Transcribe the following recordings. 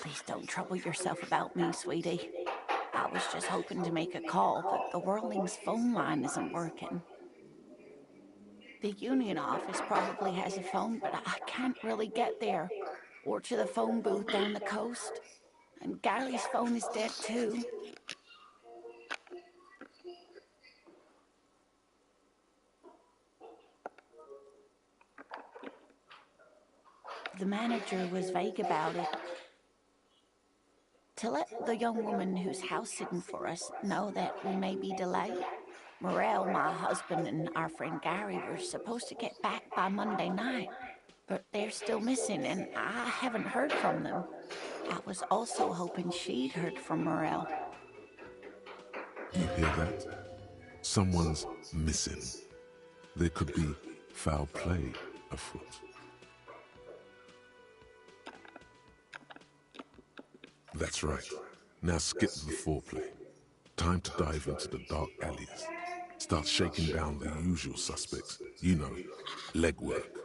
Please don't trouble yourself about me, sweetie. I was just hoping to make a call, but the Whirling's phone line isn't working. The union office probably has a phone, but I can't really get there, or to the phone booth down the coast. And Gary's phone is dead too. The manager was vague about it. To let the young woman who's house-sitting for us know that we may be delayed. Morel, my husband, and our friend Gary were supposed to get back by Monday night, but they're still missing, and I haven't heard from them. I was also hoping she'd heard from Morel. You hear that? Someone's missing. There could be foul play afoot. That's right. Now skip the foreplay. Time to dive into the dark alleys. Start shaking down the usual suspects. You know, legwork.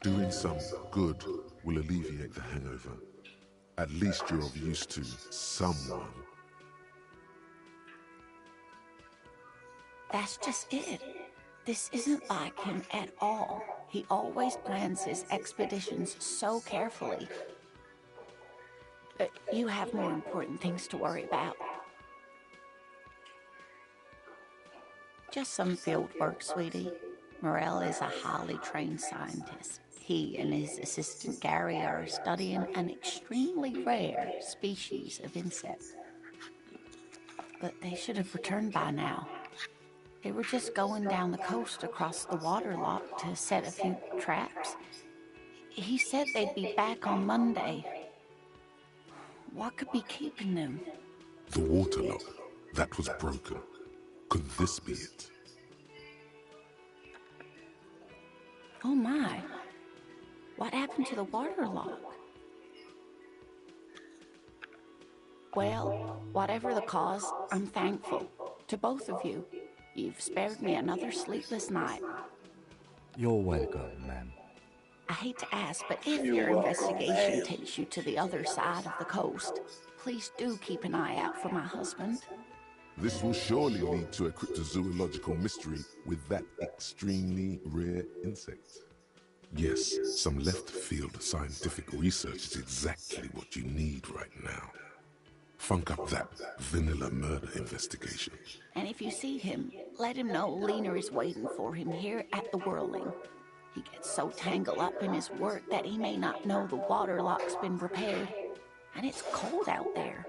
Doing some good will alleviate the hangover. At least you're of use to someone. That's just it. This isn't like him at all. He always plans his expeditions so carefully. You have more important things to worry about. Just some field work, sweetie. Morel is a highly trained scientist. He and his assistant Gary are studying an extremely rare species of insect. But they should have returned by now. They were just going down the coast across the waterlock to set a few traps. He said they'd be back on Monday. What could be keeping them? The waterlock. That was broken. Could this be it? Oh my. What happened to the waterlock? Well, whatever the cause, I'm thankful. To both of you. You've spared me another sleepless night. You're welcome, ma'am. I hate to ask, but if your investigation takes you to the other side of the coast, please do keep an eye out for my husband. This will surely lead to a cryptozoological mystery with that extremely rare insect. Yes, some left-field scientific research is exactly what you need right now. Funk up that vanilla murder investigation. And if you see him, let him know Lena is waiting for him here at the Whirling. He gets so tangled up in his work that he may not know the waterlock's been repaired. And it's cold out there.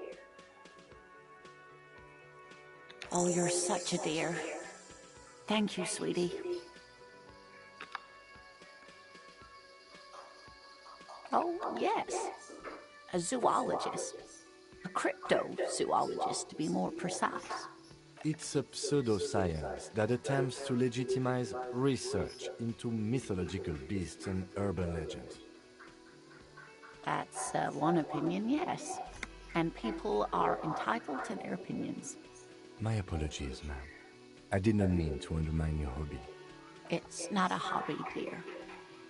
Oh, you're such a dear. Thank you, sweetie. Oh, yes. A zoologist. A cryptozoologist, to be more precise. It's a pseudoscience that attempts to legitimize research into mythological beasts and urban legends. That's one opinion, yes. And people are entitled to their opinions. My apologies, ma'am. I did not mean to undermine your hobby. It's not a hobby, dear.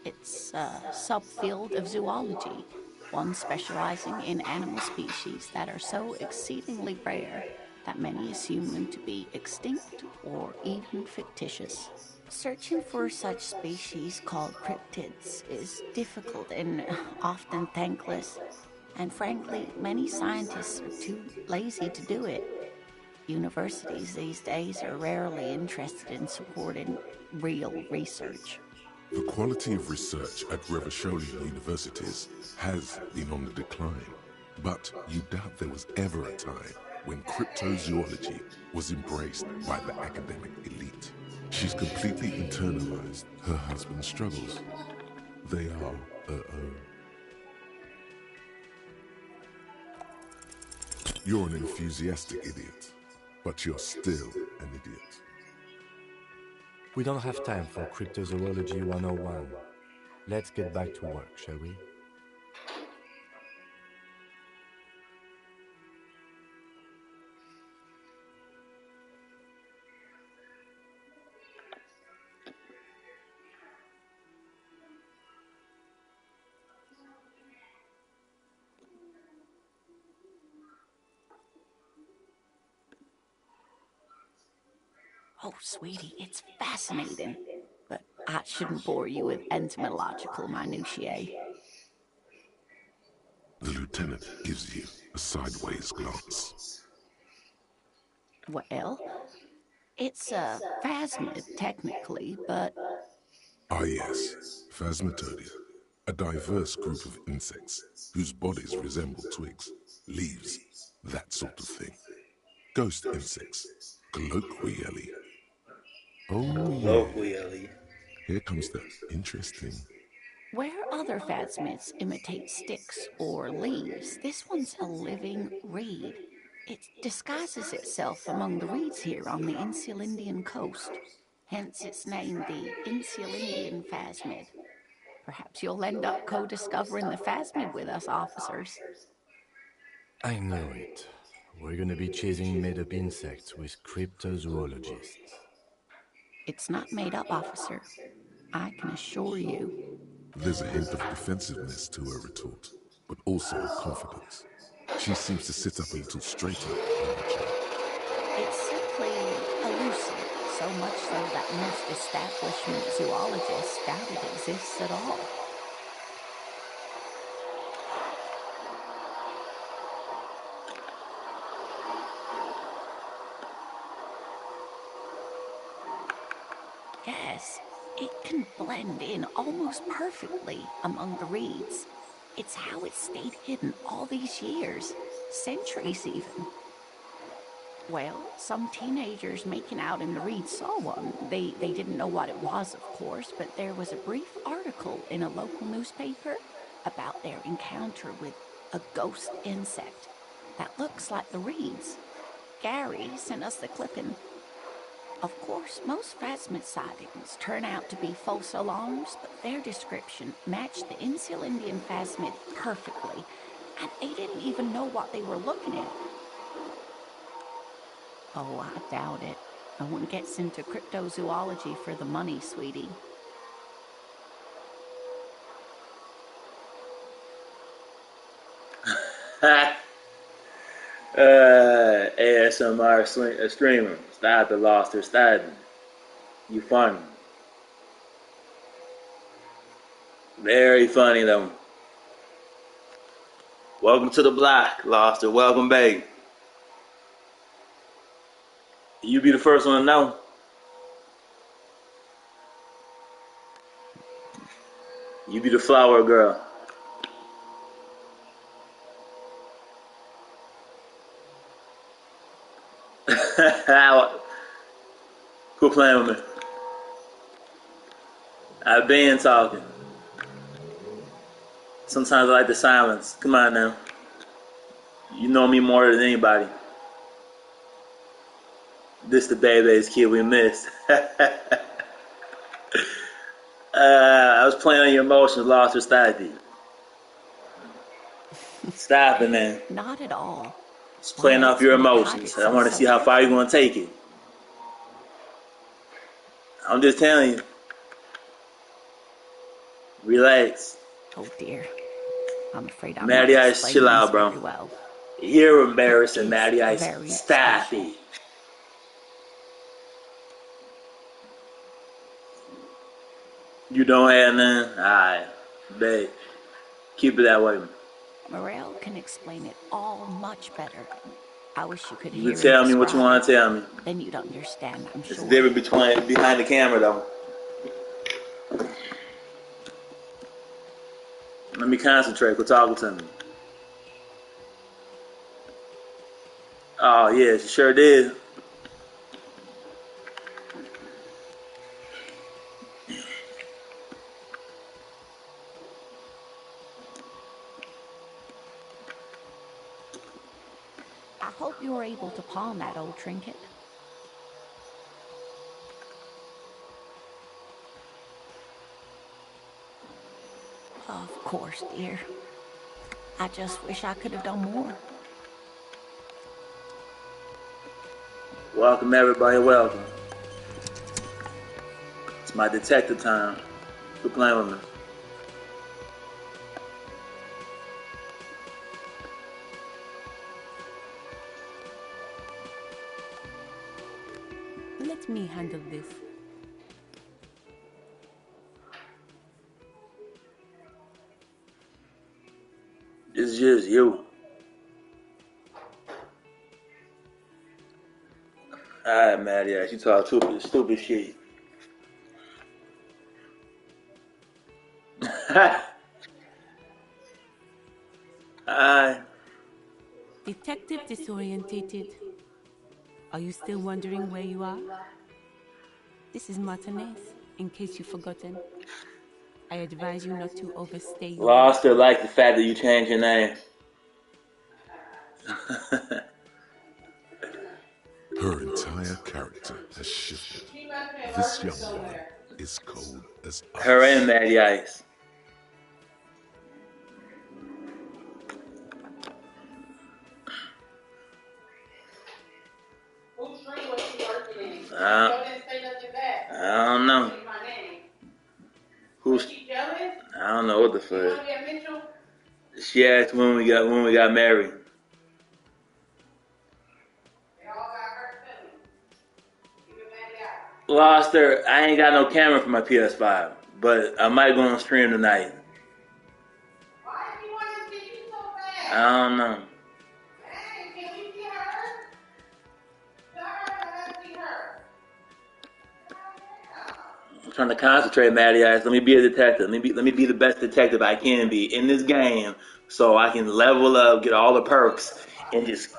It's a subfield of zoology, one specializing in animal species that are so exceedingly rare that many assume them to be extinct or even fictitious. Searching for such species called cryptids is difficult and often thankless, and frankly, many scientists are too lazy to do it. Universities these days are rarely interested in supporting real research. The quality of research at Revacholian universities has been on the decline, but you doubt there was ever a time when cryptozoology was embraced by the academic elite. She's completely internalized her husband's struggles. They are her own. You're an enthusiastic idiot, but you're still an idiot. We don't have time for Cryptozoology 101. Let's get back to work, shall we? Oh, sweetie, it's fascinating. But I shouldn't bore you with entomological minutiae. The lieutenant gives you a sideways glance. Well, it's a phasmid, technically, but Ah yes, Phasmatodea, a diverse group of insects whose bodies resemble twigs, leaves, that sort of thing. Ghost insects, colloquially. Oh yeah, Colloquially. here comes the interesting. where other phasmids imitate sticks or leaves, this one's a living reed. It disguises itself among the reeds here on the Insulindian coast. Hence its name, the Insulindian phasmid. Perhaps you'll end up co-discovering the phasmid with us, officers. I know it. We're gonna be chasing made-up insects with cryptozoologists. It's not made up, officer. I can assure you. There's a hint of defensiveness to her retort, but also confidence. She seems to sit up a little straighter in her chair. It's simply elusive, so much so that most establishment zoologists doubt it exists at all. Yes, it can blend in almost perfectly among the reeds. It's how it stayed hidden all these years, centuries even. Well, some teenagers making out in the reeds saw one. They didn't know what it was, of course, but there was a brief article in a local newspaper about their encounter with a ghost insect that looks like the reeds. Gary sent us the clipping. Of course, most phasmid sightings turn out to be false alarms, but their description matched the Insulindian phasmid perfectly, and they didn't even know what they were looking at. Oh, I doubt it. No one gets into cryptozoology for the money, sweetie. ASMR streamer. Stop the lost or stabbing. You funny. Very funny though. Welcome to the block, Loster. Welcome, babe. You be the first one to know. You be the flower girl. Quit playing with me. I've been talking. Sometimes I like the silence. Come on now. You know me more than anybody. This the baby's kid we missed. I was playing on your emotions, lost or study. Stop it, man. Not at all. Just playing off your emotions. I want to see how far you're going to take it. I'm just telling you. Relax. Oh dear. I'm afraid I'm Maddie not Ice, chill out, bro. very well. You're embarrassing, Maddie Ice. Stop it. You don't have none? Alright. Babe. Keep it that way. Morel can explain it all much better. I wish you could hear You can tell me what you want to tell me. Then you'd understand, I'm sure. It's the difference between behind the camera, though. Let me concentrate. Quit talking to me. Oh, yeah, she sure did. I hope you were able to pawn that old trinket. Of course, dear. I just wish I could have done more. Welcome, everybody. Welcome. It's my detective time. Quit playing with me. Let's Let me handle this. It's just you. Alright, Maddie, you talk stupid shit. Alright. Detective Disorientated. Are you still wondering where you are? This is Martinez, in case you've forgotten. I advise you not to overstay your Lost her like the fact that you changed your name. Her entire character has shifted. This young woman is cold as ice. Her and Maddie Ice. I don't know. Who's? I don't know what the fuck. She asked when we got married. Lost her. I ain't got no camera for my PS5, but I might go on stream tonight. Why do you want to see you so bad? I don't know. Hey, can we see her? Tell her to see her. I'm trying to concentrate, Maddie Ice. Let me be a detective. Let me be the best detective I can be in this game, so I can level up, get all the perks, and just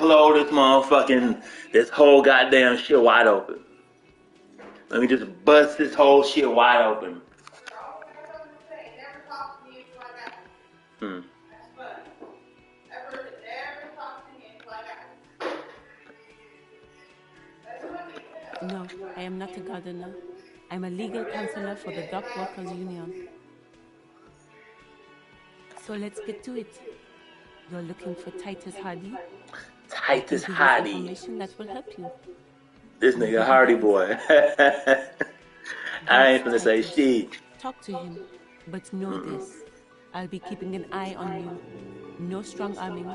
blow this whole goddamn shit wide open. Let me just bust this whole shit wide open. No, I am not a gardener. I'm a legal counselor for the Dock Workers Union. So let's get to it. You're looking for Titus Hardy? Titus Give us Hardy. information that will help you. This nigga Hardy boy. I ain't finna say shit. Talk to him, but know this. I'll be keeping an eye on you. No strong arming,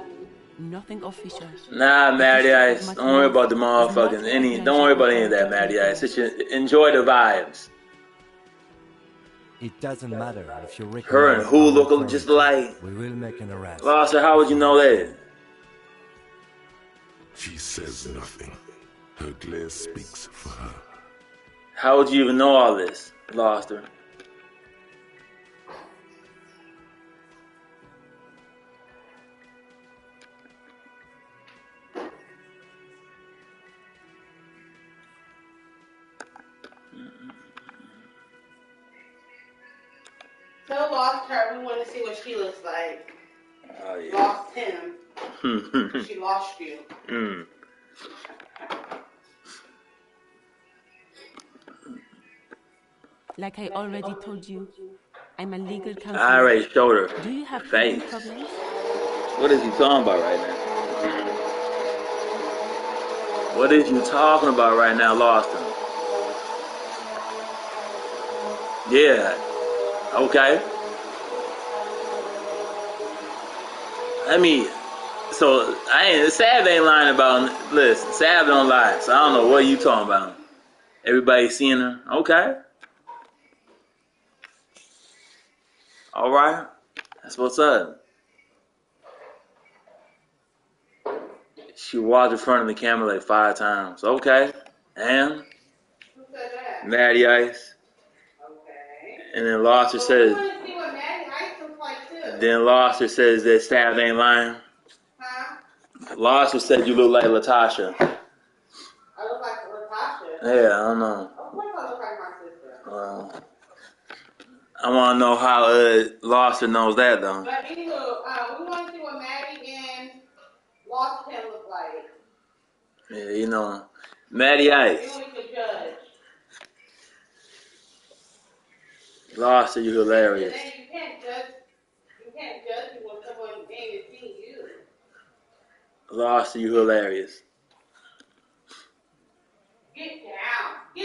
nothing official. Nah, Maddie Ice. Don't worry about the motherfucking don't worry about any of that, Maddie Ice. Enjoy the vibes. It doesn't matter if you recognize Her and who our look authority. just alike. We will make an arrest. Lost her, how would you know that? She says nothing. Her glare speaks for her. How would you even know all this? Lost her. Tell Lost her we want to see what she looks like. Oh yeah. Lost him. She lost you. Like I already told you, I'm a legal counselor. I already showed her. Do you have face. any problems? What is he talking about right now? What is you talking about right now, Lost him? Yeah. Okay. So Sav ain't lying about. Listen, Sav don't lie, so I don't know what you talking about. Everybody seeing her. Okay. All right. That's what's up. She walked in front of the camera like 5 times. Okay. And Who said that? Maddie Ice. Okay. And then Loster We says. want to see what Maddie Ice looks like too. Then Loster says that Sav ain't lying. Huh? Loster said you look like Latasha. I look like Latasha. Yeah, I don't know. Of course I look like my sister. I want to know how Loster knows that though. But anywho, we want to see what Maddie and Lost him look like. Yeah, you know, Maddie Ice. Then we could judge. Loster, you hilarious. Then you can't judge me when someone ain't seeing you. Loster, you hilarious. Get down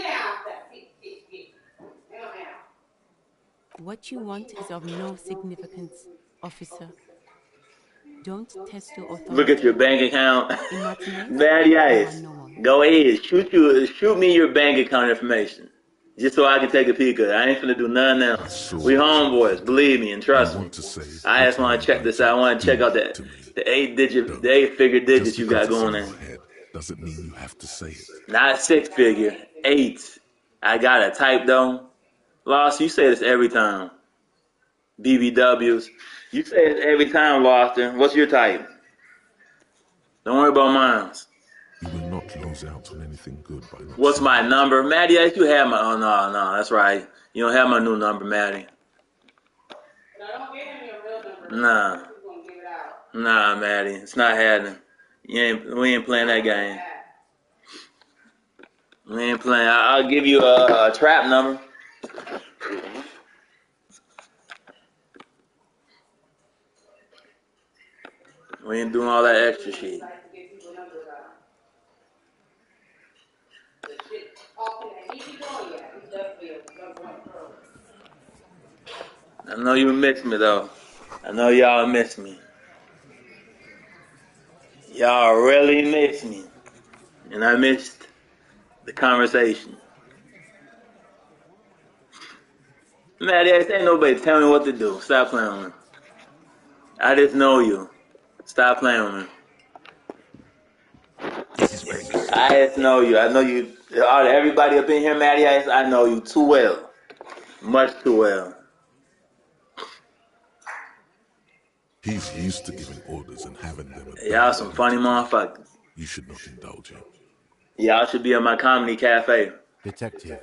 off that feet. Get down. What you want is of no significance, officer. Don't test your authority. Look at your bank account. In Martinez, Maddie you are Ice. no one. Go ahead, shoot me your bank account information, just so I can take a peek of it. I ain't finna do nothing else. We homeboys, believe me and trust me. I just want to check this out. I want to check out the 8-figure digits you got going in. Doesn't mean you have to say it. Not 6-figure, 8. I got a type though. Lost, you say this every time. BBWs. You say it every time, Lofton. What's your type? Don't worry about mine. You will not lose out on anything good by not What's saying my it. number? Maddie, you have my... Oh, no, that's right. You don't have my new number, Maddie. No, don't give him your real number. Nah. He's gonna give it out. Nah, Maddie. It's not happening. We ain't playing that game. We ain't playing. I'll give you a trap number. We ain't doing all that extra shit. Like to get people numbers out. The shit talking that he be doing, yeah, he definitely a number one pro. I know you miss me, though. I know y'all miss me. Y'all really miss me. And I missed the conversation. Maddie, ain't nobody tell me what to do. Stop playing with me. I just know you. Stop playing with me. I just know you. I know you. Everybody up in here, Maddie, I know you too well. Much too well. He's used to giving orders and having them. Y'all some funny motherfuckers. You should not indulge him. Y'all should be at my comedy cafe Detective,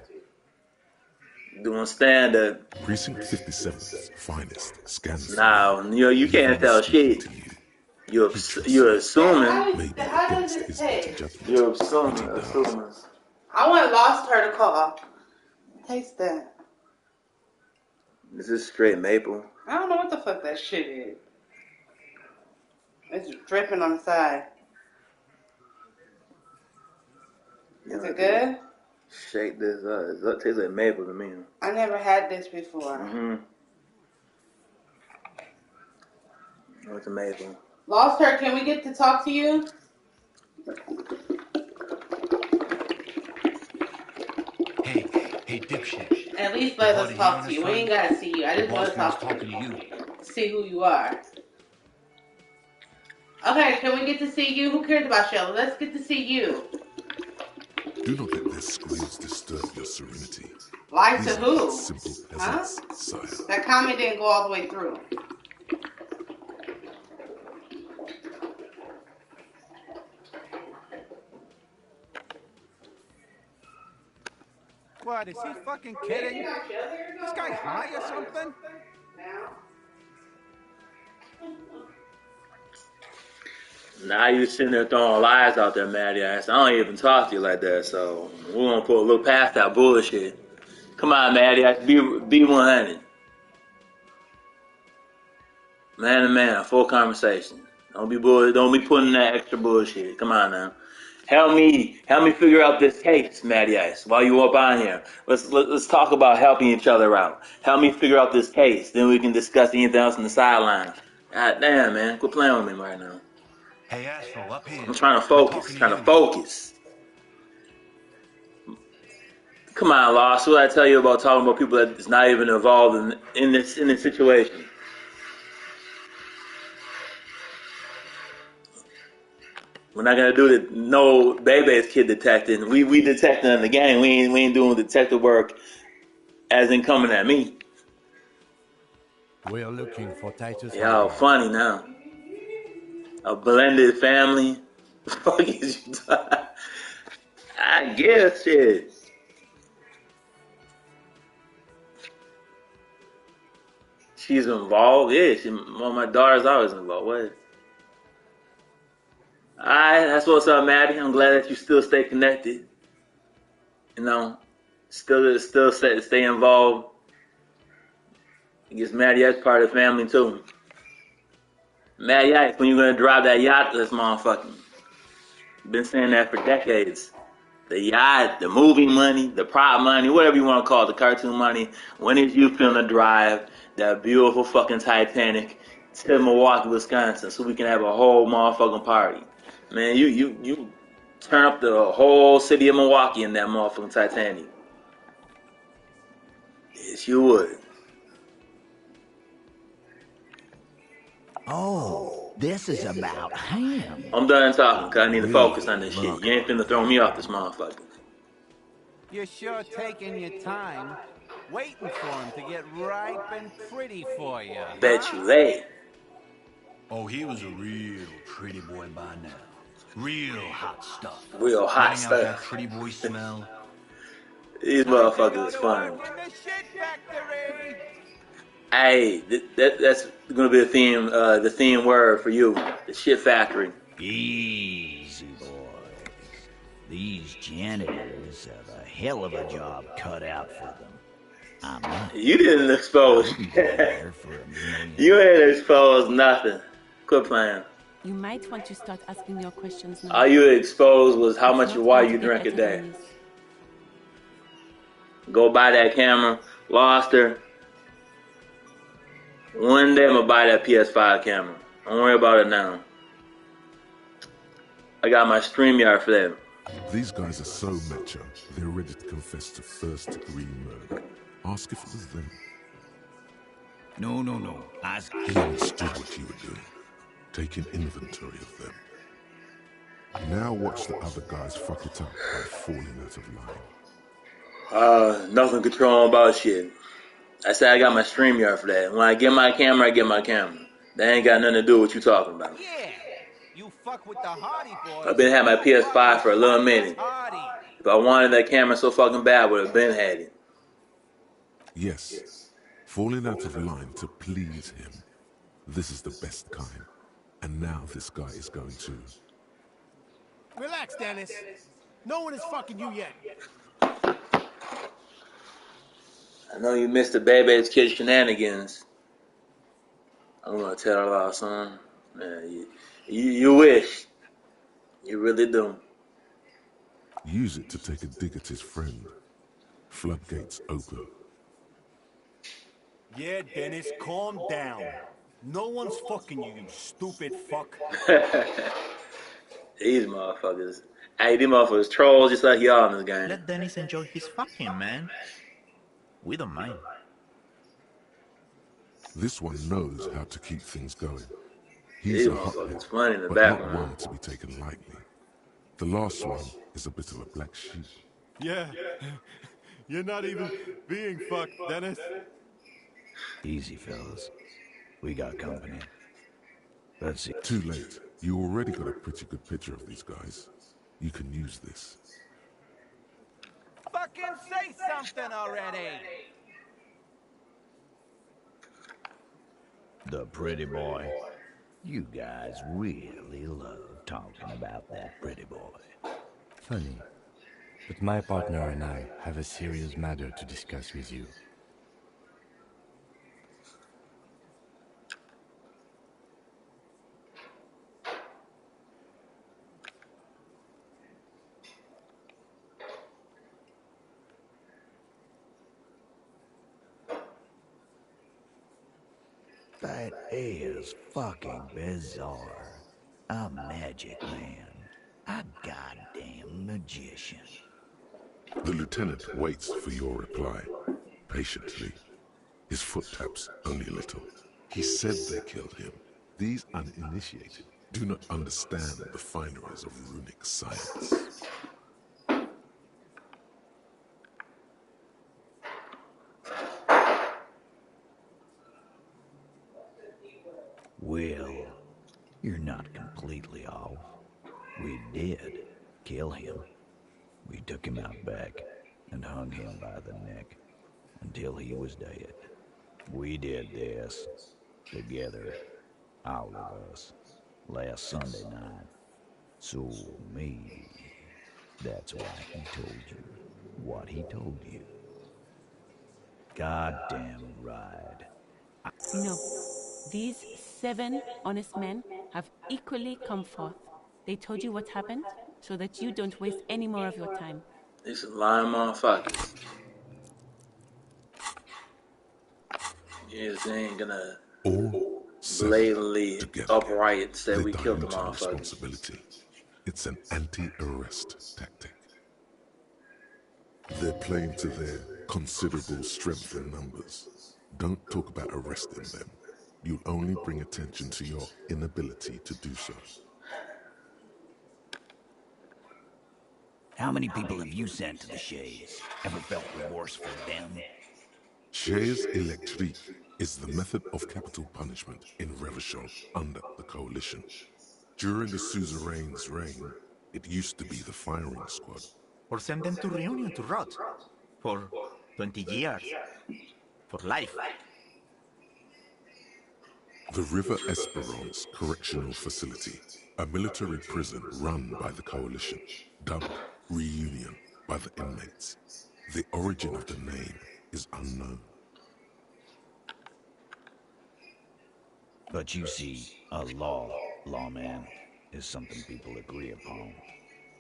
doing stand-up. Precinct 57's finest scans. Now, you can't tell shit. You're assuming. Maybe How does against it his taste? better judgment. You're But he assuming. does. I want Lost her to call. Taste that. This is straight maple. I don't know what the fuck that shit is. It's dripping on the side. Is it good? Shake this up. It tastes like maple to me. I never had this before. Mm-hmm. It's maple. Lost her, can we get to talk to you? Hey, dipshit. At least let us talk to you. We ain't gotta see you. I just want to talk to talking to you. you. See who you are. Okay, can we get to see you? Who cares about Sheila? Let's get to see you. Do not let their screams disturb your serenity. Lie These to are who? simple Huh? peasants, sire. That comment didn't go all the way through. What, is he fucking kidding? This guy high or something? Now you sitting there throwing lies out there, Maddie ass. I don't even talk to you like that, so we're gonna put a little past that bullshit. Come on, Maddie ass. Be 100. Man to man, full conversation. Don't be putting that extra bullshit. Come on now. Help me figure out this case, Matty Ice, while you up on here. Let's talk about helping each other out. Help me figure out this case, then we can discuss anything else in the sideline. God damn, man, quit playing with me right now. Hey, asshole, up here. I'm trying to focus. Come on, Lost. What did I tell you about talking about people that's not even involved in this situation? We're not gonna do the no Bebe's kid detecting. We detecting in the game. We ain't doing detective work as in coming at me. we are looking for Titus. Y'all Harding. funny now. A blended family. The fuck is you talking? I guess shit. She's involved. Yeah, well, my daughter's always involved. What? Alright, that's what's up, Maddie. I'm glad that you still stay connected. You know, still stay involved. I guess Maddie is part of the family too. Maddie, when you gonna drive that yacht, this motherfucking. Been saying that for decades. The yacht, the movie money, the prop money, whatever you want to call it, the cartoon money. When is you finna drive that beautiful fucking Titanic to Milwaukee, Wisconsin, so we can have a whole motherfucking party? Man, you Turn up the whole city of Milwaukee in that motherfucking Titanic. Yes, you would. Oh, this is about him. I'm done talking, cause I need to focus on this shit. You ain't finna throw me off this motherfucker. You're sure taking your time, waiting for him to get ripe and pretty for you. Bet you late. Oh, he was a real pretty boy by now. Real hot stuff. Real hot Letting out that stuff. pretty boy smell. These motherfuckers is funny. Hey, that's gonna be the theme word for you. The shit factory. Easy, boys. These janitors have a hell of a job cut out for them. I'm not. You didn't expose. there for a million. You ain't exposed nothing. Quit playing. You might want to start asking your questions now. All you exposed was how It's much not of water going you to be drink a better day. than this. Go buy that camera, lost her. One day I'm gonna buy that PS5 camera. Don't worry about it now. I got my StreamYard for that. These guys are so macho, they're ready to confess to first-degree murder. Ask if it was them. No. He understood what you were doing, taking inventory of them. Now watch the other guys fuck it up by falling out of line. Nothing controlling about shit. I said I got my StreamYard for that. When I get my camera, I get my camera. That ain't got nothing to do with what you talking about. Yeah, you fuck with the Hardy Boys. I've been had my PS5 for a little minute. Hardy. If I wanted that camera so fucking bad, I would have been had it. Yes, falling out of line to please him. This is the best kind. And now this guy is going to... Relax, Dennis. No one is fucking you yet. I know you missed the Baby's Kid shenanigans. I'm gonna tell her about son. Man, you wish. You really do. Use it to take a dig at his friend. Floodgates open. Yeah, Dennis, calm down. No one's fucking you, you stupid fuck. These motherfuckers. Hey, these motherfuckers trolls just like y'all in this game. Let Dennis enjoy his fucking, man. We don't mind. This one knows how to keep things going. These He's a motherfuckers hothead, funny in the but not background. one to be taken lightly. The last one is a bit of a black sheep. Yeah. You're not even being fucked, Dennis. Easy, fellas. We got company. Let's see. Too late. You already got a pretty good picture of these guys. You can use this. Fucking say something already. The pretty boy. You guys really love talking about that pretty boy. Funny, but my partner and I have a serious matter to discuss with you. That is fucking bizarre. A magic man. A goddamn magician. The lieutenant waits for your reply, patiently. His foot taps only a little. He said they killed him. These uninitiated do not understand the fineries of runic science. Well, you're not completely off. We did kill him. We took him out back and hung him by the neck until he was dead. We did this together, all of us, last Sunday night. So maybe that's why he told you what he told you. Goddamn right. No. These 7 honest men have equally come forth. They told you what happened so that you don't waste any more of your time. These lying motherfuckers. Yes, they ain't gonna All seven blatantly together, upright say they we dive killed the into motherfuckers. responsibility. It's an anti-arrest tactic. They're playing to their considerable strength in numbers. Don't talk about arresting them. You'll only bring attention to your inability to do so. How many people have you sent to the Shays? Ever felt remorse for them? Chaise électrique is the method of capital punishment in Revachol under the Coalition. During the suzerain's reign, it used to be the firing squad. Or send them to Reunion to rot. For 20 years. For life. The River Esperance Correctional Facility, a military prison run by the Coalition, dubbed Reunion by the inmates. The origin of the name is unknown. But you see, a lawman, is something people agree upon.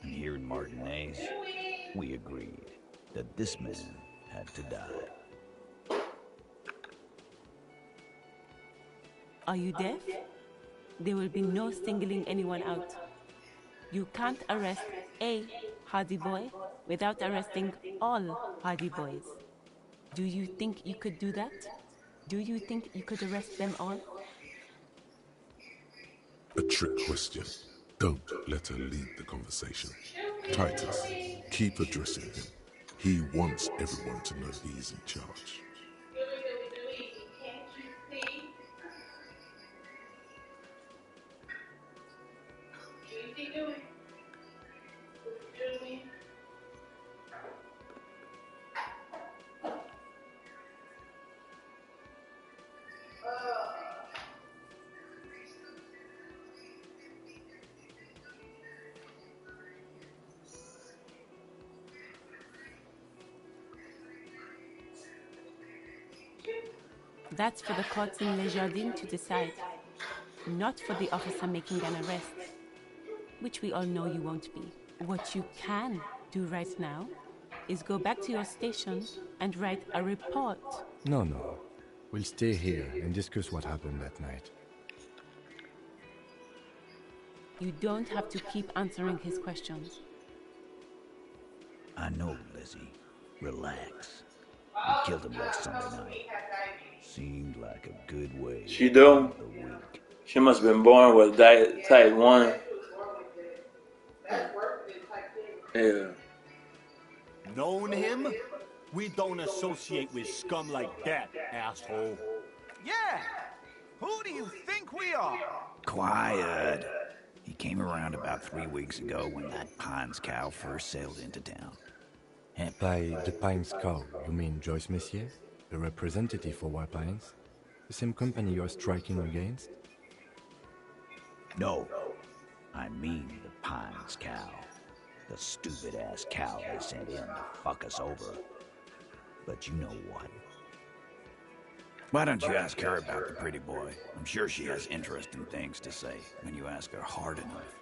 And here in Martinez, we agreed that this man had to die. Are you deaf? There will be no singling anyone out. You can't arrest a Hardy Boy without arresting all Hardy Boys. Do you think you could do that? Do you think you could arrest them all? A trick question. Don't let her lead the conversation. Titus, keep addressing him. He wants everyone to know he's in charge. That's for the courts in Les Jardins to decide, not for the officer making an arrest, which we all know you won't be. What you can do right now is go back to your station and write a report. No. We'll stay here and discuss what happened that night. You don't have to keep answering his questions. I know, Lizzie. Relax. We killed him last Sunday night. Seemed like a good way. She do. She must have been born with type 1. Yeah. Known him? We don't associate with scum like that, asshole. Yeah! Who do you think we are? Quiet. He came around about 3 weeks ago when that Pines cow first sailed into town. By the Pines cow, you mean Joyce Messier? The representative for White Pines? The same company you're striking against? No. I mean the Pines cow. The stupid-ass cow they sent in to fuck us over. But you know what? Why don't you ask her about the pretty boy? I'm sure she has interesting things to say when you ask her hard enough.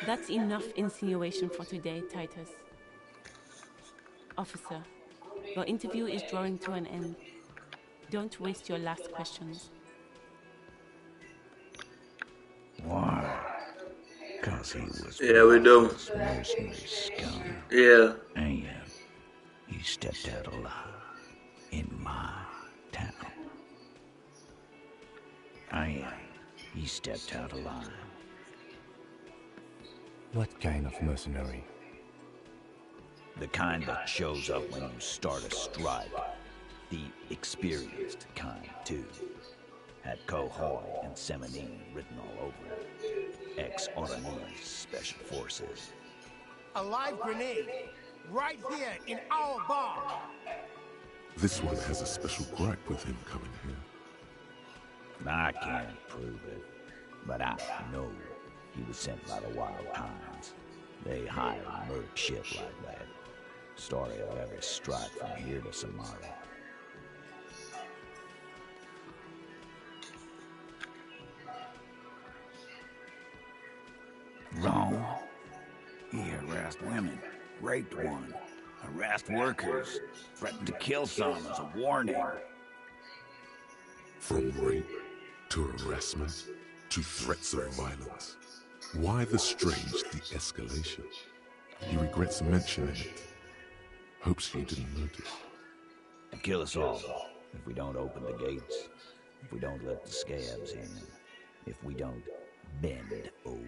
That's enough insinuation for today, Titus. Officer, your interview is drawing to an end. Don't waste your last questions. Why? Because he was... Yeah, we do. Mercenary scum. Yeah. And he stepped out alive in my town. He stepped out alive. What kind of mercenary? The kind that shows up when you start a strike. The experienced kind, too. Had Cohoy and Seminine written all over it. Ex-Oranese Special Forces. A live grenade, right here in our bar. This one has a special gripe with him coming here. I can't prove it, but I know he was sent by the Wild Pines. They hired a merc ship like that. Story of every strike from here to Somalia. Wrong. He harassed women, raped one, harassed workers, threatened to kill some as a warning. From rape to harassment to threats of violence. Why the strange de-escalation? He regrets mentioning it. Hopes you didn't notice. Kill us all if we don't open the gates, if we don't let the scabs in, if we don't bend over.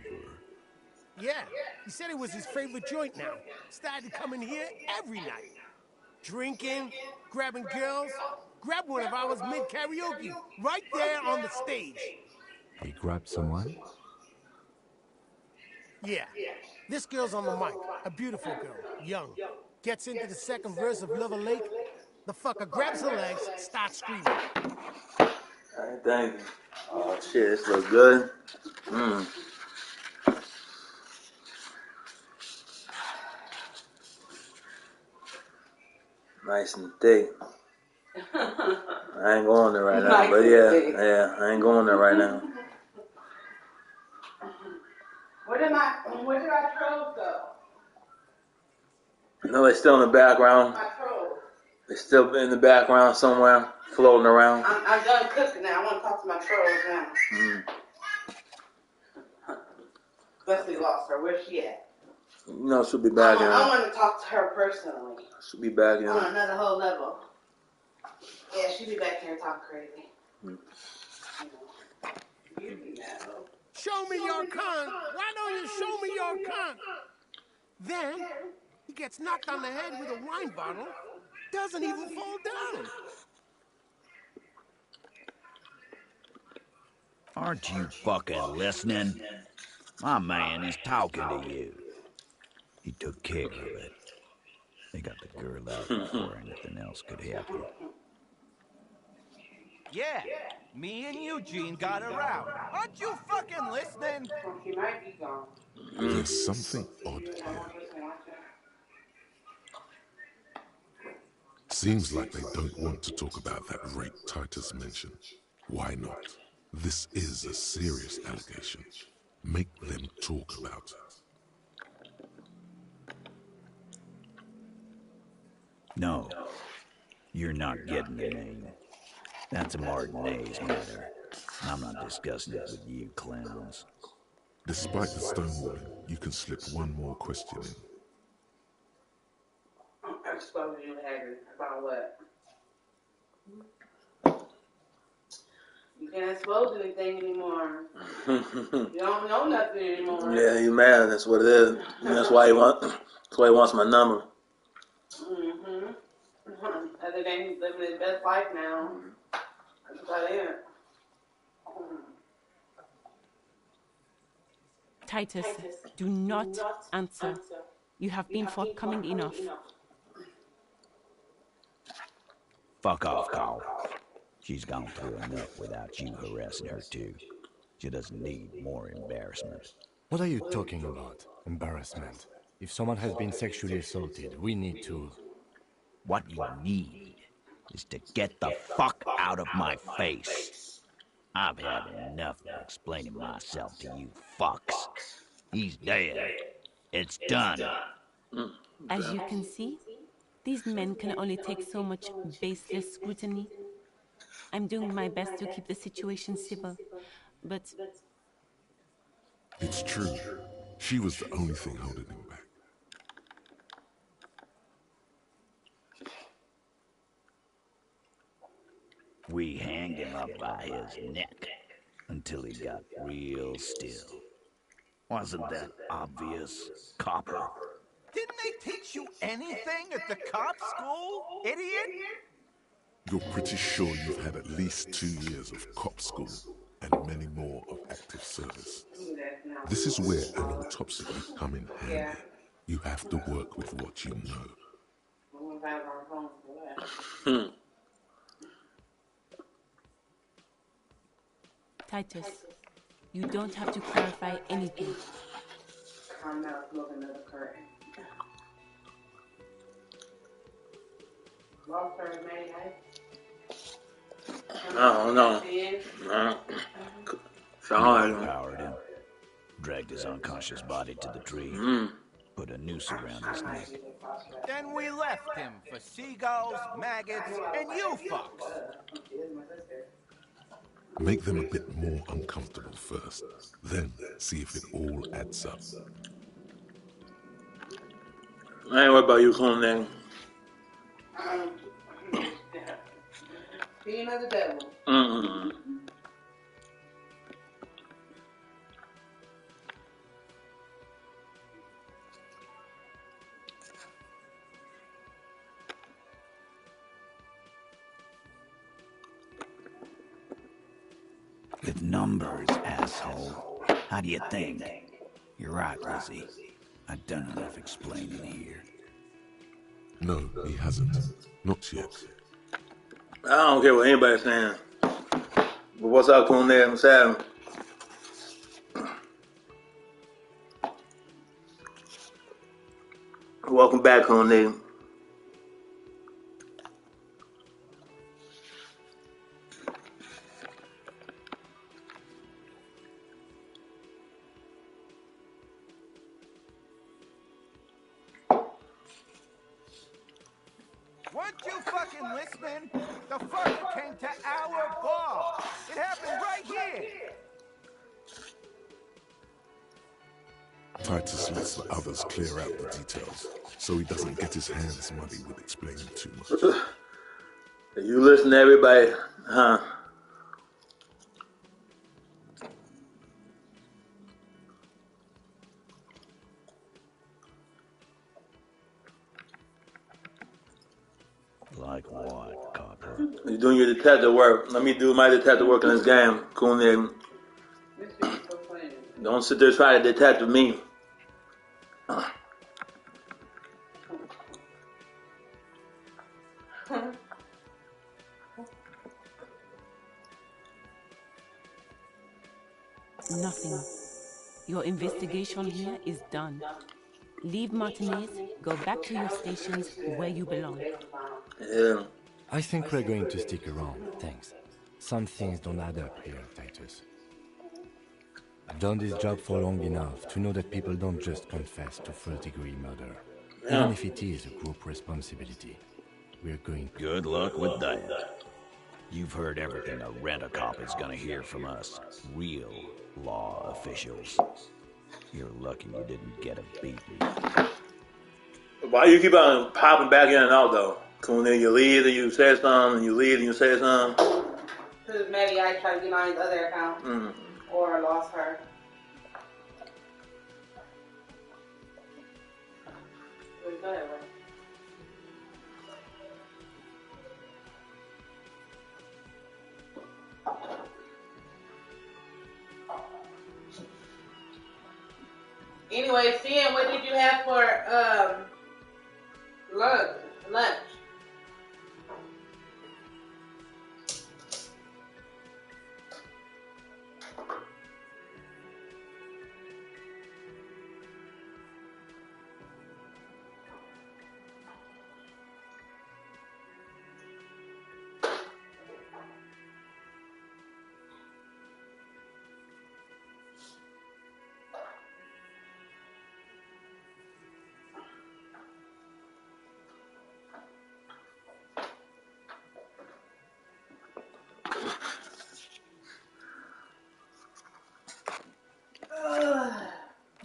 Yeah, he said it was his favorite joint now. Started coming here every night. Drinking, grabbing girls. Grab one of ours mid-karaoke, right there on the stage. He grabbed someone? Yeah, this girl's on the mic. A beautiful girl, young. Gets into the second verse of Lover Lake. The fucker grabs her legs, starts screaming. Alright, thank you. Oh shit, this looks good. Nice and thick. I ain't going there right now, but yeah, I ain't going there right now. Where did our trove go? No, they're still in the background. My trove. They're still in the background somewhere, floating around. I'm done cooking now. I want to talk to my trove now. Leslie lost her. Where's she at? No, she'll be back in. I want to talk to her personally. She'll be back in. On another whole level. Yeah, she'll be back here talking crazy. You be mad, though. Show me your cunt. Why don't you show me your cunt? Then, he gets knocked on the head with a wine bottle. Doesn't even fall down. Aren't you fucking listening? My man is talking to you. He took care of it. They got the girl out before anything else could happen. Yeah, me and Eugene got her out. Aren't you fucking listening? She might be gone. There's something odd here. Seems like they don't want to talk about that rape Titus mentioned. Why not? This is a serious allegation. Make them talk about it. No, you're not getting the name. That's a Martinez matter. I'm not discussing it with you clowns. Despite the stonewalling, you can slip one more question in. I'm supposed to Hagrid. About what? You can't expose anything anymore. You don't know nothing anymore. Yeah, he's mad. That's what it is. And that's why he wants my number. Other than he's living his best life now. That's about it. Titus, do not answer. You have been forthcoming enough. Fuck off, Carl. She's gone through enough without you harassing her too. She doesn't need more embarrassment. What are you talking about? Embarrassment? If someone has been sexually assaulted, we need to... What you need is to get the fuck out of my face. I've had enough of explaining myself to you fucks. He's dead. It's done. As you can see, these men can only take so much baseless scrutiny. I'm doing my best to keep the situation civil, but... It's true. She was the only thing holding him back. We hanged him up by his neck until he got real still. Wasn't that obvious, copper? Didn't they teach you anything at the cop school, idiot? You're pretty sure you've had at least 2 years of cop school and many more of active service. This is where an autopsy can come in handy. You have to work with what you know. Titus, you don't have to clarify anything. I'm not smoking another curtain. Lost her, man. I don't know. Powered him. Dragged his unconscious body to the tree. Put a noose around his neck. Then we left him for seagulls, maggots, and you fucks. Make them a bit more uncomfortable first, then see if it all adds up. I ain't worried about you, cool nigga. Being of the devil. With numbers, asshole. How do you think? You're right, Lizzie. I've done enough explaining here. No, he hasn't. Not yet. I don't care what anybody's saying. But what's up, cool nigga? What's happening? Welcome back, cool nigga. Weren't you fucking listening? The fucker came to our bar. It happened right here. Titus lets the others clear out the details, so he doesn't get his hands muddy with explaining too much. You listen to everybody, huh? Like what, Copper? You're doing your detective work. Let me do my detective work in this game, cool nigga. Don't sit there trying to detect with me. Nothing. Your investigation here is done. Leave Martinez, go back to your stations where you belong. Yeah. I think we're going to stick around, thanks. Some things don't add up here, Titus. I've done this job for long enough to know that people don't just confess to first-degree murder. Yeah. Even if it is a group responsibility. We're going to... Good luck with that. You've heard everything a rent-a-cop is gonna hear from us. Real law officials. You're lucky you didn't get a beating. Why you keep on popping back in and out, though? Cool nigga, you leave and you say something, and you leave and you say something. Because maybe I tried to get on his other account. Or lost her. Go ahead, Ray. Anyway, Finn, what did you have for lunch?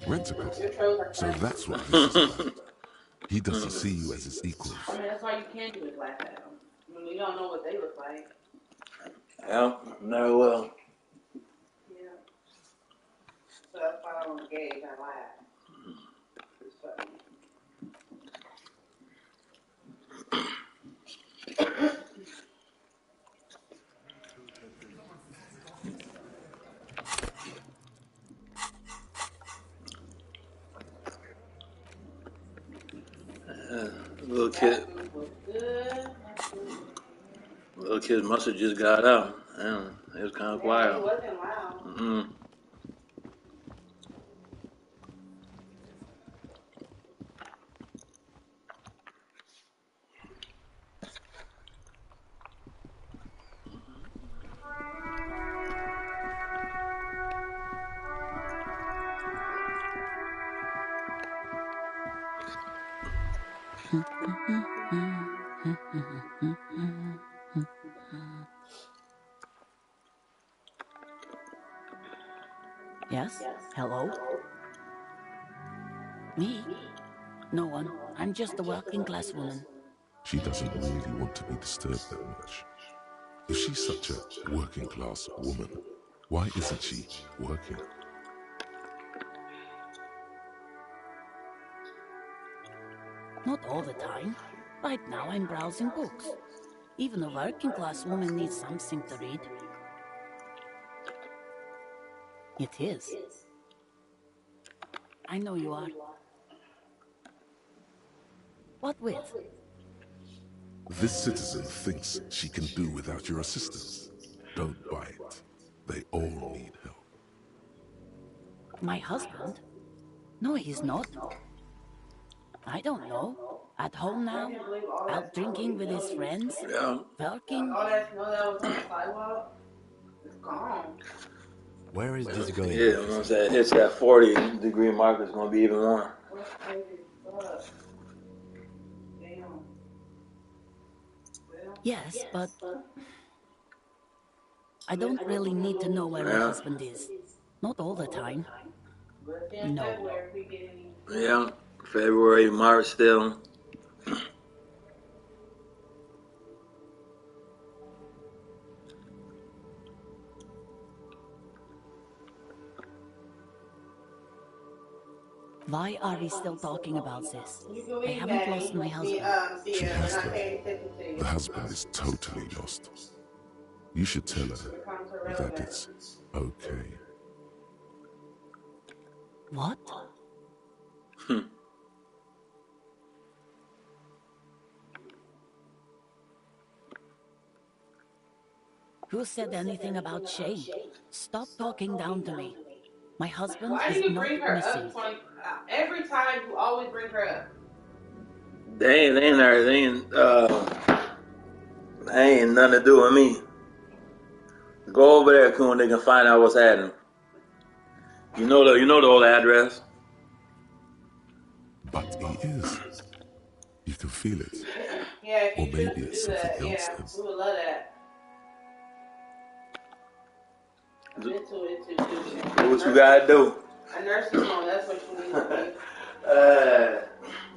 Rent-a-cop. So that's what this is about. He doesn't see you as his equals. I mean, that's why you can't do it like that. I mean, you don't know what they look like. Yeah, never will. Yeah. So that's why I don't engage. I laugh. It's funny. Little kid must have just got out. Damn, it was kind of quiet. It wasn't loud. Yes? Hello? Me? No one. I'm just a working class woman. She doesn't really want to be disturbed that much. If she's such a working class woman, why isn't she working? Not all the time. Right now I'm browsing books. Even a working class woman needs something to read. It is. I know you are. What with? This citizen thinks she can do without your assistance. Don't buy it. They all need help. My husband? No, he's not. I don't know. At home now? Out drinking with his friends? Yeah. Working? All that snow that was on the sidewalk is gone. Where is this going? Yeah, once that hits that 40-degree mark, it's going to be even more. Yes, but I don't really need to know where my husband is. Not all the time. No. Yeah, February, March still. Why are we still talking about this? I haven't lost my husband. She has to. The husband is totally lost. You should tell her that it's okay. What? Who said anything about shame? Stop talking down to me. My husband Why do is you not bring her missing. up? Every time you always bring her up. They ain't nothing to do with me. Go over there, Coon. They can find out what's happening. You know the old address. But he is. You can feel it. Yeah, Or maybe it's something else then. we would love that. Do what you gotta do. A nursing home, that's what you need to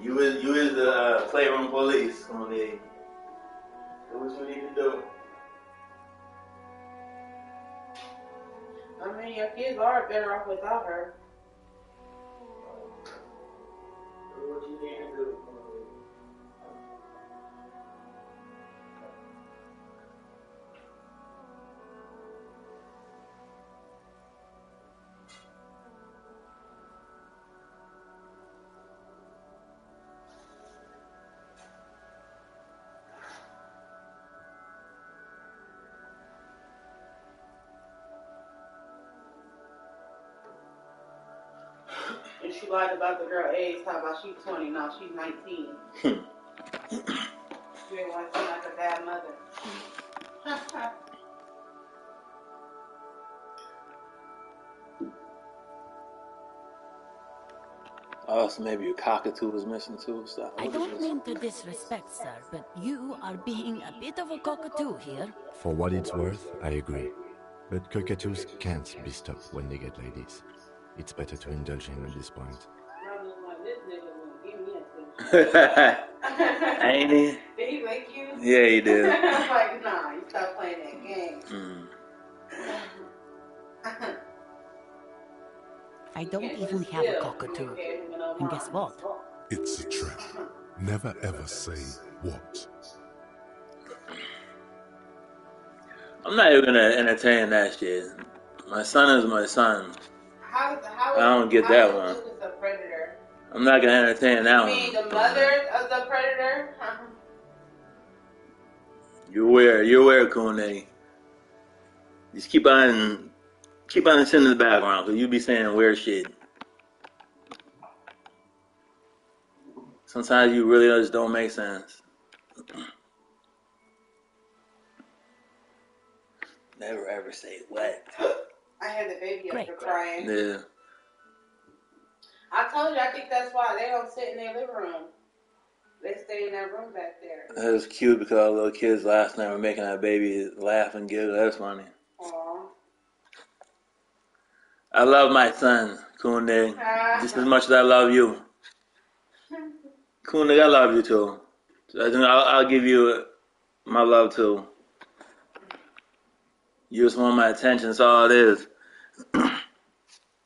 be. You is the playroom police. Come on, do what you need to do. I mean, your kids are better off without her. Do what you need to do. And she lied about the girl age, talking about she's 20, no, she's 19. You ain't want to seem like a bad mother. Also, maybe your cockatoo was missing too. So I don't mean to disrespect, sir, but you are being a bit of a cockatoo here. For what it's worth, I agree. But cockatoos can't be stopped when they get ladies. It's better to indulge him at this point. Ain't he? Did he make you? Yeah, he did. I'm like, nah, you stop playing that game. I don't even have a cockatoo. And guess what? It's a trap. Never ever say what. I'm not even gonna entertain that shit. My son is my son. How I don't get that one. Lucas a predator? I'm not gonna entertain that You mean the one. mother of the predator? You're weird, Kune. Just keep on sitting in the background, cause you be saying weird shit. Sometimes you really just don't make sense. Never ever say what. I had the baby up for crying. Yeah. I told you, I think that's why they don't sit in their living room. They stay in that room back there. That was cute because all the little kids last night were making that baby laugh and giggle. That's funny. Aww. I love my son, Koenig, just as much as I love you. Koenig, I love you too. I'll give you my love too. You just want my attention, that's all it is.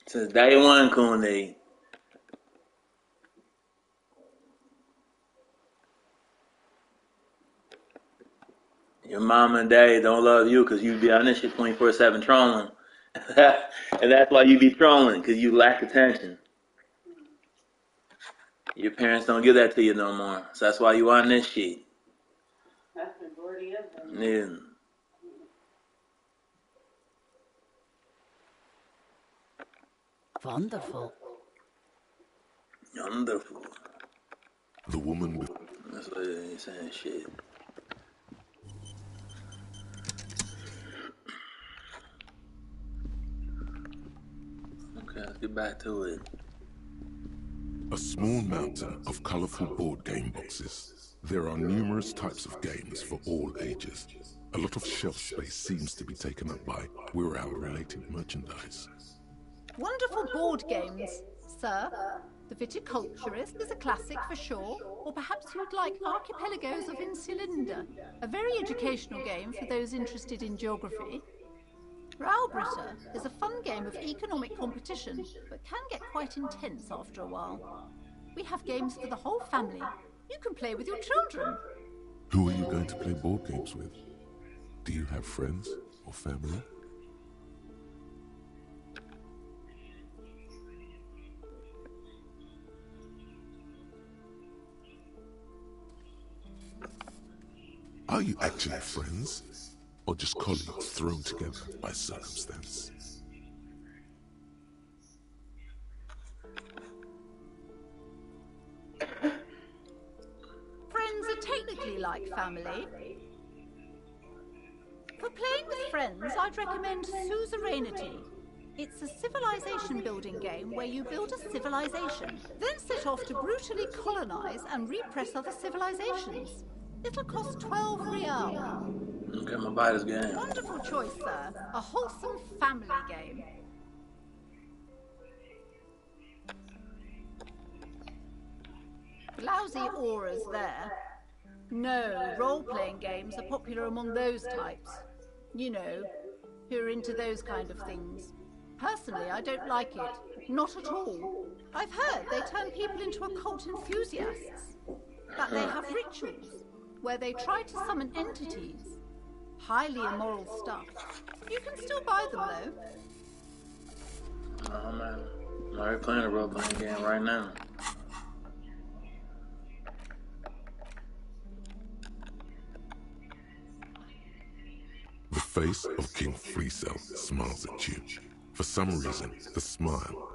Since day one, Koenig. Your mom and dad don't love you because you be on this shit 24/7 trolling. And that's why you be trolling, because you lack attention. Your parents don't give that to you no more. So that's why you on this shit. That's the majority of them. Yeah. Wonderful. Wonderful. The woman... That's what he's saying, shit. Okay, let's get back to it. A small mountain of colorful board game boxes. There are numerous types of games for all ages. A lot of shelf space seems to be taken up by Wirral-related merchandise. Wonderful board games, sir. The Viticulturist is a classic for sure, or perhaps you'd like Archipelagos of Insulinda, a very educational game for those interested in geography. Raubritter is a fun game of economic competition, but can get quite intense after a while. We have games for the whole family. You can play with your children. Who are you going to play board games with? Do you have friends or family? Are you actually friends? Or just colleagues thrown together by circumstance? Friends are technically like family. For playing with friends, I'd recommend Suzerainty. It's a civilization building game where you build a civilization, then set off to brutally colonize and repress other civilizations. It'll cost 12 real. Okay, I'm gonna buy this game. Wonderful choice, sir. A wholesome family game. Lousy auras there. No, role-playing games are popular among those types. You know, who are into those kind of things. Personally, I don't like it. Not at all. I've heard they turn people into occult enthusiasts. That they have rituals where they try to summon entities. Highly immoral stuff. You can still buy them, though. Oh, man. I'm already playing a role-playing game right now. The face of King Freecell smiles at you. For some reason, the smile.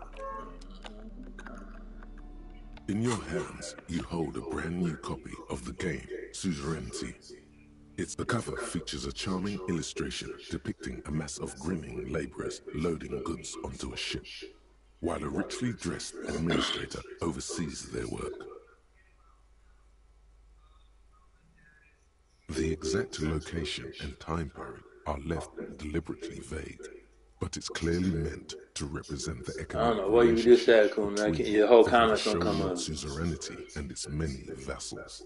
In your hands, you hold a brand new copy of the game, Suzerainty. The cover features a charming illustration depicting a mass of grinning laborers loading goods onto a ship, while a richly dressed administrator oversees their work. The exact location and time period are left deliberately vague, but it's clearly meant to represent the economic I don't know what you just said, Kun. Your whole comment's gonna come up. Suzerainty and its many vassals.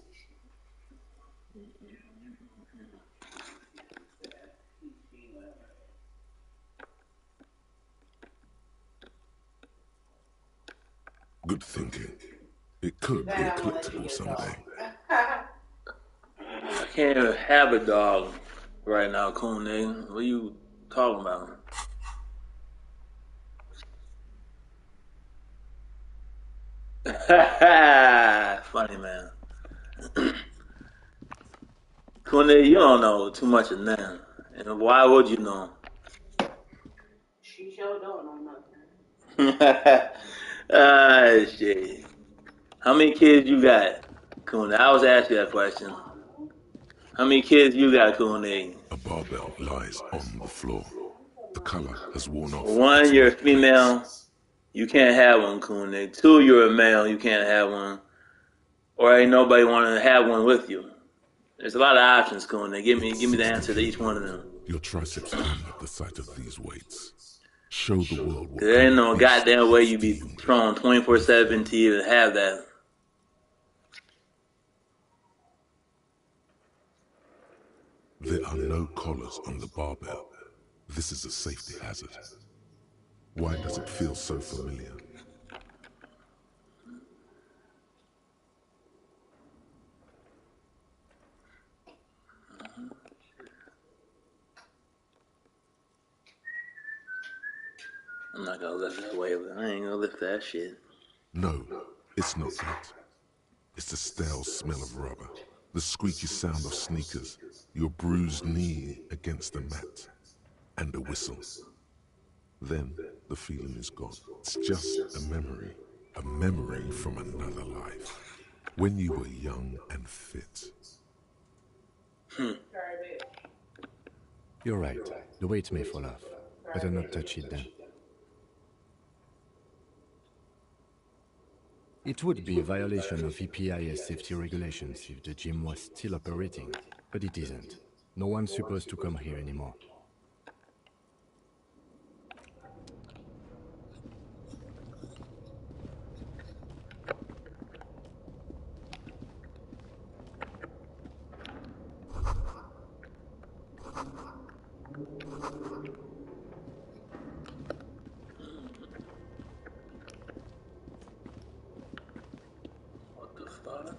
Good thinking. It could be a collectible someday. I can't even have a dog right now, Kun. What are you talking about? Funny, man. Kun, you don't know too much of them. And why would you know? She sure don't know nothing. Ah, shit. How many kids you got, Kun? I was asking that question. How many kids you got, Kun? A barbell lies on the floor. The color has worn off. One, you're a female. You can't have one, Kun. Two, you're a male. You can't have one. Or ain't nobody want to have one with you. There's a lot of options, Kun. Give me the answer to each one of them. Your triceps hum at the sight of these weights. Show the world what There ain't kind no of beast goddamn way is you be to you. throwing 24/7 to even have that. There are no collars on the barbell. This is a safety hazard. Why does it feel so familiar? I'm not gonna lift that weight. I ain't gonna lift that shit. No, it's not that. It's the stale smell of rubber, the squeaky sound of sneakers, your bruised knee against the mat, and a whistle. Then the feeling is gone. It's just a memory from another life, when you were young and fit. You're right. The weight may fall off. Better not touch it then. It would be a violation of EPIS safety regulations if the gym was still operating, but it isn't. No one's supposed to come here anymore. What the fuck?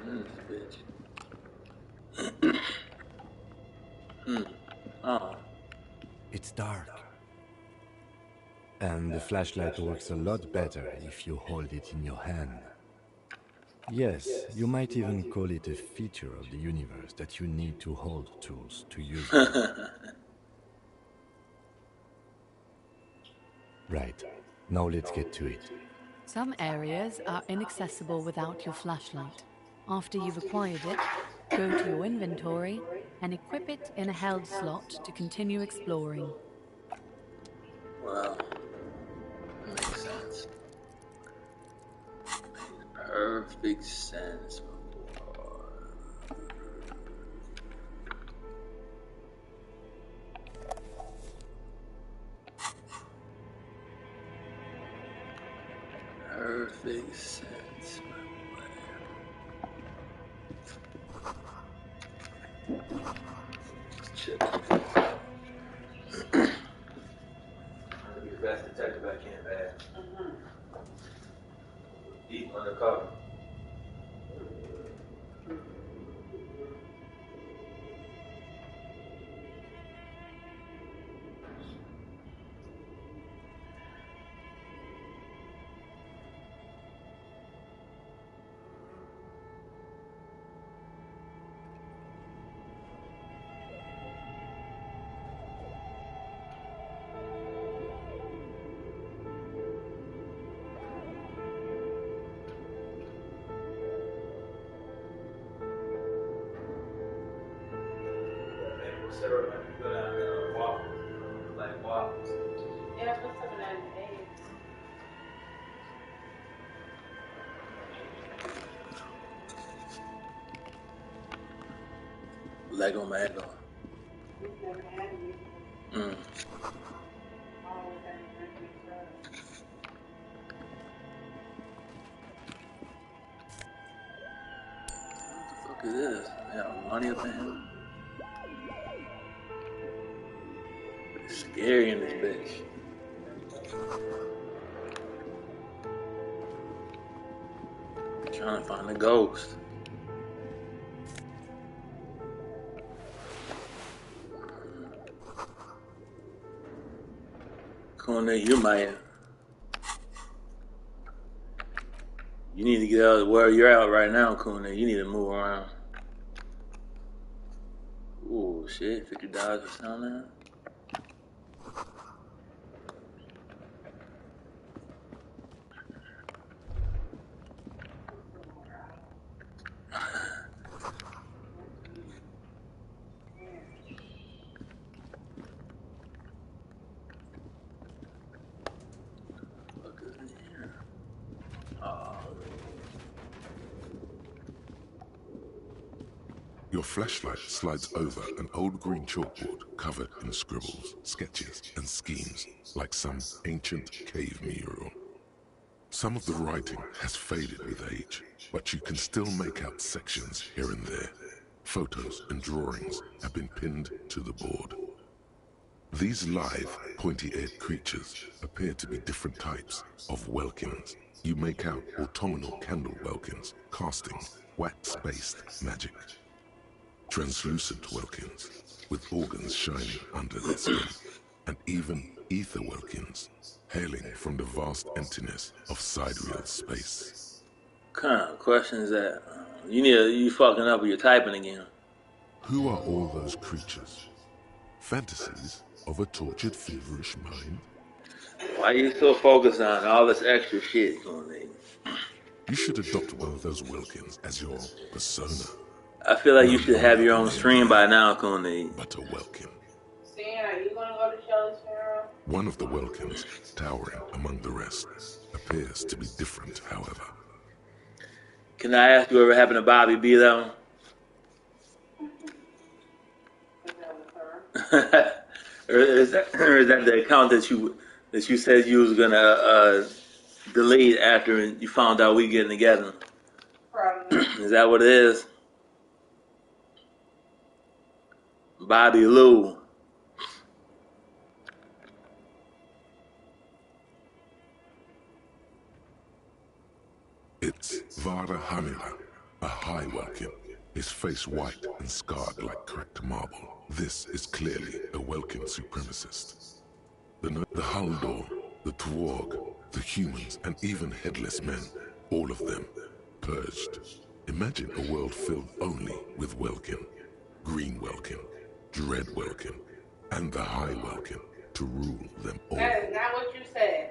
This bitch. Oh. It's dark. And the flashlight works a lot better if you hold it in your hand. Yes, you might even call it a feature of the universe that you need to hold tools to use them. Right. Now let's get to it. Some areas are inaccessible without your flashlight. After you've acquired it, go to your inventory and equip it in a held slot to continue exploring. Wow. Makes sense. Makes perfect sense. Perfect sense, my boy. Shit. I'm gonna be the best detective I can, man. Deep undercover. Sarah, man, you go down there and walk. Like waffles. Yeah, put some of that in the eggs. Lego mango. Mm. What the fuck is this? They got money up in here. It's scary in this bitch. Trying to find a ghost. Kune, you might. You need to get out of where you're at right now, Kune. You need to move around. Ooh, shit. $50 for sound there. Your flashlight slides over an old green chalkboard covered in scribbles, sketches, and schemes, like some ancient cave mural. Some of the writing has faded with age, but you can still make out sections here and there. Photos and drawings have been pinned to the board. These lithe, pointy-eared creatures appear to be different types of Welkins. You make out autumnal candle Welkins, casting wax-based magic. Translucent Welkins, with organs shining under their skin, and even ether Welkins, hailing from the vast emptiness of sidereal space. What kind of question is that? You fucking up with your typing again. Who are all those creatures? Fantasies of a tortured, feverish mind? Why are you so focused on all this extra shit going on? You should adopt one of those Welkins as your persona. I feel like you should have your own stream by now, Koenig. But a Welkin. Stan, are you going to go to Shelly's funeral? One of the Welkins, towering among the rest, appears to be different, however. Can I ask you what happened to Bobby B, though? or is that the account that you said you was gonna delete after you found out we getting together? Probably. Is that what it is? Bobby Lou. It's Vara Hamira, a high Welkin, his face white and scarred like cracked marble. This is clearly a Welkin supremacist. The Haldor, the Tworg, the humans, and even headless men, all of them, purged. Imagine a world filled only with Welkin, Green Welkin, Dread Welkin, and the High Welkin to rule them all. That is not what you said.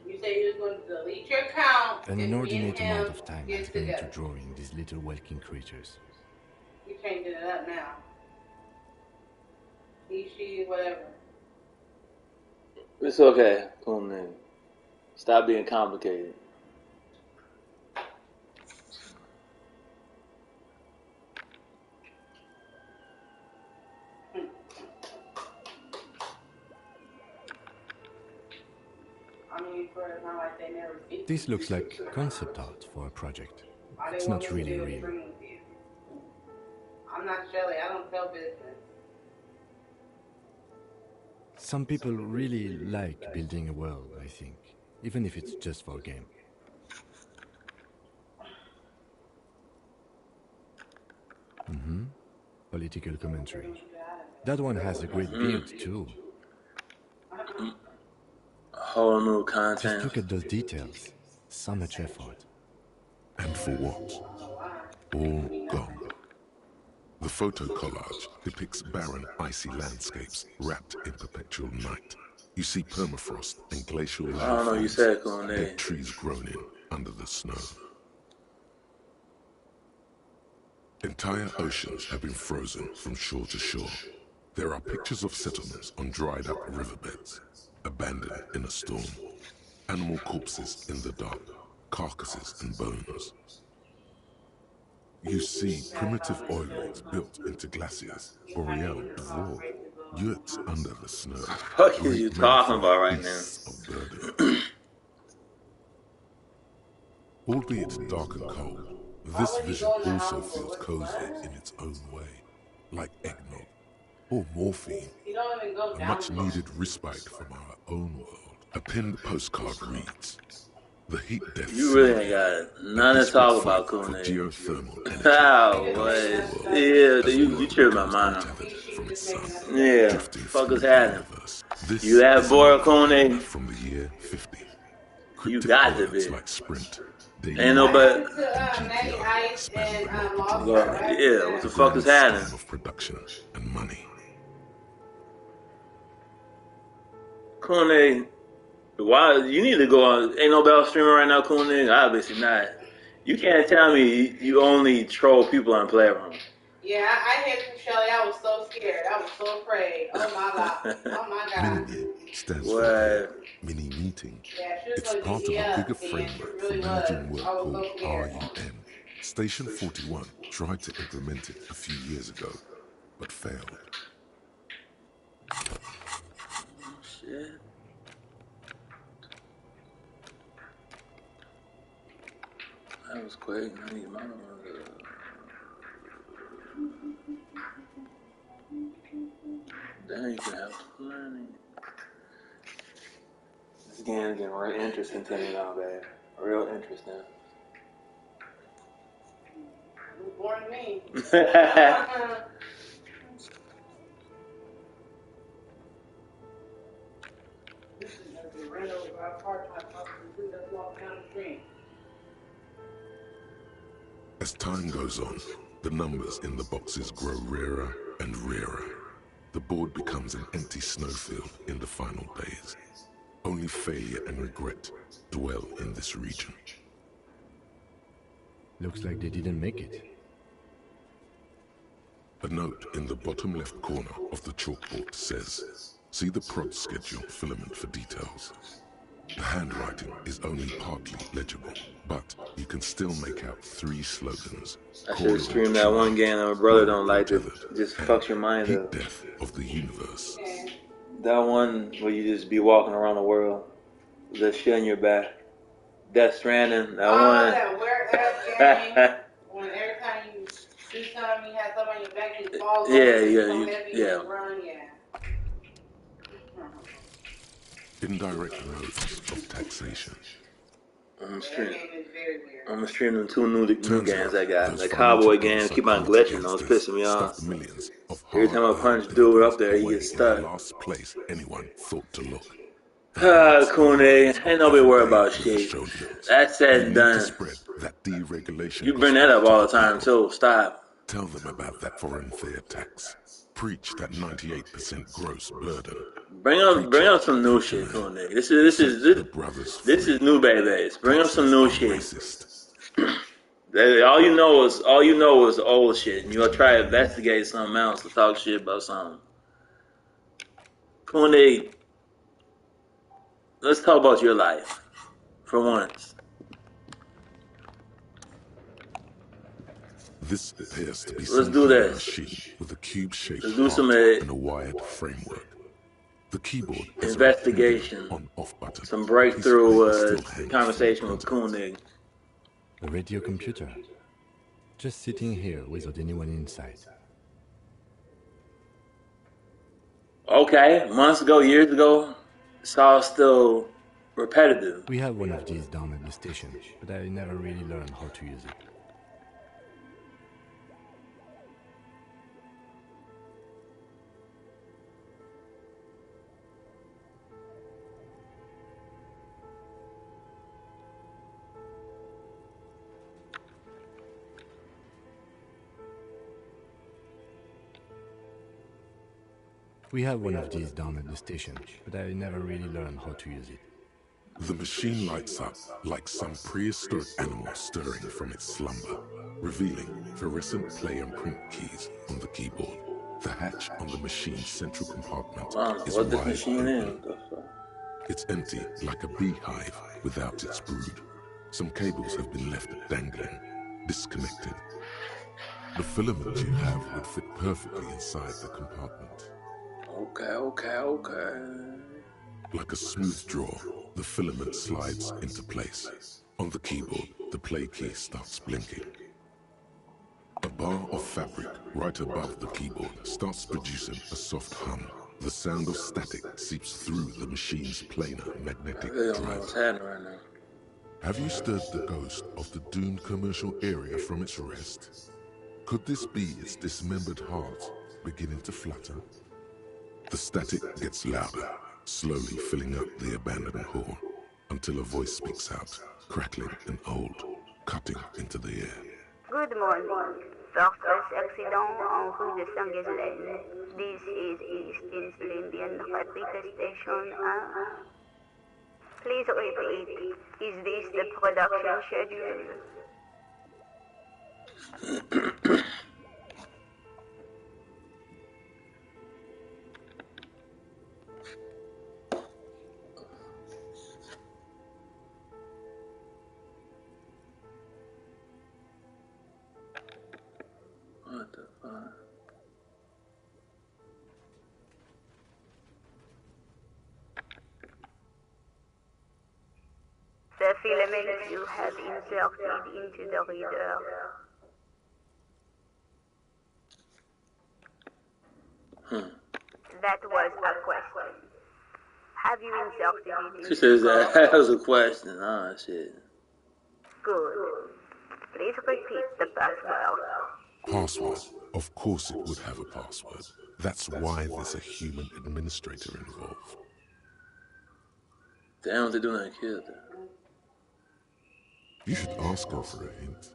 You said you was going to delete your account. An inordinate amount of time has gone into drawing these little Welkin creatures. You're changing it up now. He, she, whatever. It's okay, cool man. Stop being complicated. This looks like concept art for a project. It's not really real. I'm not Shelly, I don't tell business. Some people really like building a world, I think, even if it's just for a game. Political commentary. That one has a great beard, too. Whole new content. Just look at those details. So much effort. And for what? All gone. The photo collage depicts barren, icy landscapes wrapped in perpetual night. You see permafrost and glacial landscapes, dead trees grown in under the snow. Entire oceans have been frozen from shore to shore. There are pictures of settlements on dried up riverbeds, abandoned in a storm. Animal corpses in the dark, carcasses and bones. You see primitive oil rigs built into glaciers, boreal dwarf, yurts under the snow. What are you talking about right now? Albeit dark and cold, this vision also feels cozy in its own way, like eggnog or morphine, a much-needed respite from our own world. A pinned postcard reads, "The heat death." You really ain't got none to talk about, Koenig. Geothermal energy. Oh, boy. Yeah, you tripped my mind. Yeah, fuck is happening? You that bored, Koenig? From the year 50. You got to be. Like Sprint. Ain't nobody. Yeah, what the fuck is happening? Of production and money. Koenig, why you need to go on? Ain't nobody streaming right now, Koenig? Obviously not. You can't tell me you only troll people on Playroom. Yeah, I hit you, Shelly. I was so scared. I was so afraid. Oh my god. Oh my god. Mini stands for mini meeting. Yeah, it's part of a bigger framework for managing work called RUN. Station 41 tried to implement it a few years ago, but failed. Shit. That was quick. I need my Then you can have plenty. This game is getting real interesting to me now, babe. Real interesting. You was born to me. This is the rental of our part-time property that's walking down the street. As time goes on, the numbers in the boxes grow rarer and rarer. The board becomes an empty snowfield in the final days. Only failure and regret dwell in this region. Looks like they didn't make it. A note in the bottom left corner of the chalkboard says, "See the prod schedule filament for details." The handwriting is only partly legible, but you can still make out 3 slogans. I should have streamed that one game that my brother don't like it. Just fucks your mind up. Death of the universe. That one where you just be walking around the world with that shit on your back. Death Stranding, that one. That game, when every time you do something, you have something on your back, it falls over, Yeah. Run, Indirect modes of taxation. I'm gonna stream them 2 new games I got. The cowboy game keep on glitching though, it's pissing me off. Every time I punch dude up there, he gets stuck. Last place anyone thought to look. Kune, ain't nobody worried about shit. That's said and done. That deregulation. You bring that up all the time too. Stop. Tell them about that foreign fair tax. Preach that 98% gross burden. Bring up some new shit, Kune. This is new babies. Bring up some new shit. All you know is old shit, and you'll try to investigate something else to talk shit about something. Kune, let's talk about your life for once. This appears to be Let's do this. Machine with a cube-shaped Let's do some and a wired framework. The keyboard investigation, on-off button. Some breakthrough conversation with Koenig. A radio computer. Just sitting here without anyone inside. Okay, months ago, years ago, it's all still repetitive. We have one of these down at the station, but I never really learned how to use it. We have one of these down at the station, but I never really learned how to use it. The machine lights up like some prehistoric animal stirring from its slumber, revealing fluorescent play and print keys on the keyboard. The hatch on the machine's central compartment is what this wide machine open. is? It's empty like a beehive without its brood. Some cables have been left dangling, disconnected. The filament you have would fit perfectly inside the compartment. Okay. Like a smooth draw, the filament slides into place. On the keyboard, the play key starts blinking. A bar of fabric right above the keyboard starts producing a soft hum. The sound of static seeps through the machine's planar magnetic drive. Have you stirred the ghost of the doomed commercial area from its rest? Could this be its dismembered heart beginning to flutter? The static gets louder, slowly filling up the abandoned hall, until a voice speaks out, crackling and old, cutting into the air. Good morning. First accident en rue de Saint-Ghislaine. This is East Indian Rapid Station 1. Please repeat. Is this the production schedule? filament you have inserted into the reader. That was a question. Have you inserted it into She says that was a question. Oh, shit. Good. Please repeat the password. Password. Of course it would have a password. That's why there's a human administrator involved. Damn, they're doing that kid. You should ask her for a hint.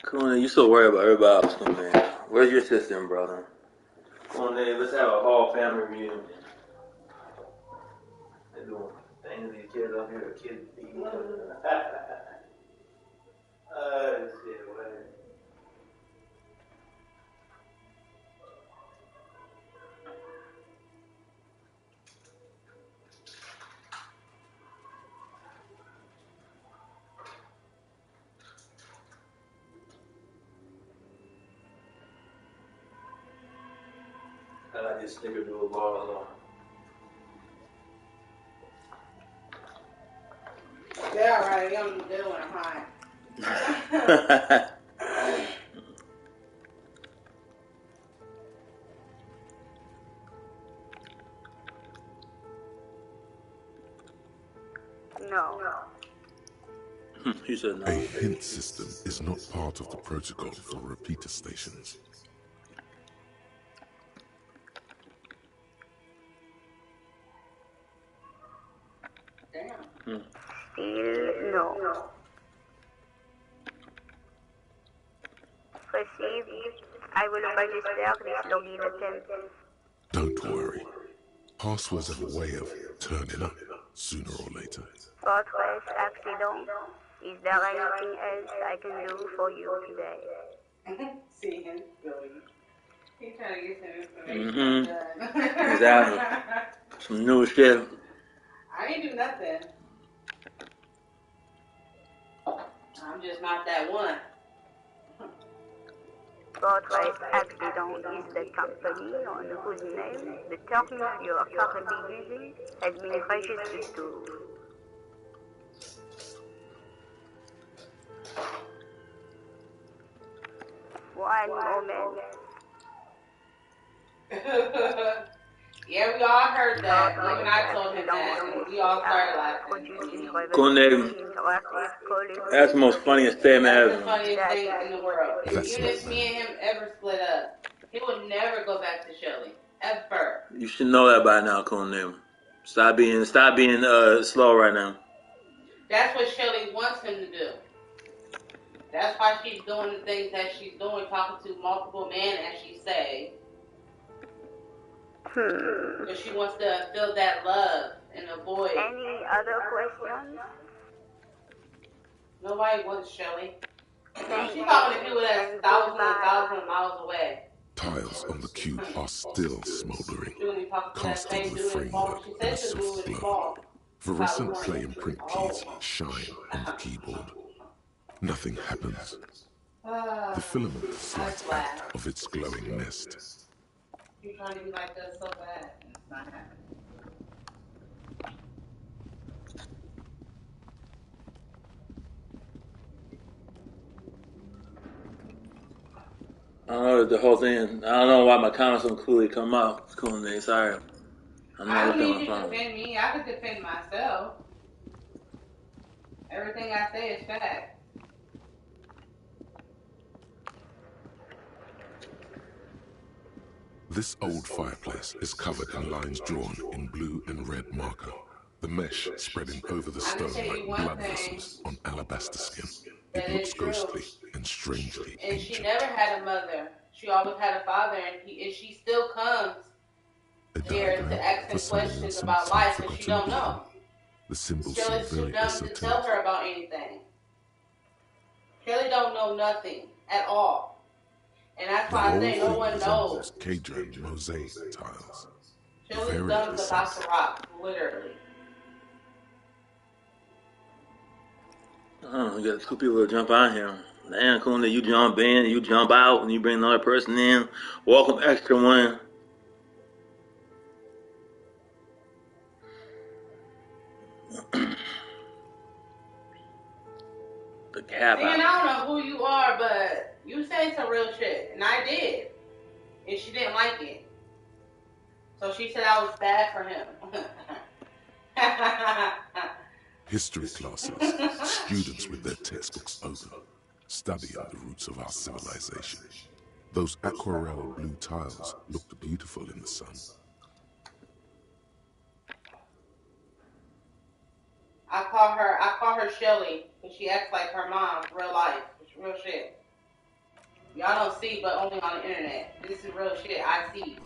Come on, you so worried about everybody else, come on. Where's your sister and brother? Come on, Dave, let's have a whole family reunion. They're doing things, these kids up here, kids beating each other. Oh, shit, whatever. I got this snickerdoodle ball alone. Yeah, right. You don't do it when I'm high. No. He said no. A hint system is not part of the protocol for repeater stations. Still no. Received. I will register this login attempt. Don't worry. Passwords have a way of turning up sooner or later. Fortress accident. Is there anything else I can do for you today? See him going. He's trying to get some information done. Exactly. Some new shit. I ain't do nothing. I'm just not that one. Fortress Accident is the company on whose name the terminal you are currently using has been registered to. One moment. Yeah, we all heard that. Even I told him that. And we all started laughing. Cool name. That's the most funniest statement That's ever. the funniest thing in the world. That's Even if me and him ever split up, he would never go back to Shelly. Ever. You should know that by now, cool name. Stop being slow right now. That's what Shelly wants him to do. That's why she's doing the things that she's doing, talking to multiple men, as she say. Because she wants to feel that love and avoid. Any other questions? Nobody wants Shelly. She's talking to people that's thousands and thousands of miles away. Tiles on the cube are still smoldering, casting the framework in a soft glow. Fluorescent play and print keys shine on the keyboard. Nothing happens. The filament slides out of its glowing nest. You're trying to be like that so bad. It's not happening. I don't know the whole thing. I don't know why my comments don't clearly come out. It's cool name. Sorry. I'm I not don't looking need at you my to phone. defend me. I can defend myself. Everything I say is fact. This old fireplace is covered in lines drawn in blue and red marker. The mesh spreading over the stone like blood vessels on alabaster skin. It looks ghostly and strangely And she ancient. never had a mother. She always had a father, and she still comes here to ask him questions about life that she don't know. The symbols Shelley's seem too very dumb to esoteric. tell her about anything. Shelley don't know nothing at all. And that's The why I whole say no thing one resembles knows. Cadron mosaic tiles. Shelley's Very dumb as a box precise. of rocks, literally. Oh, we got two people to jump on here. Damn, cool that you jump in, you jump out, and you bring another person in. Welcome, extra one. The cap See, and I don't know who you are, but you say some real shit, and I did, and she didn't like it. So she said I was bad for him. History classes, students with their textbooks open, studying the roots of our civilization. Those aquarelle blue tiles looked beautiful in the sun. I call her Shelly, because she acts like her mom, real life. It's real shit. Y'all don't see, but only on the internet. This is real shit. I see.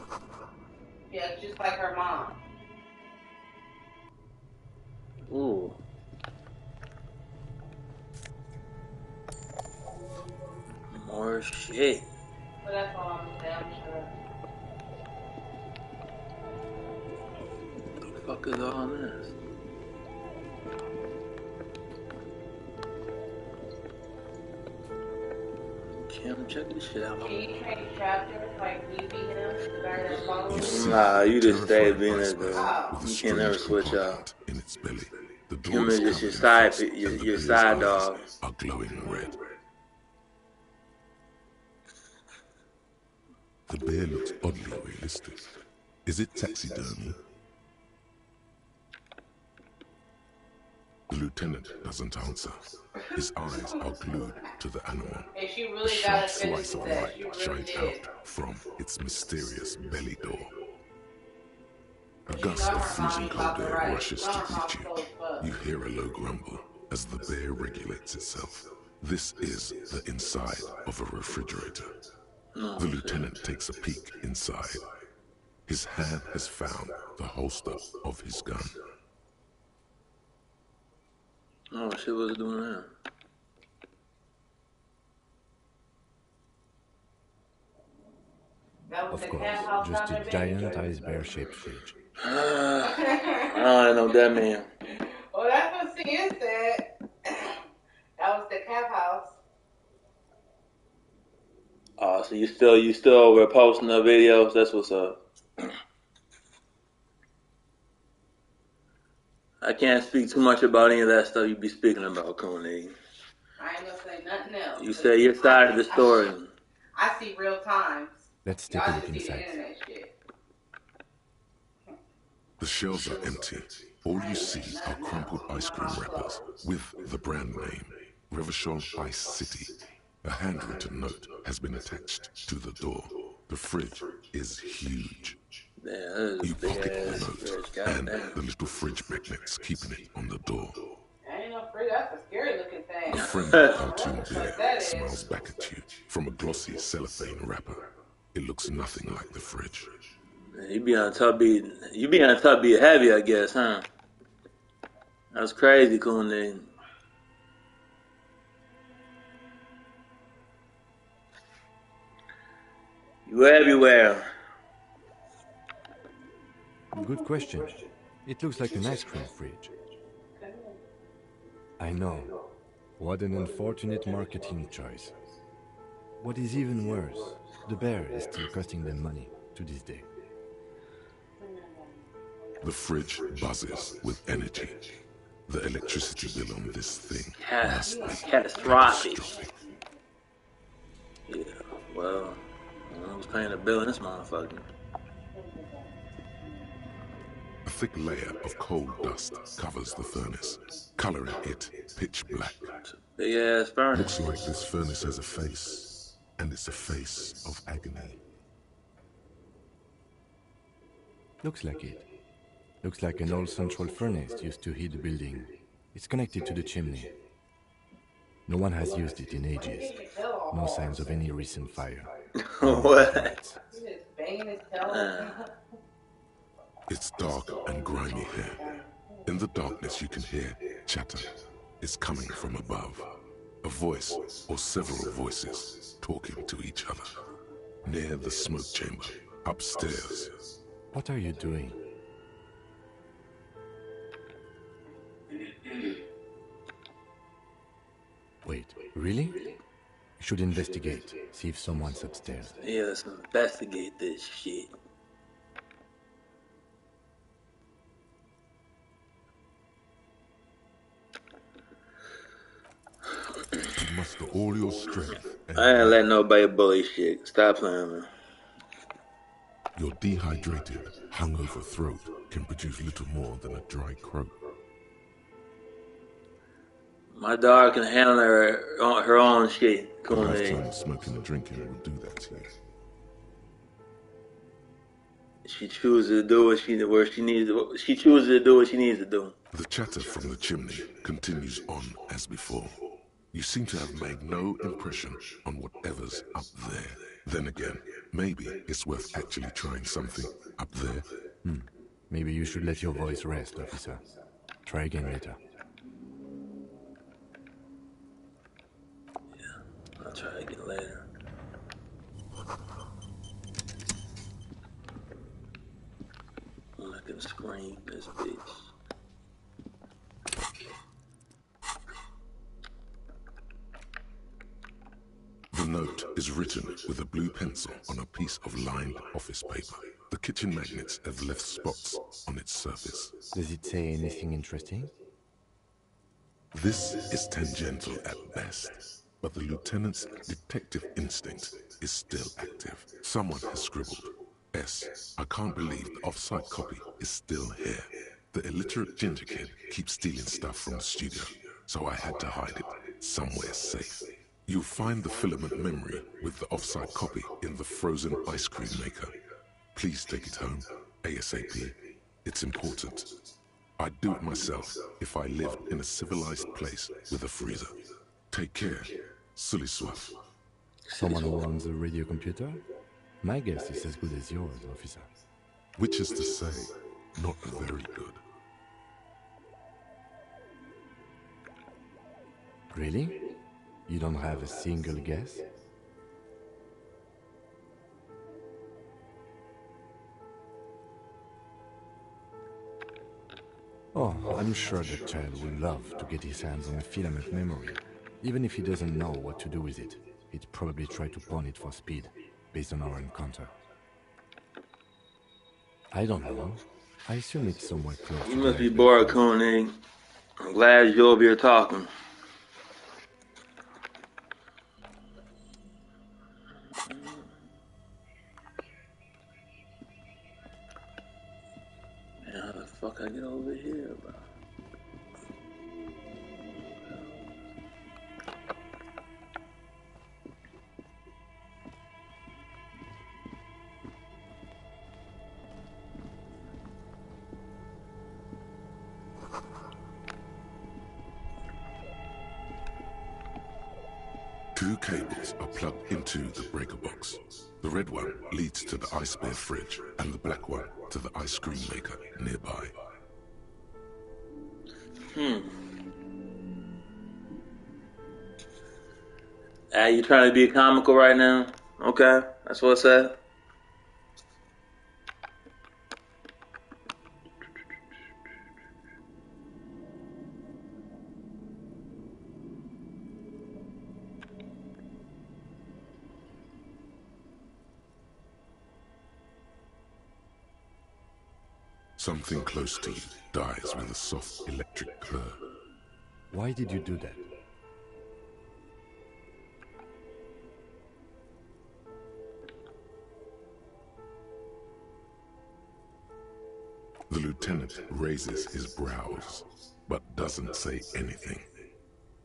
Yeah, just like her mom. Ooh. More shit. But that's all I'm saying, I'm sure. What the fuck is all this? Kim, check this shit out. Can you train chapters like we beat him, the guy that's following? Nah, you just stay being a dude. You can never switch out. In its belly, the Kim is just your side dog. Are glowing red. The bear looks oddly realistic. Is it taxidermy? The lieutenant doesn't answer. His eyes are glued to the animal. And she A really sharp got slice of that. light She really shines did. out from its mysterious belly door. A gust of freezing cold air rushes to greet you. You hear a low grumble as the bear regulates itself. This is the inside of a refrigerator. The lieutenant takes a peek inside. His hand has found the holster of his gun. Oh, shit, what's doing that? Of course, just a giant ice-bear-shaped fridge. I don't know what that mean. Well, that's what CN said. That was the cap house. Oh, so you still were posting the videos? That's what's up. I can't speak too much about any of that stuff you be speaking about, Koenig. I ain't gonna say nothing else. You say your side of the story. I see real times. Let's take a Y'all look just see the inside. internet shit. The shelves are empty. All you see are crumpled ice cream wrappers with the brand name, Revachol Ice City. A handwritten note has been attached to the door. The fridge is huge. Yeah, You pocket the note and the little fridge magnets keeping it on the door. That ain't no free. That's a scary looking thing. A friendly cartoon bear smiles back at you from a glossy cellophane wrapper. It looks nothing like the fridge. You be on top being heavy, I guess, huh? That's crazy, Koenig. You everywhere. Good question. It looks like an ice cream fridge. I know. What an unfortunate marketing choice. What is even worse, the bear is still costing them money to this day. The fridge buzzes with energy. The electricity bill on this thing must be Catastrophic. Yeah, well, who's paying the bill in this motherfucker? A thick layer of coal dust covers the furnace, coloring it pitch black. Big ass furnace. Looks like this furnace has a face, and it's a face of agony. Looks like it. Looks like an old central furnace used to heat the building. It's connected to the chimney. No one has used it in ages. No signs of any recent fire. What? It's dark and grimy here. In the darkness you can hear chatter. It's coming from above. A voice or several voices talking to each other. Near the smoke chamber, upstairs. What are you doing? Wait, really? should investigate, see if someone's upstairs. Yeah, let's investigate this shit. You muster all your strength. I ain't letting nobody bully shit. Stop playing, man. Your dehydrated, hungover throat can produce little more than a dry croak. My dog can handle her own shit. Cool. Lifetime smoking and drinking will do that to you. She chooses to do what she needs to do. The chatter from the chimney continues on as before. You seem to have made no impression on whatever's up there. Then again, maybe it's worth actually trying something up there. Maybe you should let your voice rest, officer. Try again later. I'll try again later. I can scream this bitch. The note is written with a blue pencil on a piece of lined office paper. The kitchen magnets have left spots on its surface. Does it say anything interesting? This is tangential at best, but the lieutenant's detective instinct is still active. Someone has scribbled, S. I can't believe the off-site copy is still here. The illiterate ginger kid keeps stealing stuff from the studio, so I had to hide it somewhere safe. You'll find the filament memory with the off-site copy in the frozen ice cream maker. Please take it home, ASAP. It's important. I'd do it myself if I lived in a civilized place with a freezer. Take care, Sully Swaff. Someone who runs a radio computer? My guess is as good as yours, officer. Which is to say, not very good. Really? You don't have a single guess? Oh, I'm sure the child would love to get his hands on a filament memory. Even if he doesn't know what to do with it, he'd probably try to pawn it for speed, based on our encounter. I don't know. I assume it's somewhere close. You must be bored, Koenig. I'm glad you're over here talking. Man, how the fuck I get over here, bro? Two cables are plugged into the breaker box. The red one leads to the ice bear fridge, and the black one to the ice cream maker nearby. You trying to be comical right now? Okay, that's what it said. Something close to you dies with a soft electric purr. Why did you do that? The lieutenant raises his brows, but doesn't say anything.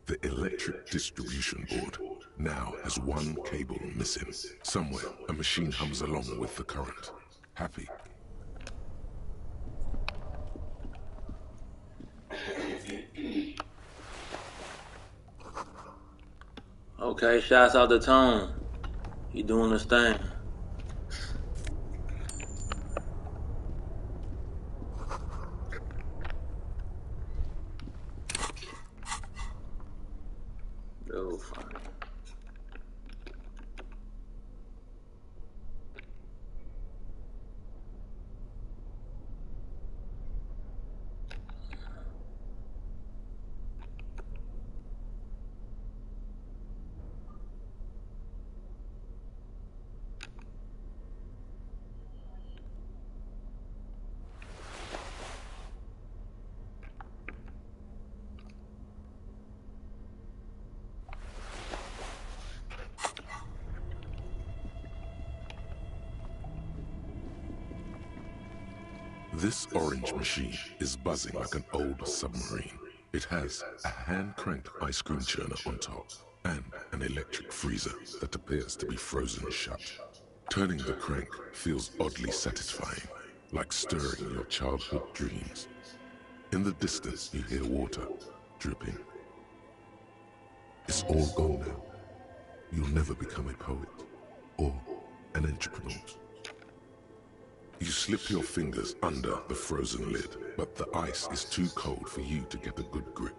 The electric distribution board now has one cable missing. Somewhere, a machine hums along with the current. Happy. Okay, shouts out to Tone. He doing his thing. Oh, fine. This orange machine is buzzing like an old submarine. It has a hand-cranked ice cream churner on top and an electric freezer that appears to be frozen shut. Turning the crank feels oddly satisfying, like stirring your childhood dreams. In the distance, you hear water dripping. It's all gone now. You'll never become a poet or an entrepreneur. You slip your fingers under the frozen lid, but the ice is too cold for you to get a good grip.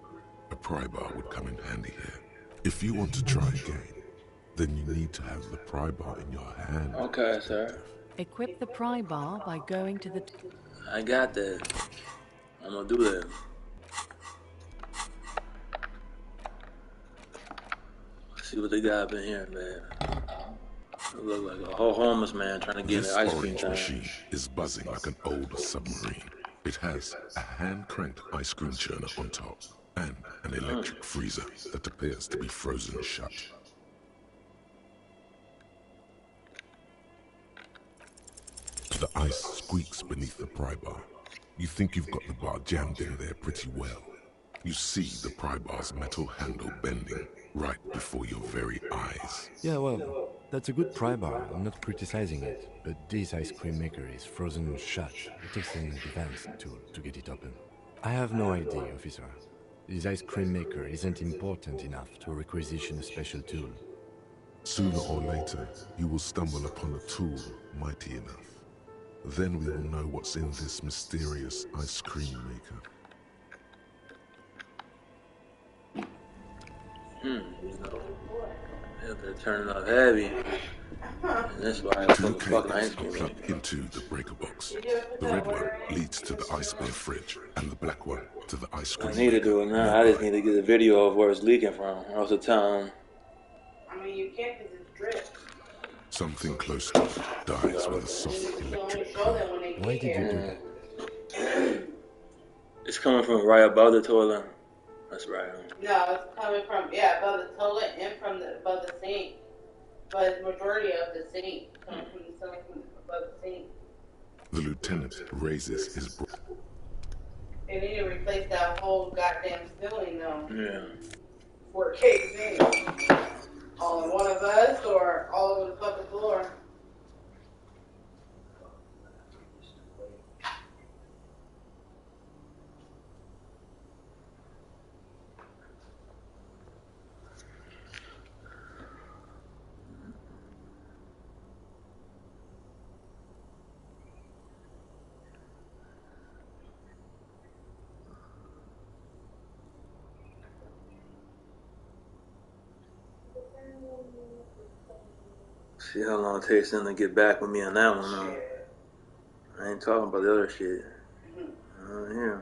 A pry bar would come in handy here. If you want to try again, then you need to have the pry bar in your hand. Okay, sir. Equip the pry bar by going to the... I got that. I'm gonna do that. Let's see what they got up in here, man. It look like a whole homeless man trying to get This an ice cream orange time. machine is buzzing like an old submarine. It has a hand-cranked ice cream churner on top and an electric freezer that appears to be frozen shut. The ice squeaks beneath the pry bar. You think you've got the bar jammed in there pretty well. You see the pry bar's metal handle bending right before your very eyes. Yeah, well, that's a good pry bar. I'm not criticizing it, but this ice cream maker is frozen shut. It takes an advanced tool to get it open. I have no idea, officer. This ice cream maker isn't important enough to requisition a special tool. Sooner or later, you will stumble upon a tool mighty enough. Then we will know what's in this mysterious ice cream maker. They're turning up heavy. And that's why I Two put the fucking cables ice cream are in. plugged into the breaker box. The red one leads to the ice bear fridge, and the black one to the ice I cream need to do it now. I just need to get a video of where it's leaking from. Most of the time. I mean, you can't because it's drip. Something close to it dies with a soft electric current. Why did you do that? It's coming from right above the toilet. That's right. No, it's coming from, above the toilet and above the sink. But the majority of the sink coming from the sink above the sink. The lieutenant raises his They need to replace that whole goddamn ceiling though. Yeah. Before it caves in. All in one of us or all over the fucking floor. See how long it takes them to get back with me on that one, though. I ain't talking about the other shit. Yeah.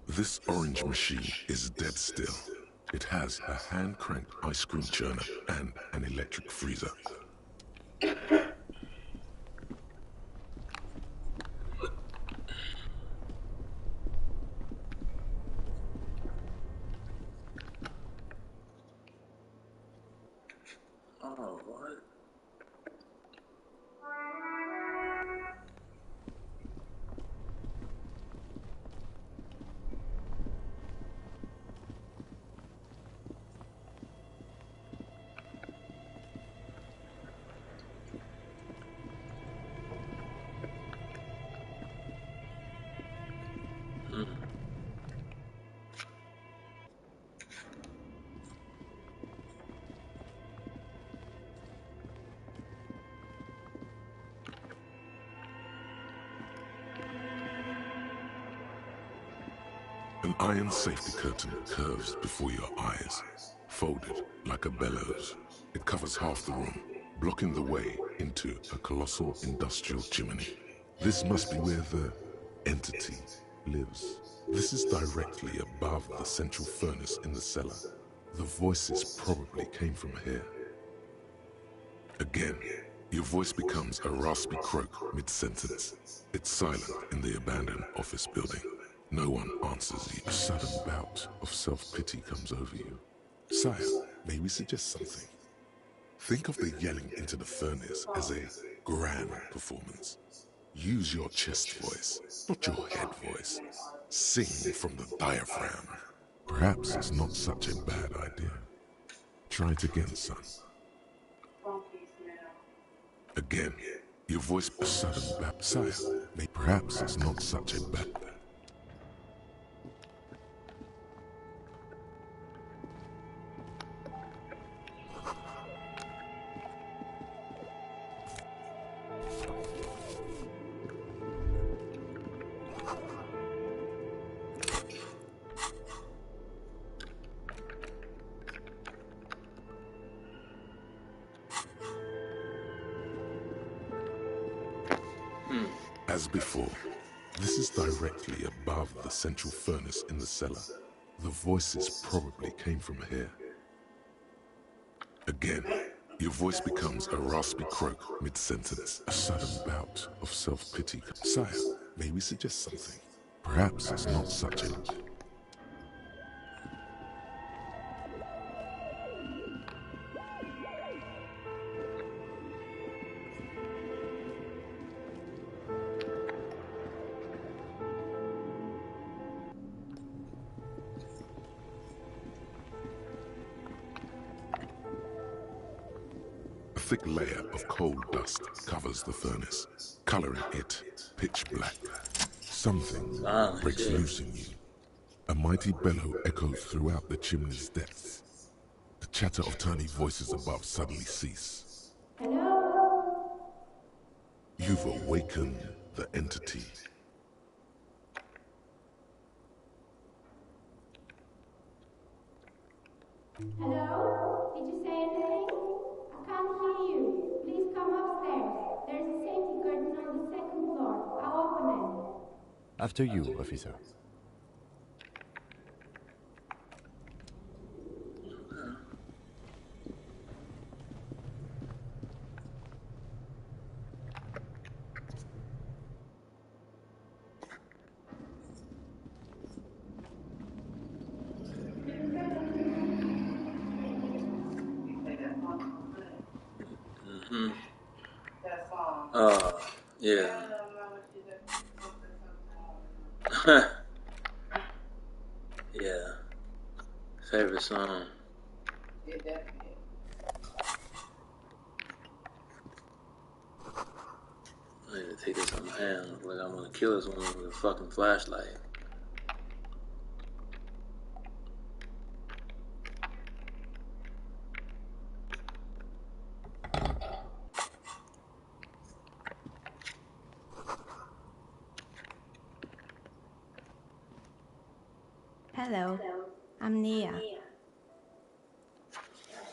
This orange machine is dead still. It has a hand-cranked ice cream churner and an electric freezer. Oh, what? An iron safety curtain curves before your eyes, folded like a bellows. It covers half the room, blocking the way into a colossal industrial chimney. This must be where the entity lives. This is directly above the central furnace in the cellar. The voices probably came from here. Again, your voice becomes a raspy croak mid-sentence. It's silent in the abandoned office building. No one answers you. A sudden bout of self-pity comes over you. Sire, may we suggest something? Think of the yelling into the furnace as a grand performance. Use your chest voice, not your head voice. Sing from the diaphragm. Perhaps it's not such a bad idea. Try it again, son. Again, your voice a sudden bout. Sire, perhaps it's not such a bad idea. As before, this is directly above the central furnace in the cellar. The voices probably came from here. Again, your voice becomes a raspy croak mid-sentence. A sudden bout of self-pity. Sire, may we suggest something? Perhaps it's not such a... A thick layer of coal dust covers the furnace, coloring it pitch black. Something breaks loose in you. A mighty bellow echoes throughout the chimney's depths. The chatter of tiny voices above suddenly cease. Hello? You've awakened the entity. Hello? Did you say anything? I can't hear you. Please come upstairs. There's a safety curtain on the second floor. I'll open it. After you, officer. Yeah. Favorite song. Yeah, definitely. I need to take this on my hand. Look like I'm gonna kill this woman with a fucking flashlight. Hello, I'm Nia.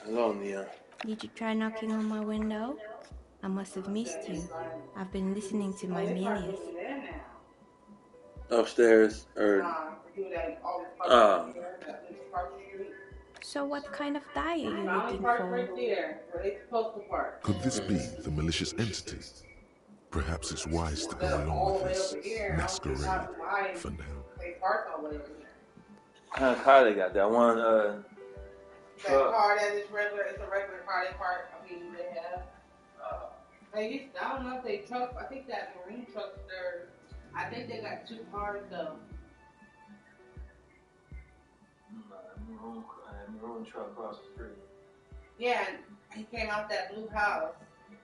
Hello, Nia. Did you try knocking on my window? I must have missed you. I've been listening to my Milius. Upstairs, or So what kind of dye are you looking for? Could this be the malicious entity? Perhaps it's wise to go along with this masquerade for now. What kind of car they got? That one, that car that is regular, it's a regular car they park. I mean, they have. I don't know if they truck. I think that marine truck there. I think they got 2 cars though. Maroon truck across the street. Yeah, he came out that blue house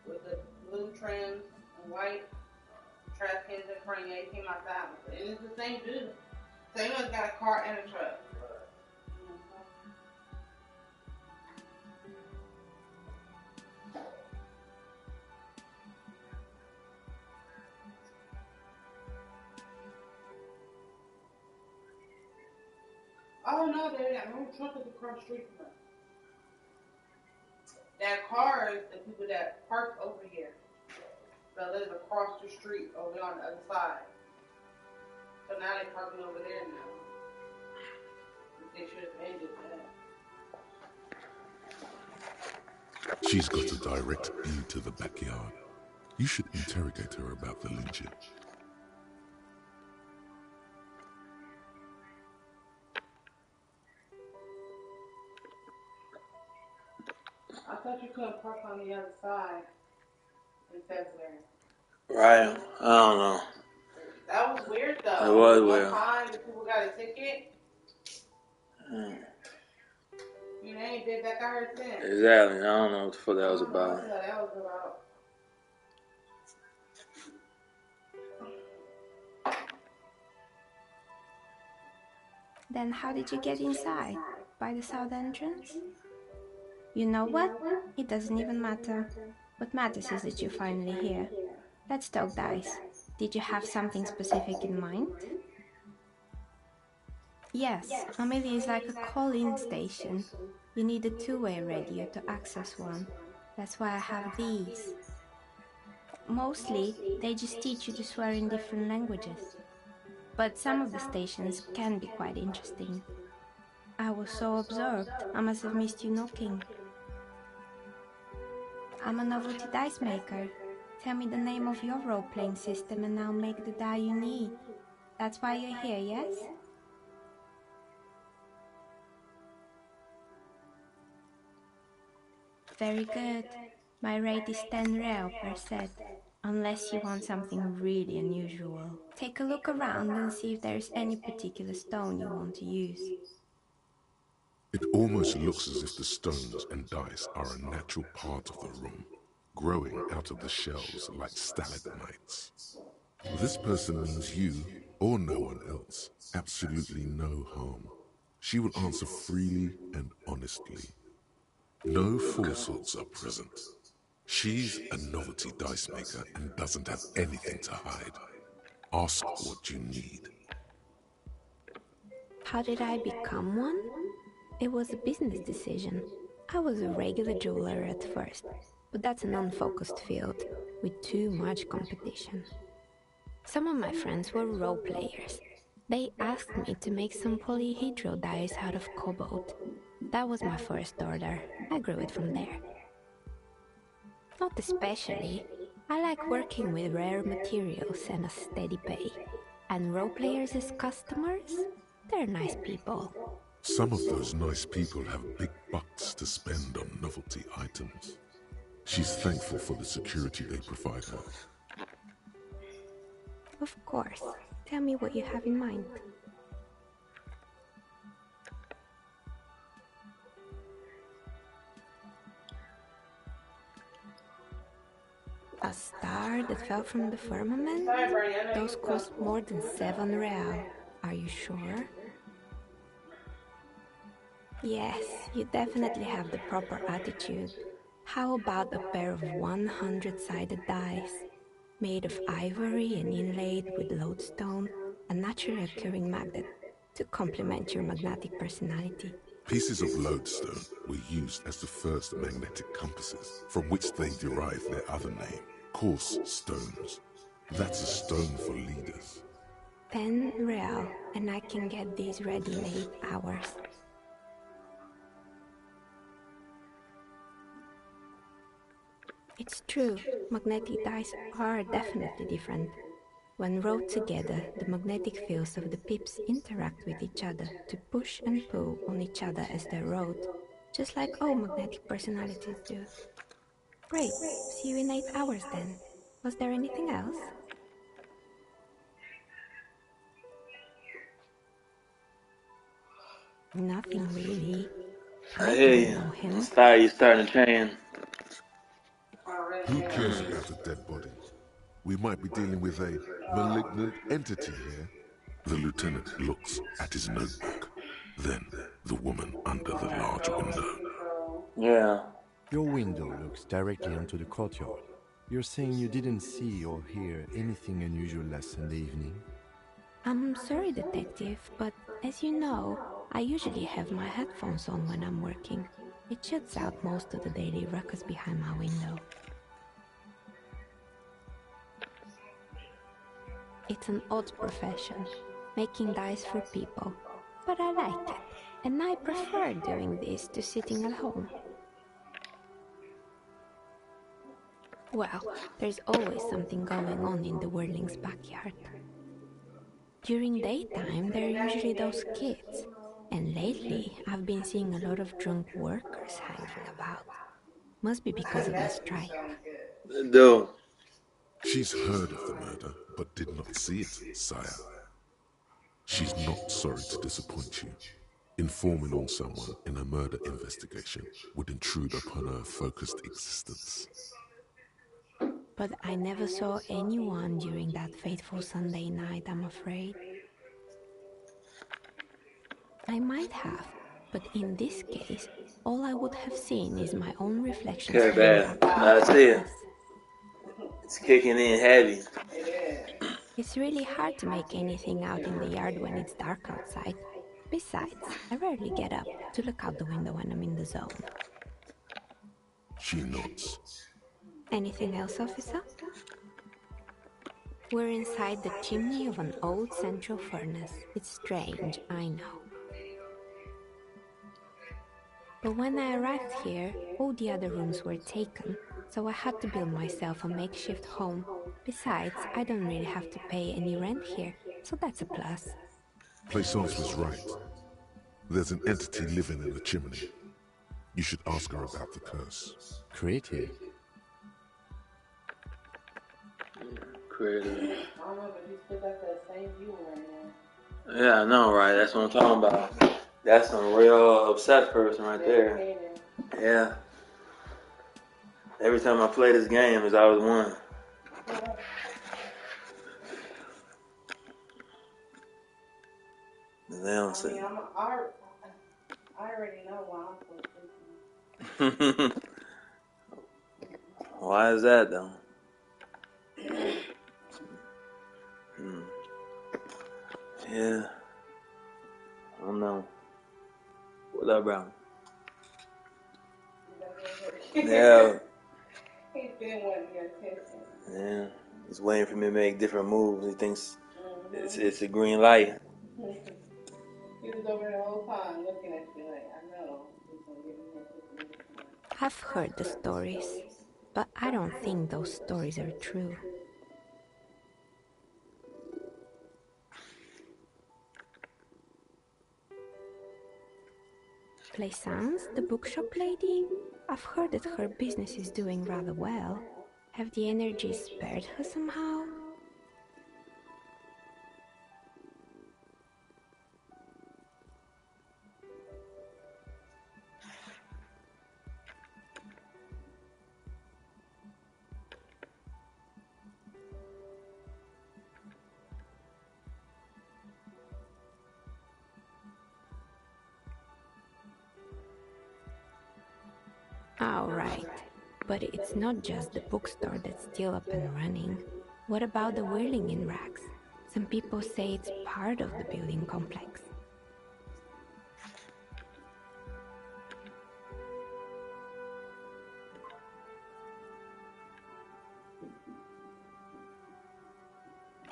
with the blue trims and white trash cans in front. Yeah, he came out that one. And it's the same dude. Same one's got a car and a truck. Oh no, that maroon truck is across the street from us. That car is the people that parked over here. So live across the street over on the other side. So now they're parking over there now. They should have ended that. She's got a direct view to the backyard. You should interrogate her about the lynching. I thought you couldn't park on the other side in February. Right. I don't know. That was weird though. It was One weird. time the people got a ticket. You know, ain't did that got her since. Exactly. I don't know what the fuck that was I don't know about. what that was about. Then how did you get inside? By the south entrance? You know what? It doesn't even matter. What matters is that you're finally here. Let's talk dice. Did you have something specific in mind? Yes, Amelia is like a call-in station. You need a two-way radio to access one. That's why I have these. Mostly, they just teach you to swear in different languages. But some of the stations can be quite interesting. I was so absorbed, I must have missed you knocking. I'm a novelty dice maker. Tell me the name of your role-playing system and I'll make the die you need. That's why you're here, yes? Very good. My rate is 10 real per set, unless you want something really unusual. Take a look around and see if there's any particular stone you want to use. It almost looks as if the stones and dice are a natural part of the room, growing out of the shells like stalagmites. This person means you, or no one else, absolutely no harm. She will answer freely and honestly. No falsehoods are present. She's a novelty dice maker and doesn't have anything to hide. Ask what you need. How did I become one? It was a business decision. I was a regular jeweler at first, but that's an unfocused field with too much competition. Some of my friends were role players. They asked me to make some polyhedral dice out of cobalt. That was my first order. I grew it from there. Not especially. I like working with rare materials and a steady pay. And role players as customers? They're nice people. Some of those nice people have big bucks to spend on novelty items. She's thankful for the security they provide her. Of course. Tell me what you have in mind. A star that fell from the firmament? Those cost more than 7 real. Are you sure? Yes, you definitely have the proper attitude. How about a pair of 100-sided dice, made of ivory and inlaid with lodestone, a naturally occurring magnet, to complement your magnetic personality? Pieces of lodestone were used as the first magnetic compasses, from which they derived their other name, coarse stones. That's a stone for leaders. 10 real, and I can get these ready in 8 hours. It's true, magnetic dice are definitely different. When rolled together, the magnetic fields of the pips interact with each other to push and pull on each other as they're rolled, just like all magnetic personalities do. Great, see you in 8 hours then. Was there anything else? Nothing really. I hear you. You're starting to train. Who cares about a dead body? We might be dealing with a malignant entity here. The lieutenant looks at his notebook. Then the woman under the large window. Yeah. Your window looks directly onto the courtyard. You're saying you didn't see or hear anything unusual last Sunday evening? I'm sorry, detective, but as you know, I usually have my headphones on when I'm working. It shuts out most of the daily ruckus behind my window. It's an odd profession, making dice for people, but I like it, and I prefer doing this to sitting at home. Well, there's always something going on in the Whirling's backyard. During daytime, there are usually those kids, and lately I've been seeing a lot of drunk workers hanging about. Must be because of the strike. Dude. She's heard of the murder, but did not see it, sire. She's not sorry to disappoint you. Informing on someone in a murder investigation would intrude upon her focused existence. But I never saw anyone during that fateful Sunday night, I'm afraid. I might have, but in this case, all I would have seen is my own reflection. Okay, bad. I see it. It's kicking in heavy. It's really hard to make anything out in the yard when it's dark outside. Besides, I rarely get up to look out the window when I'm in the zone. She nods. Anything else, officer? We're inside the chimney of an old central furnace. It's strange, I know. But when I arrived here, all the other rooms were taken, so I had to build myself a makeshift home. Besides, I don't really have to pay any rent here, so that's a plus. Plaisance was right. There's an entity living in the chimney. You should ask her about the curse. Creative. Creative. Yeah, I know, right? That's what I'm talking about. That's some real obsessed person right there. Yeah. Every time I play this game, it's always one. They don't see. I already know why I'm so busy. Why is that, though? Yeah. I don't know. What up, bro? Yeah. He's been wanting your attention. Yeah. He's waiting for me to make different moves. He thinks it's a green light. He was over the whole time looking at you like, I know. I've heard the stories, but I don't think those stories are true. Plaisance, the bookshop lady? I've heard that her business is doing rather well. Have the energies spared her somehow? All right. But it's not just the bookstore that's still up and running. What about the whirling in rags? Some people say it's part of the building complex.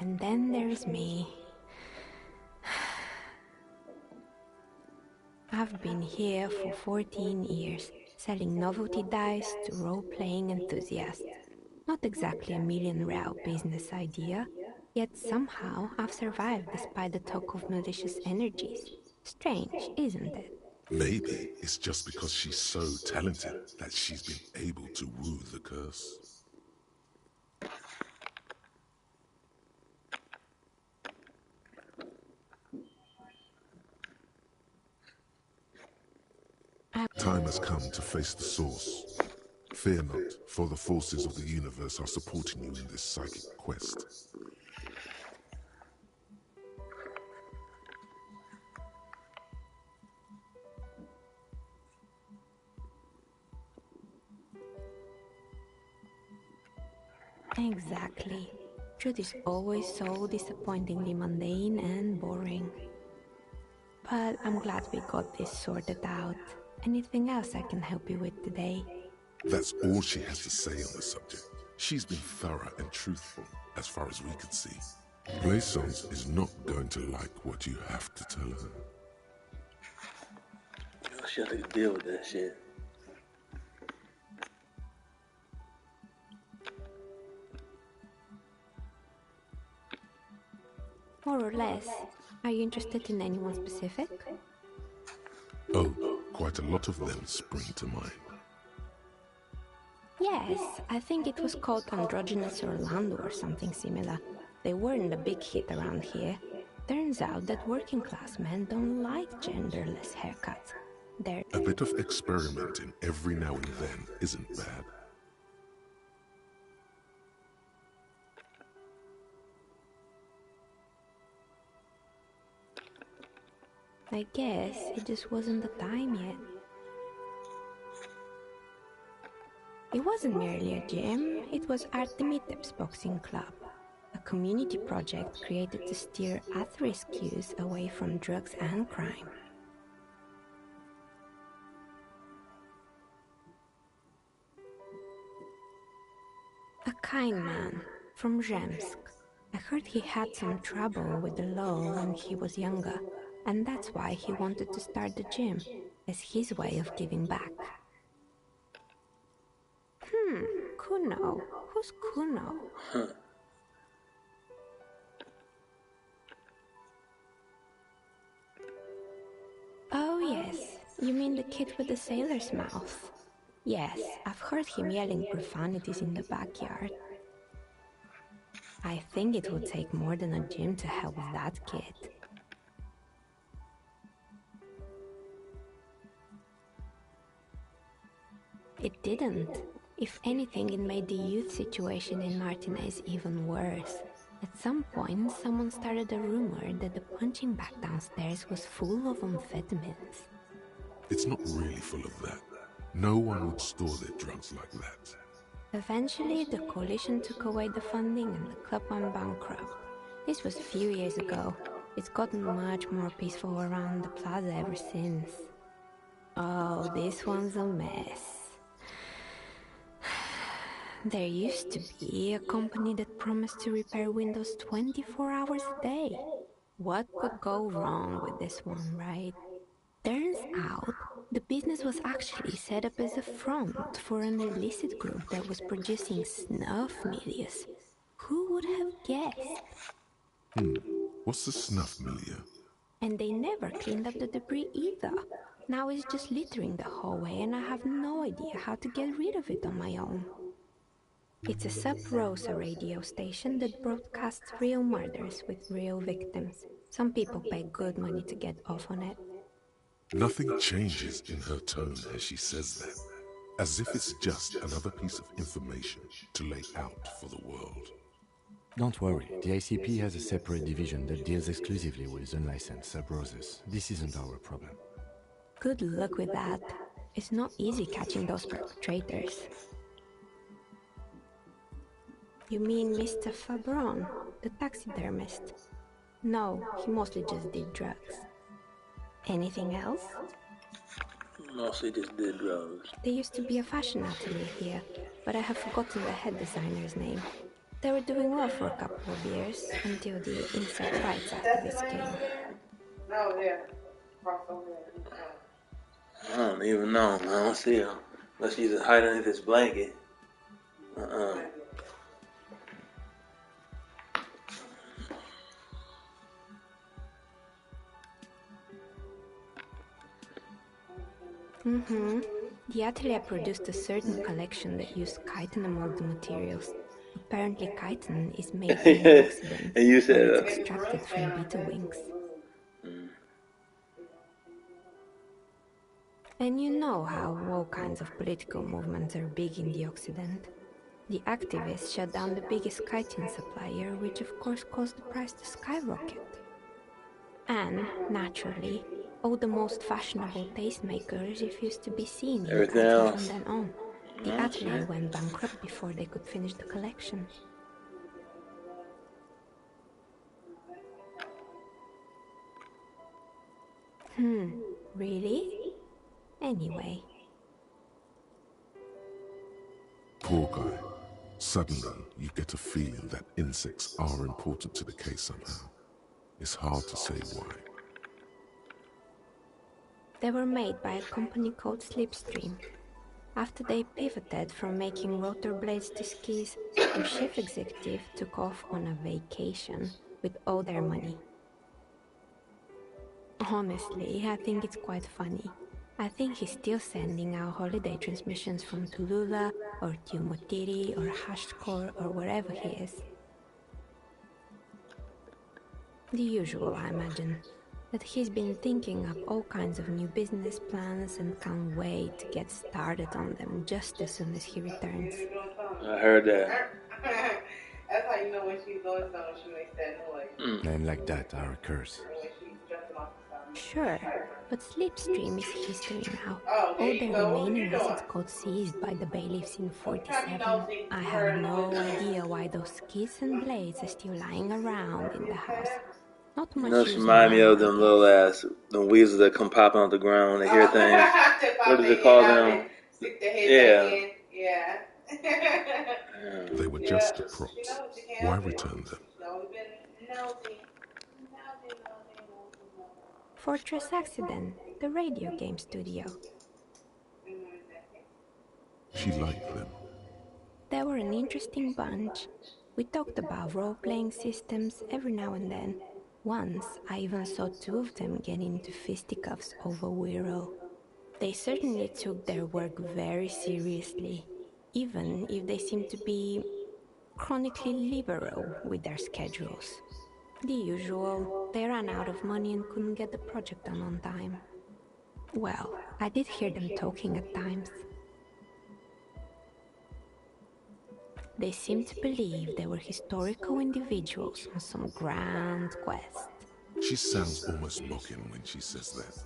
And then there's me. I've been here for 14 years, selling novelty dice to role-playing enthusiasts. Not exactly a million-real business idea, yet somehow I've survived despite the talk of malicious energies. Strange, isn't it? Maybe it's just because she's so talented that she's been able to woo the curse. Time has come to face the source. Fear not, for the forces of the universe are supporting you in this psychic quest. Exactly. Truth is always so disappointingly mundane and boring. But I'm glad we got this sorted out. Anything else I can help you with today? That's all she has to say on the subject. She's been thorough and truthful, as far as we can see. Blaisance is not going to like what you have to tell her. She'll have to deal with that shit. More or less. Are you interested in anyone specific? Oh, quite a lot of them spring to mind. Yes, I think it was called Androgynous Orlando or something similar. They weren't a big hit around here. Turns out that working class men don't like genderless haircuts. They're... A bit of experimenting every now and then isn't bad. I guess it just wasn't the time yet. It wasn't merely a gym, it was Artemitep's Boxing Club, a community project created to steer at-risk youth away from drugs and crime. A kind man from Zemsk. I heard he had some trouble with the law when he was younger, and that's why he wanted to start the gym, as his way of giving back. Kuno. Who's Kuno? Oh yes, you mean the kid with the sailor's mouth. Yes, I've heard him yelling profanities in the backyard. I think it would take more than a gym to help that kid. It didn't. If anything, it made the youth situation in Martinez even worse. At some point, someone started a rumor that the punching bag downstairs was full of amphetamines. It's not really full of that. No one would store their drugs like that. Eventually, the coalition took away the funding and the club went bankrupt. This was a few years ago. It's gotten much more peaceful around the plaza ever since. Oh, this one's a mess. There used to be a company that promised to repair windows 24 hours a day. What could go wrong with this one, right? Turns out, the business was actually set up as a front for an illicit group that was producing snuff milias. Who would have guessed? What's the snuff milieu? And they never cleaned up the debris either. Now it's just littering the hallway and I have no idea how to get rid of it on my own. It's a Sub Rosa radio station that broadcasts real murders with real victims. Some people pay good money to get off on it. Nothing changes in her tone as she says that, as if it's just another piece of information to lay out for the world. Don't worry, the ICP has a separate division that deals exclusively with unlicensed Sub Roses. This isn't our problem. Good luck with that. It's not easy catching those perpetrators. You mean Mr. Fabron, the taxidermist? No, he mostly just did drugs. Anything else? Mostly just did drugs. There used to be a fashion atelier here, but I have forgotten the head designer's name. They were doing well for a couple of years, until the insect rights activists came. No, yeah. I don't even know. I don't see him. Unless she's hiding underneath this blanket. The atelier produced a certain collection that used chitin among the materials. Apparently chitin is made from an oxidant, and you said it's extracted from beetle wings. And you know how all kinds of political movements are big in the Occident. The activists shut down the biggest chitin supplier, which of course caused the price to skyrocket. And, naturally, all the most fashionable tastemakers refused to be seen in Everything chitin else. from then on. The atelier went bankrupt before they could finish the collection. Really? Anyway. Poor guy. Suddenly, you get a feeling that insects are important to the case somehow. It's hard to say why. They were made by a company called Slipstream. After they pivoted from making rotor blades to skis, the chief executive took off on a vacation with all their money. Honestly, I think it's quite funny. I think he's still sending out holiday transmissions from Tulula or Tiumotiri or Hashkor or wherever he is. The usual, I imagine. That he's been thinking up all kinds of new business plans and can't wait to get started on them just as soon as he returns. I heard that. That's how you know when she's doing something, she makes that noise. Men like that are a curse. Sure, but Slipstream is history now. All their remaining assets got seized by the bailiffs in 47. I have no idea why those skis and blades are still lying around in the house. Not much No, she use remind me around, of them little ass, them weasels that come popping off the ground when they hear things. What do they call them? Yeah. Yeah. They were just the props. Why return them? Fortress Accident, the radio game studio. She liked them. They were an interesting bunch. We talked about role-playing systems every now and then. Once, I even saw two of them get into fisticuffs over Wiro. They certainly took their work very seriously, even if they seemed to be chronically liberal with their schedules. The usual, they ran out of money and couldn't get the project done on time. Well, I did hear them talking at times. They seemed to believe they were historical individuals on some grand quest. She sounds almost mocking when she says that.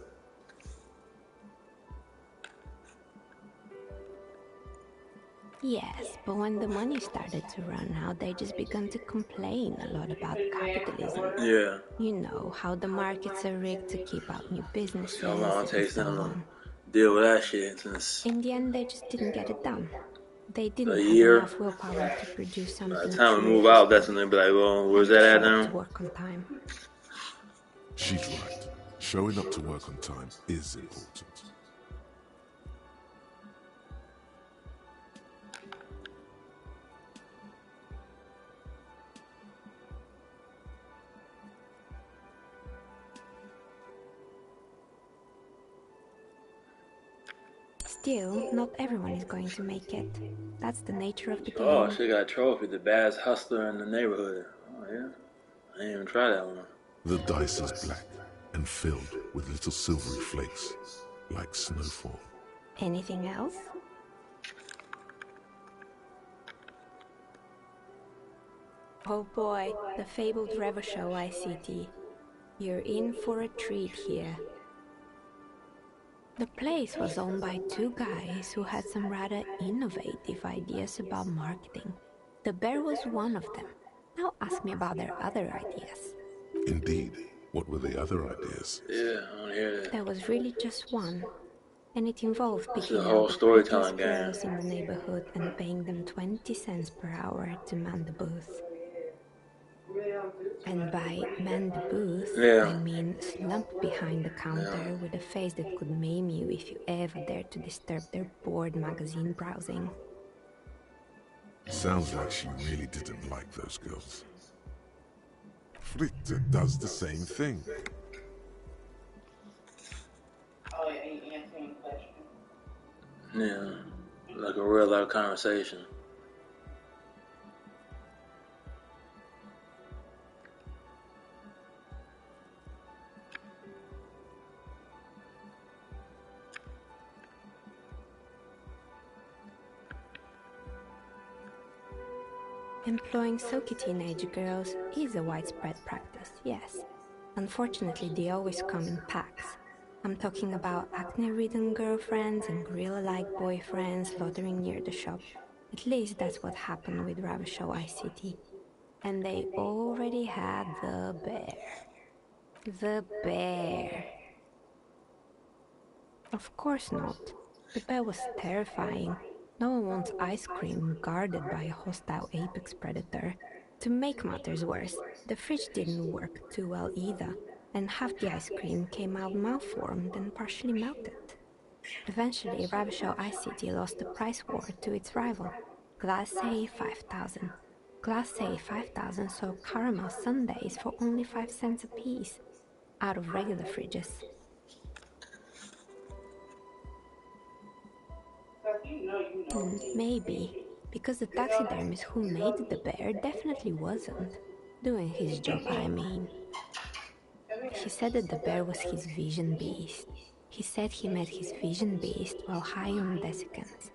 Yes, but when the money started to run out, they just began to complain a lot about capitalism. Yeah. You know, how the markets are rigged to keep out new businesses. How long it takes and them so to on. deal with that shit since In the end, they just didn't get it done. They didn't a have year. enough willpower to produce something. By the time we truly move out, that's when they'll be like, well, where's that at showing up now? to work on time. She's right. Showing up to work on time is important. Still, not everyone is going to make it. That's the nature of the game. Oh, she got a trophy, the baddest hustler in the neighborhood. Oh, yeah? I didn't even try that one. The dice is black and filled with little silvery flakes, like snowfall. Anything else? Oh boy, the fabled Revachol ICT. You're in for a treat here. The place was owned by two guys who had some rather innovative ideas about marketing. The bear was one of them. Now ask me about their other ideas. Indeed. What were the other ideas? Yeah, I want to hear that. There was really just one. And it involved picking the whole out the storytelling prettiest game. girls in the neighborhood and paying them 20 cents per hour to man the booth. And by man the booth, I mean slump behind the counter with a face that could maim you if you ever dared to disturb their bored magazine browsing. Sounds like she really didn't like those girls. Fritte does the same thing. Oh, yeah, he answering the question. Yeah, like a real life conversation. Employing silky teenage girls is a widespread practice, yes. Unfortunately, they always come in packs. I'm talking about acne-ridden girlfriends and gorilla-like boyfriends loitering near the shop. At least that's what happened with Ravachol ICT. And they already had the bear. The bear. Of course not. The bear was terrifying. No one wants ice cream guarded by a hostile apex predator. To make matters worse, the fridge didn't work too well either, and half the ice cream came out malformed and partially melted. Eventually, Ravachol ICT lost the price war to its rival, Glacé 5000. Glacé 5000 sold caramel sundaes for only 5 cents a piece, out of regular fridges. Maybe, because the taxidermist who made the bear definitely wasn't. Doing his job, I mean. He said that the bear was his vision beast. He said he met his vision beast while high on desiccants.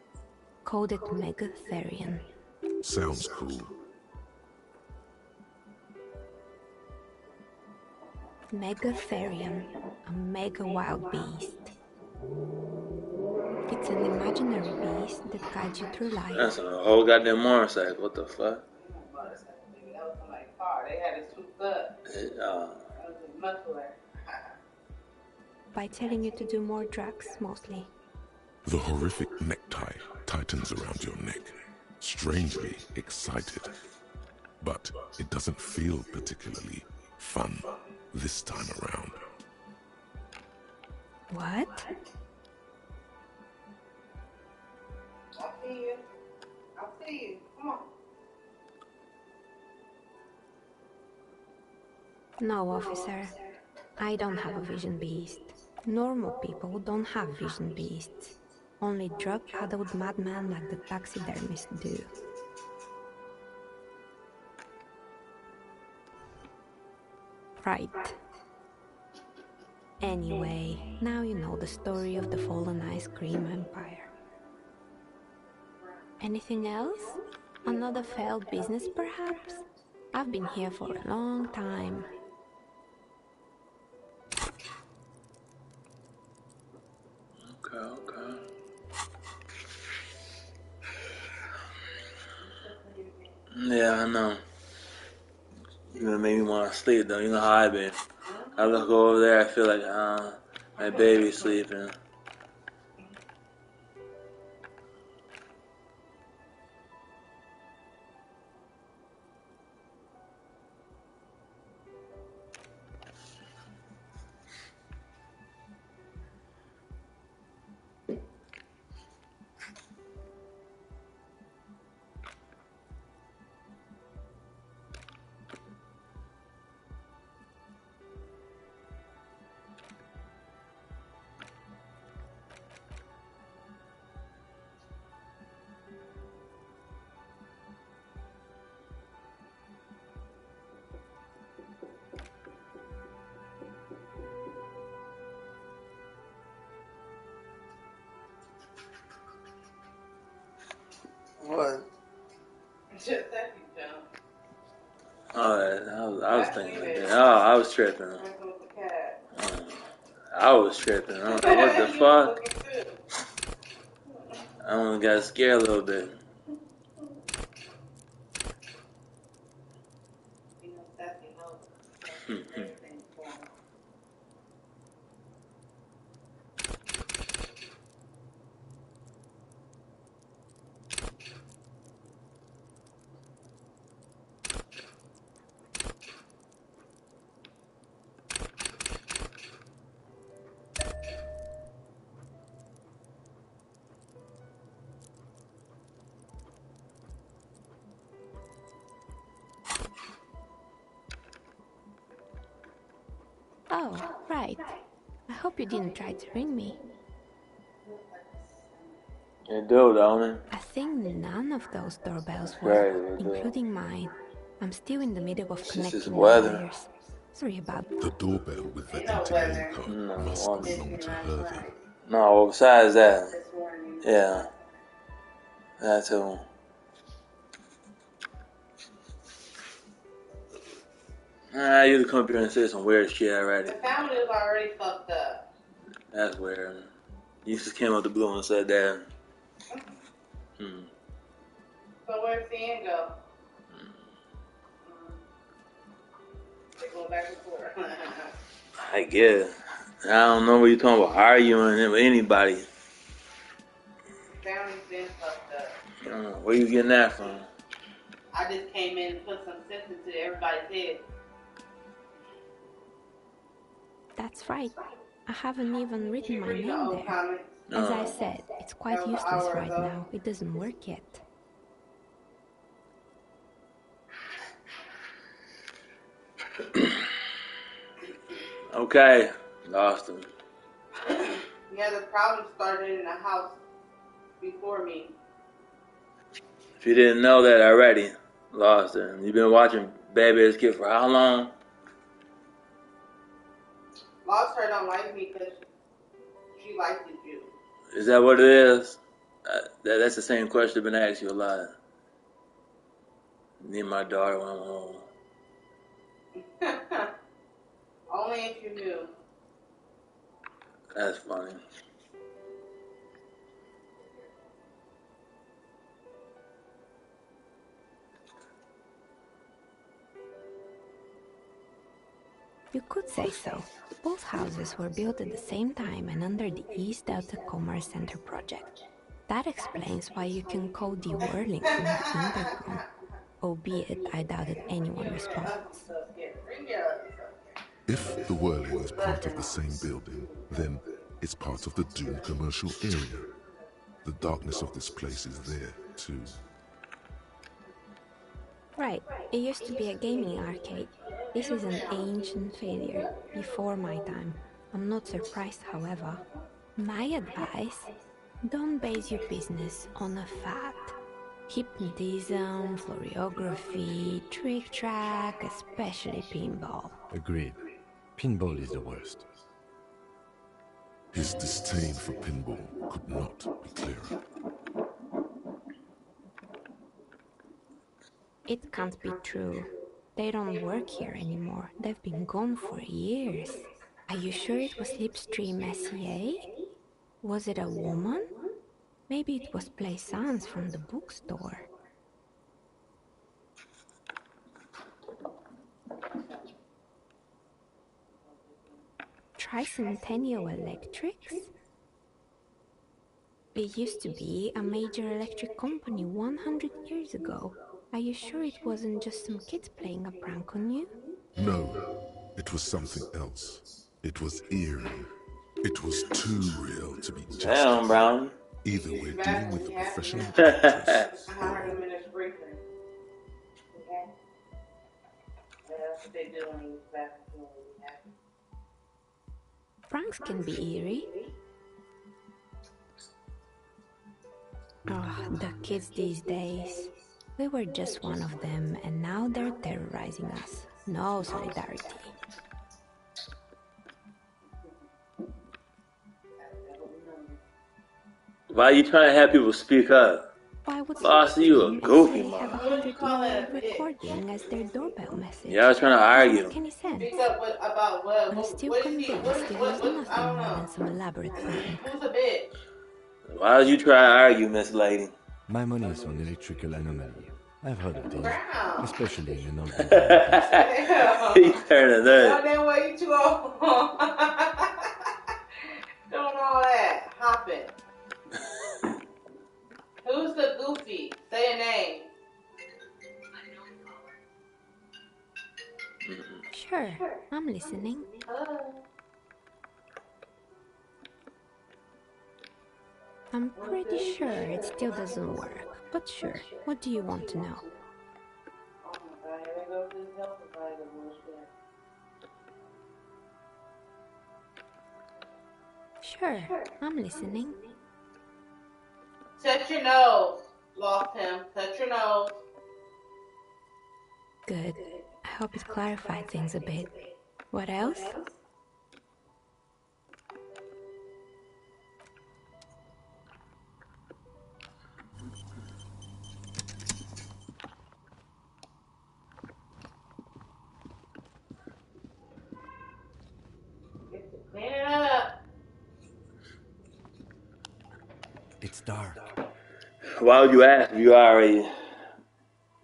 Called it Megatherion. Sounds cool. Megatherion, a mega wild beast. It's an imaginary beast that guides you through life. That's a whole goddamn motorcycle. What the fuck? That was somebody's car. They had it swooped up. That was a muffler. By telling you to do more drugs, mostly. The horrific necktie tightens around your neck, strangely excited. But it doesn't feel particularly fun this time around. What? I'll see you. I'll see you. Come on. No, officer. I don't have a vision beast. Normal people don't have vision beasts. Only drug-addled madmen like the taxidermist do. Right. Anyway, now you know the story of the fallen ice cream empire. Anything else? Another failed business, perhaps? I've been here for a long time. Okay. Yeah, I know. You made me want to sleep, though. You know how I been. I look over there, I feel like, my baby's sleeping. What? Just that you jump. Oh, I was thinking like that. Oh, I was tripping. I was tripping. I don't know what the fuck. I only got scared a little bit. Oh, right. I hope you didn't try to ring me. You do, don't it? I think none of those doorbells Right, work, they do. including mine. I'm still in the middle of It's connecting just the weather. wires. Sorry about The doorbell with the empty name card must belong to her then. No, besides that, yeah, that too. I used to come up here and say some weird shit already. The family was already fucked up. That's weird. You just came out the blue and said that. So where's Cian go? They go back and forth. I guess. I don't know what you're talking about arguing with anybody. Family's been fucked up. I don't know. Where you getting that from? I just came in and put some sense into everybody's head. That's right. I haven't even written my name there. As I said, it's quite useless right now. It doesn't work yet. Okay, lost him. Yeah, the problem started in the house before me. If you didn't know that already, lost him. You've been watching Bad Bears Kid for how long? Lost her don't like me because she likes the Jew. Is that what it is? That's the same question I've been asking you a lot. Me and my daughter went home. Only if you knew. That's funny. You could say so. Both houses were built at the same time and under the East Delta Commerce Center project. That explains why you can call the whirling from the intercom, albeit I doubt that anyone responds. If the whirling is part of the same building, then it's part of the Doom commercial area. The darkness of this place is there, too. Right, it used to be a gaming arcade. This is an ancient failure, before my time. I'm not surprised, however. My advice, don't base your business on a fad. Hypnotism, choreography, trick-track, especially pinball. Agreed. Pinball is the worst. His disdain for pinball could not be clearer. It can't be true. They don't work here anymore. They've been gone for years. Are you sure it was Slipstream SEA? Was it a woman? Maybe it was Plaisance from the bookstore. Tricentennial Electrics? It used to be a major electric company 100 years ago. Are you sure it wasn't just some kids playing a prank on you? No, it was something else. It was eerie. It was too real to be just. Damn, Brown. Either we're dealing with a professional That's what they do when you back. Pranks can be eerie. Oh, the kids these days. We were just one of them, and now they're terrorizing us. No solidarity. Why are you trying to have people speak up? Why would Lost, you a goofy have a mom. 100-year-old recording as their doorbell message. Yeah, I was trying to argue. Doesn't make any sense. Speak up about what? I'm still What is he? convinced it was I nothing don't more know. than some elaborate prank. Who's a bitch? Why would you try to argue, Miss Lady? Maimonides on electrical anomaly. I've heard of these, Brown. especially in an old He turned it Oh, then what you two old? Doing all that hopping. Who's the goofy? Say a name. Sure, I'm listening. I'm pretty sure it still doesn't work, but sure, what do you want to know? Sure, I'm listening. Touch your nose. Lost him. Touch your nose. Good. I hope it clarified things a bit. What else? Clean it up. It's dark. Why would you ask if you already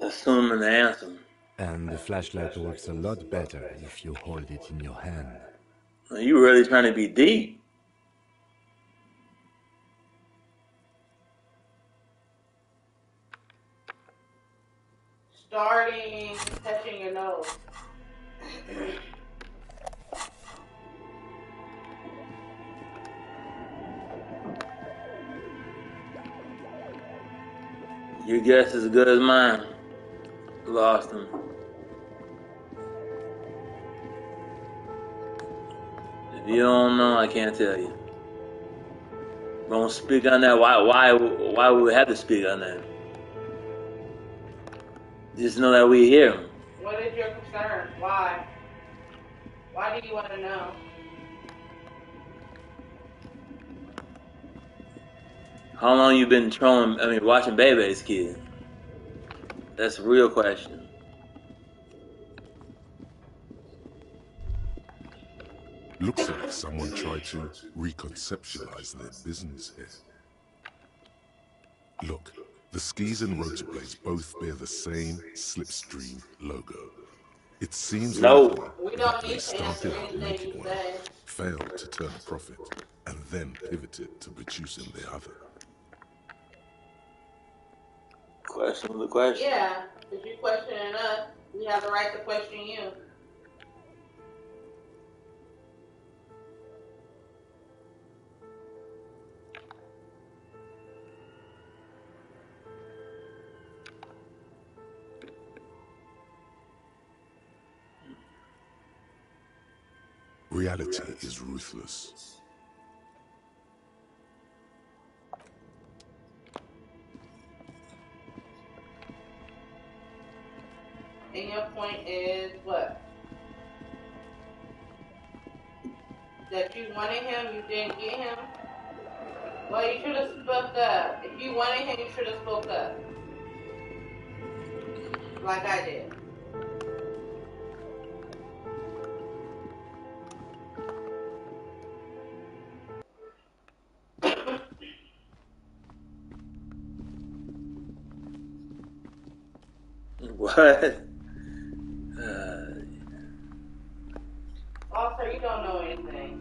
assuming the answer? And the flashlight works a lot better if you hold it in your hand. Are you really trying to be deep? Starting touching your nose. Your guess is as good as mine. Lost him. If you don't know, I can't tell you. Don't speak on that. Why would we have to speak on that? Just know that we hear him. What is your concern? Why? Why do you want to know? How long you been watching Bebe's Kid? That's a real question. Looks like someone tried to reconceptualize their business here. Look, the skis and rotor blades both bear the same Slipstream logo. It seems likely that they started out making one, failed to turn a profit, and then pivoted to producing the other. Question the question. Yeah, if you're questioning us, we have the right to question you. Reality is ruthless. And your point is what? That you wanted him, you didn't get him? Well, you should have spoke up. If you wanted him, you should have spoke up. Like I did. What? Also, you don't know anything.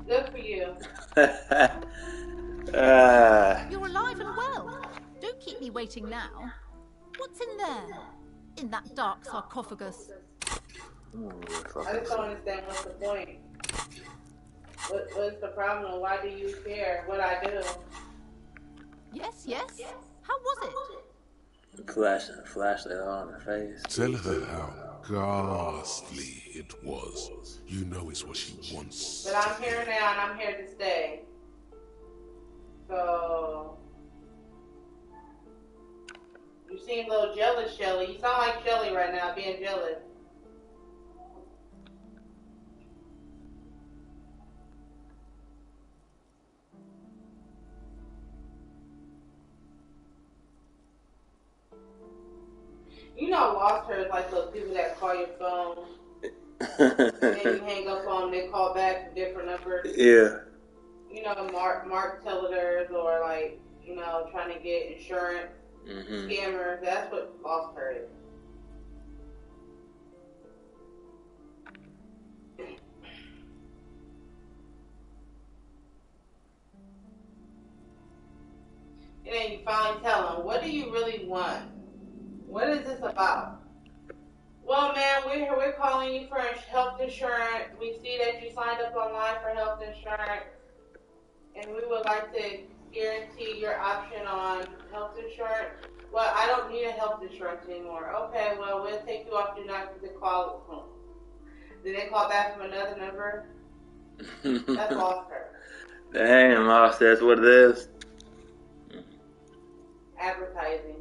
Good for you. You're alive and well. Don't keep me waiting now. What's in there? In that dark sarcophagus? I just don't understand what's the point. What's the problem? Why do you care what I do? Yes, yes. How was it? Flashlight on her face. Tell her how ghastly it was. You know it's what she wants. But I'm here now and I'm here to stay. So you seem a little jealous, Shelly. You sound like Shelly right now, being jealous. You know, Lost Her is like those people that call your phone and you hang up on them, they call back from different numbers. Yeah. You know, Mark Tilleders or like, you know, trying to get insurance, scammers. That's what Lost Her is. And then you finally tell them, what do you really want? What is this about? Well, ma'am, we're calling you for health insurance. We see that you signed up online for health insurance, and we would like to guarantee your option on health insurance. Well, I don't need a health insurance anymore. Okay, well, we'll take you off. Do not get the call. Did they call back from another number? That's Lost Her. Damn, Lost, that's what it is. Advertising.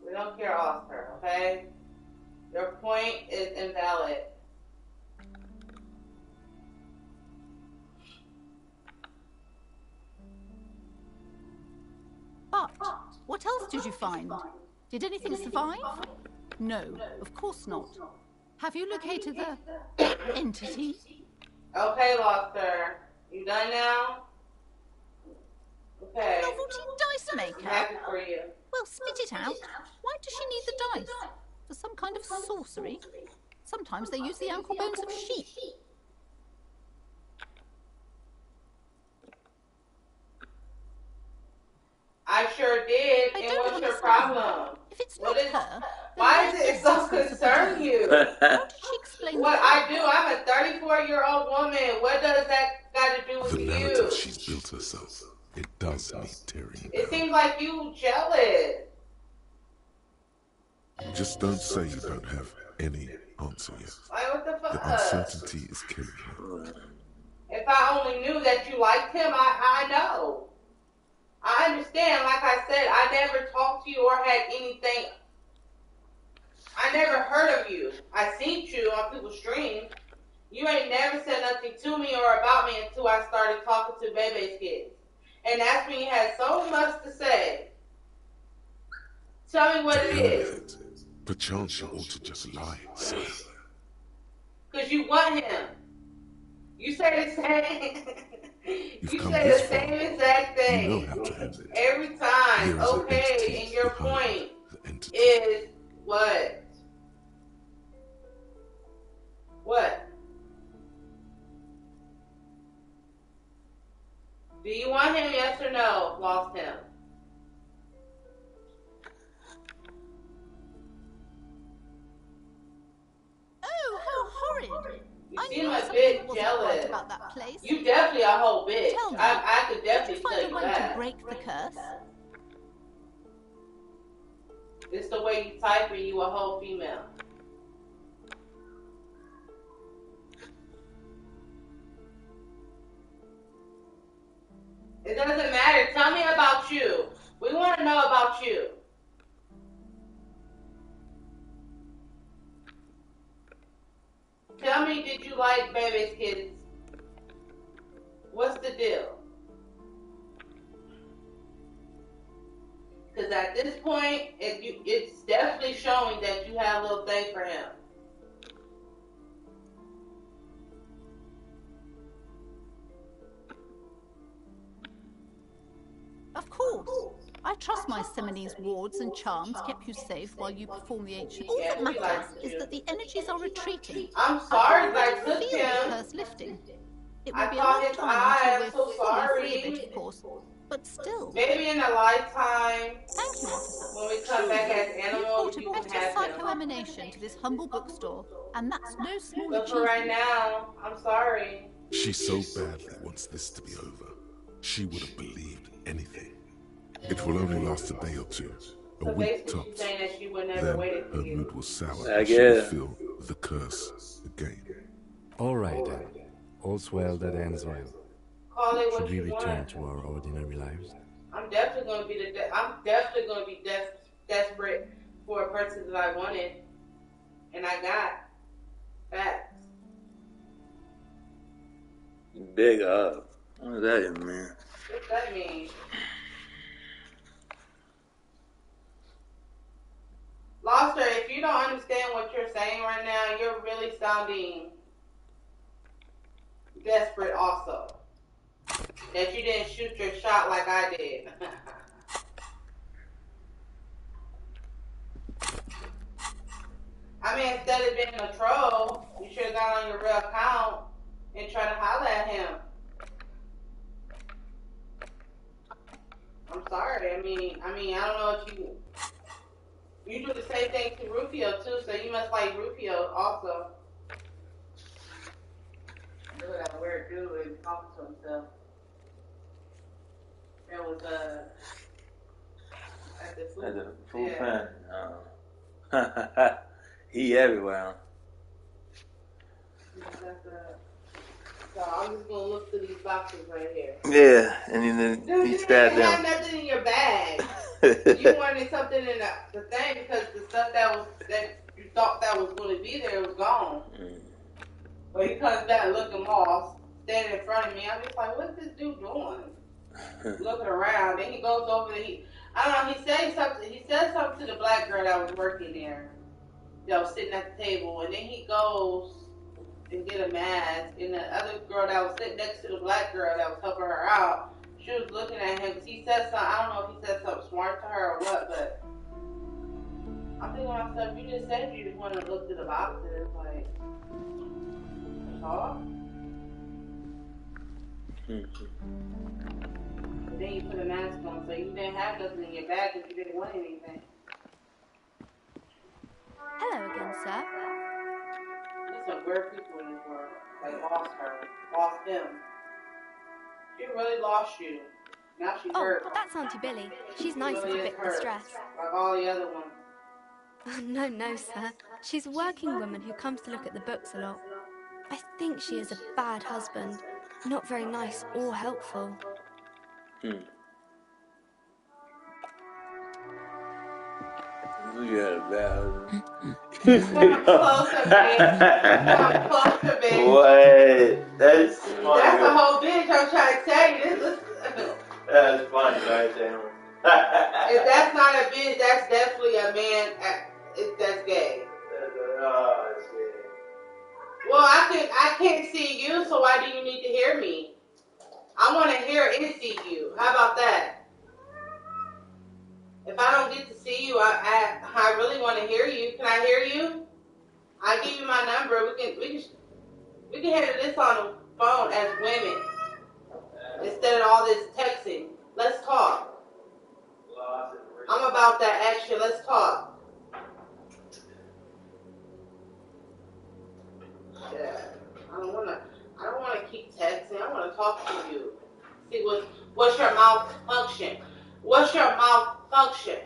We don't care, Lost Her, okay? Your point is invalid. But what else did you find? Did anything survive? No, of course not. Have you located the entity? Okay, Lost Her. You done now? Okay. Novelty dice maker? I'm happy for you. Well, spit it out. Why does she need the dice? For some kind of sorcery? Sometimes they use the ankle bones of sheep. I sure did. And what's your problem? If it's not her, why does it so concern you? How did she explain what I do? I'm a 34-year-old woman. What does that got to do with The you? narrative she's built herself, it does need tearing It down. seems like you jealous. Just don't say you don't have any answer yet. Like, what the fuck? The uncertainty is killing her. If I only knew that you liked him, I know. I understand. Like I said, I never talked to you or had anything. I never heard of you. I seen you on people's streams. You ain't never said nothing to me or about me until I started talking to Bebe's kids. And that's when you had so much to say. Tell me what it is. Perchance you ought to just lie, sir. Because you want him. You say the same. You come say this the same far. exact thing. You know how to end it. Every Here time. is an Okay, entity and your behind point is what? What? Do you want him, yes or no? Lost him. Oh, how horrid! You seem a bit jealous. About that place. You definitely a whole bitch. Tell me, I could definitely did you tell find you a way that. to break the curse? It's the way you type and you a whole female. It doesn't matter. Tell me about you. We want to know about you. Tell me, did you like Baby's kids? What's the deal? Because at this point, it's definitely showing that you have a little thing for him. Of course. I trust my Seminole's wards and charms kept you safe while you perform the ancient. All that matters is that the energies are retreating. I'm sorry I that I took feel the him. curse lifting. It I will be a caught long his time eye. until I'm we're so fully free of sorry. it, of course. But still. Maybe in a lifetime. Thank you, officer. When we come back as You animals, brought a you can better have him. psycho-emanation to this humble bookstore, and that's no small But for achievement. right now, I'm sorry. She so badly wants this to be over. She would have believed anything. It will only last a day or two, a So week basically, she's tops. saying that she would never Then waited for her you. mood will sour I and she will guess. feel the curse again. All right then. All's well that ends well. Call it Should what we you return want. to our ordinary lives? I'm definitely going to be I'm definitely going to be desperate for a person that I wanted, and I got. Facts. Big up. What does that even mean? What's that mean? Loster, if you don't saying right now, you're really sounding desperate also. That you didn't shoot your shot like I did. I mean, instead of being a troll, you should have gone on your real account and tried to holler at him. I'm sorry. I mean, I don't know if you do the same thing to Rufio too, so you must like Rufio also. Look at that weird dude talking to himself. There was at the food fan. He everywhere. So I'm just gonna look through these boxes right here. Yeah, and then Dude, he you stabbed didn't them. have nothing in your bag. You wanted something in the thing because the stuff that you thought that was going to be there was gone. But he comes back looking lost, standing in front of me. I'm just like, what's this dude doing? Looking around. Then he goes over there. I don't know. He said something to the black girl that was working there. That was sitting at the table, and then he goes and get a mask. And the other girl that was sitting next to the black girl that was helping her out, she was looking at him because he said something. I don't know if he said something smart to her or what, but I'm thinking to myself, you just said you just want to look through the boxes, like, talk. But then you put a mask on, so you didn't have nothing in your bag because you didn't want anything. Hello again, sir. There's some weird people in this world. They lost her, lost him. She really lost you. Now she's hurt. Oh, that's Auntie Billy. She's nice and a bit distressed. Like all the other ones. Oh, no, sir. She's a working woman who comes to look at the books a lot. I think she is a bad husband. Not very nice or helpful. Look at it, man. Come closer, baby. What? That's funny. That's the whole bitch I'm trying to tell you. That's funny right there. If that's not a bitch, that's definitely a man. That's gay. Oh, shit. Well, I can't see you, so why do you need to hear me? I want to hear and see you. How about that? If I don't get to see you, I really want to hear you. Can I hear you? I give you my number. We can handle this on the phone as women instead of all this texting. Let's talk. I'm about that action. Let's talk. Yeah. I don't want to keep texting. I want to talk to you. See what's your malfunction. What's your malfunction?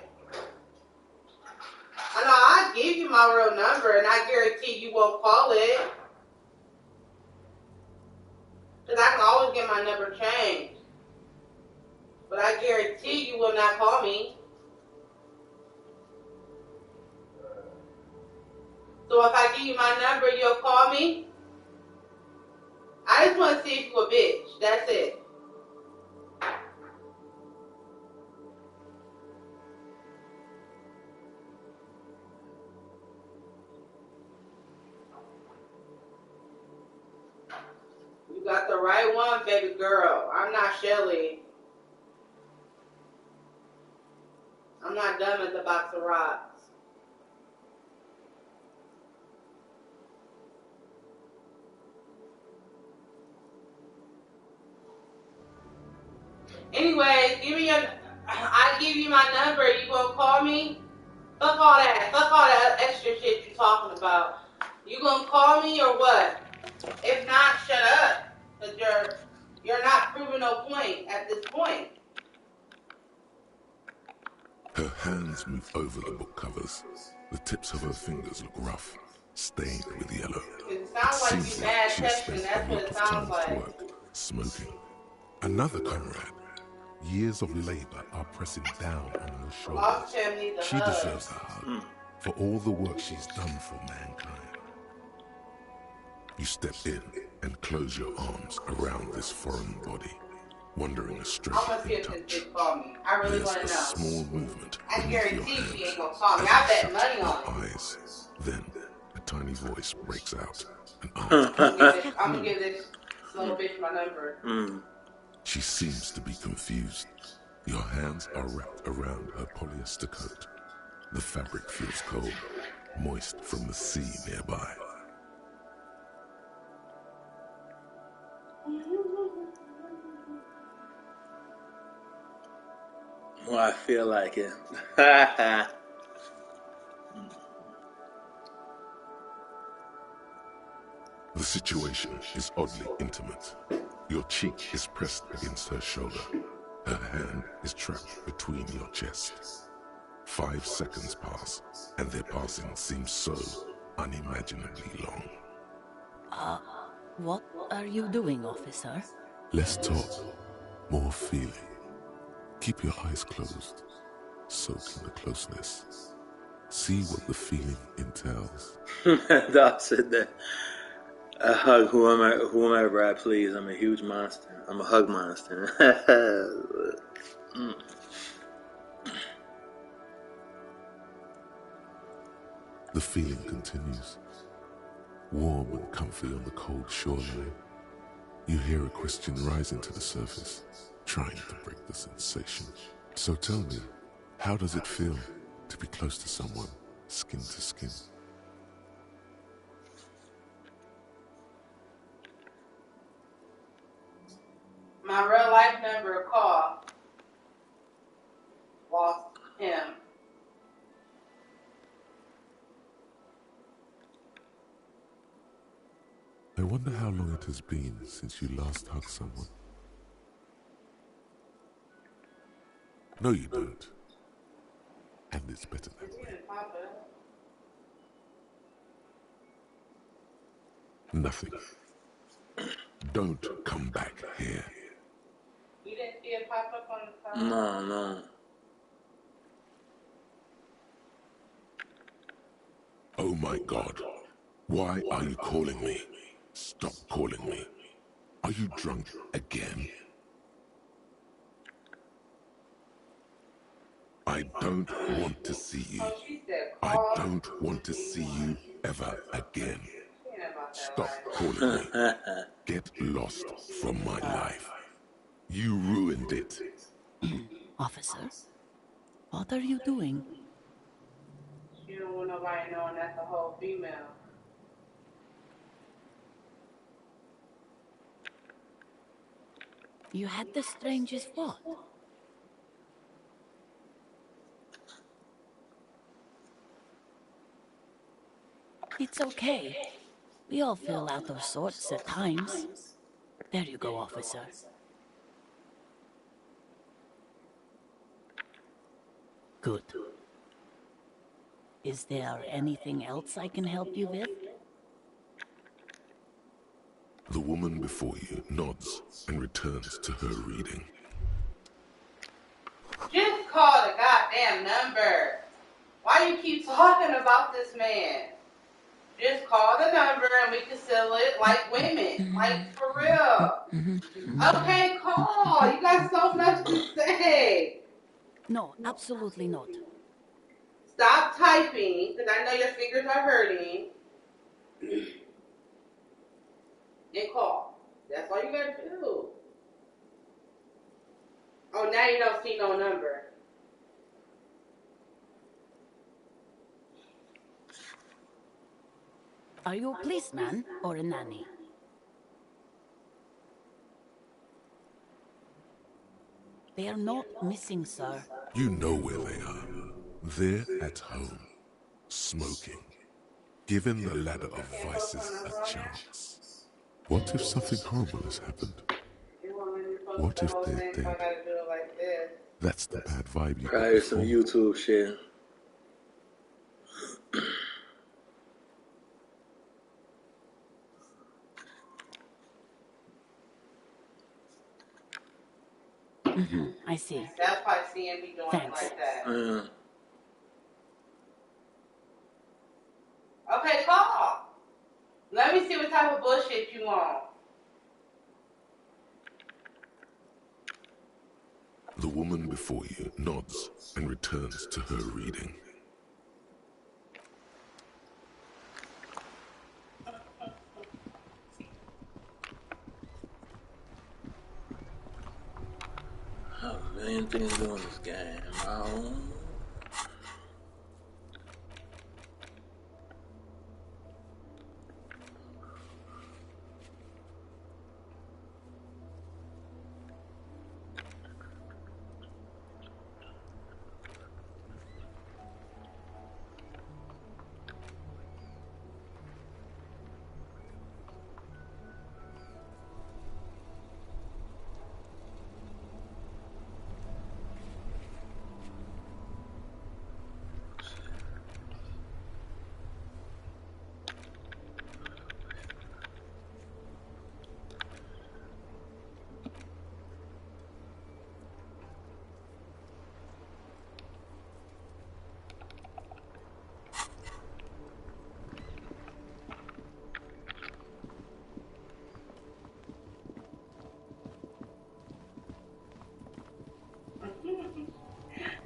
I know I give you my real number, and I guarantee you won't call it. Because I can always get my number changed. But I guarantee you will not call me. So if I give you my number, you'll call me? I just want to see if you're a bitch. That's it. You got the right one, baby girl. I'm not Shelly. I'm not dumb as a box of rocks. Anyway, I give you my number. You gonna call me? Fuck all that. Fuck all that extra shit you talking about. You gonna call me or what? If not, shut up. Cause you're not proving no point at this point. Her hands move over the book covers. The tips of her fingers look rough, stained with yellow. It sounds like seems you mad she has texting. spent That's a what lot it of sounds time like. at work, smoking. Another comrade. Years of labor are pressing down on her shoulders. Lost him needs a She hug. deserves a hug for all the work she's done for mankind. You step in and close your arms around this foreign body, wondering a strength I'm gonna see in if this touch. bitch call me. I really There's want a to know. small movement I beneath your guarantee she ain't hands gonna call me. as I you bet shut money your on it. eyes. Then a tiny voice breaks out and I'm gonna give this slow bitch my number. She seems to be confused. Your hands are wrapped around her polyester coat. The fabric feels cold, moist from the sea nearby. Well, I feel like it. The situation is oddly intimate. Your cheek is pressed against her shoulder. Her hand is trapped between your chest. 5 seconds pass, and their passing seems so unimaginably long. What are you doing, officer? Less talk, more feeling. Keep your eyes closed. Soak in the closeness. See what the feeling entails. Doc said that. I hug whomever I please. I'm a huge monster. I'm a hug monster. The feeling continues. Warm and comfy on the cold shoreline. You hear a question rising to the surface, trying to break the sensation. So tell me, how does it feel to be close to someone, skin to skin? My real life number, call. Lost him. I wonder how long it has been since you last hugged someone. No, you don't. And it's better that way. Nothing. Don't come back here. You didn't see it pop up on the phone? No. Oh my God. Why are you calling me? Stop calling me. Are you drunk again? I don't want to see you. I don't want to see you ever again. Stop calling me. Get lost from my life. You ruined it. Officer, what are you doing? You don't want nobody knowing that's a whole female. You had the strangest what? It's okay. We all feel out of sorts at times. There you go, officer. Good. Is there anything else I can help you with? The woman before you nods and returns to her reading. Just call the goddamn number. Why you keep talking about this man? Just call the number and we can settle it like women. Like, for real. Okay, call. You got so much to say. No, absolutely not. Stop typing, because I know your fingers are hurting. And call. That's all you gotta do. Oh, now you don't see no number. Are you a policeman or a nanny? They are not missing, sir. You know where they are. They're at home, smoking, giving the ladder of vices a chance. What if something horrible has happened? What if they're dead? That's the bad vibe you Probably some YouTube shit. I see. That's why CM be doing Thanks. it like that. Okay, call. Let me see what type of bullshit you want. The woman before you nods and returns to her reading. million things to do in this game. Oh.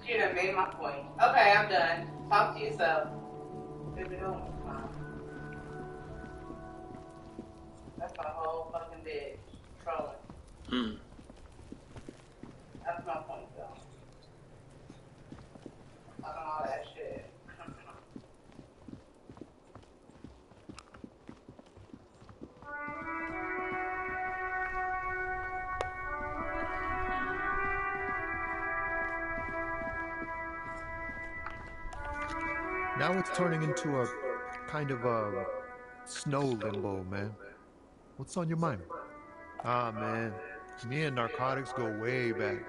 You done made my point. Okay, I'm done. Talk to yourself. That's my whole fucking bitch. Trolling. That's my point, though. Talking all that shit. Now it's turning into a kind of a snow limbo, man. What's on your mind? Ah, man, me and narcotics go way back.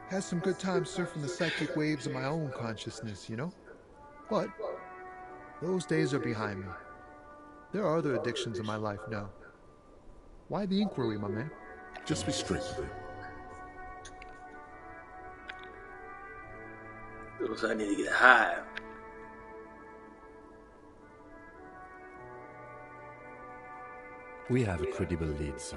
Had some good times surfing the psychic waves of my own consciousness, you know? But those days are behind me. There are other addictions in my life now. Why the inquiry, my man? Just be straight with it. Looks like I need to get high. We have a credible lead, sir.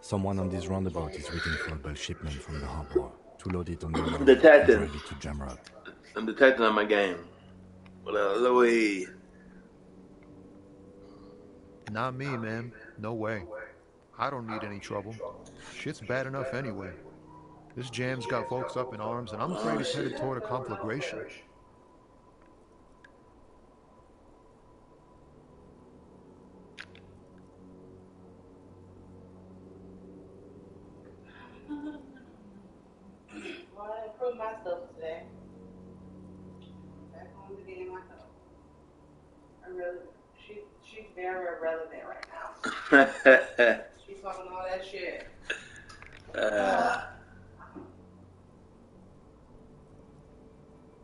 Someone on this roundabout is waiting for a bulk shipment from the harbor to load it on the I'm detecting. ready to jam up. I'm detecting on my game. Louis. Not me, man. No way. I don't need any trouble. Shit's bad enough anyway. This jam's got folks up in arms, and I'm afraid it's headed toward a conflagration. Well, I improved myself today. Back home to getting my help. She's very irrelevant right now. She's talking all that shit.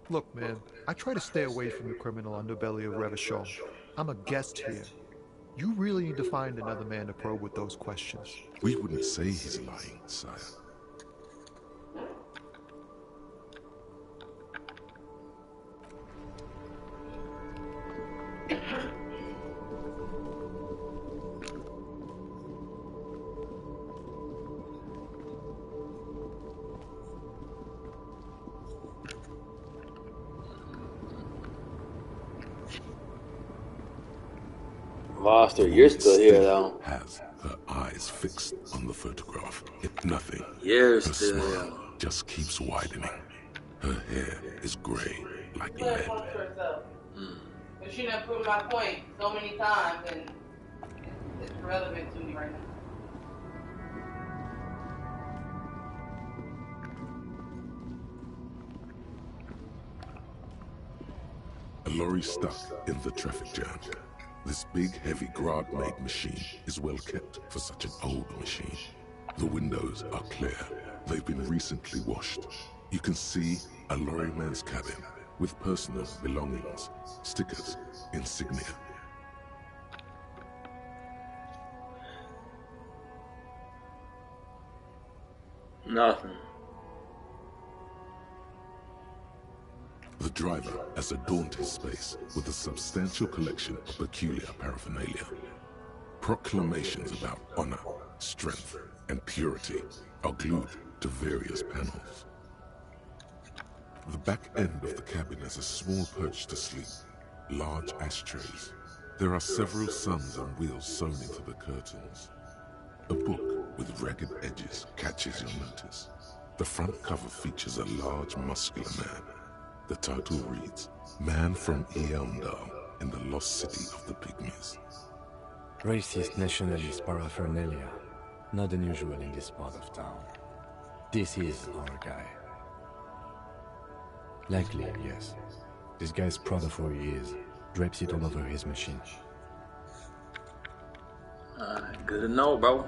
Look, man, I try to stay away from the criminal underbelly of Revachol. I'm a guest here. You really need to find another man to probe with those questions. We wouldn't say he's lying, sire. Foster, you're still here though. Has her eyes fixed on the photograph. If nothing, You're her still smile here. just keeps widening. Her hair is grey like She doesn't lead. want to herself. But she done proved my point so many times, and it's relevant to me right now. A lorry stuck in the traffic jam. This big, heavy Grad-made machine is well kept for such an old machine. The windows are clear. They've been recently washed. You can see a lorryman's cabin with personal belongings, stickers, insignia. Nothing. The driver has adorned his space with a substantial collection of peculiar paraphernalia. Proclamations about honor, strength, and purity are glued to various panels. The back end of the cabin has a small perch to sleep, large ashtrays. There are several suns and wheels sewn into the curtains. A book with ragged edges catches your notice. The front cover features a large, muscular man. The title reads, Man from Eondal in the Lost City of the Pygmies. Racist nationalist paraphernalia. Not unusual in this part of town. This is our guy. Likely, yes. This guy's proud of who he is. Drapes it all over his machine. Good to know, bro.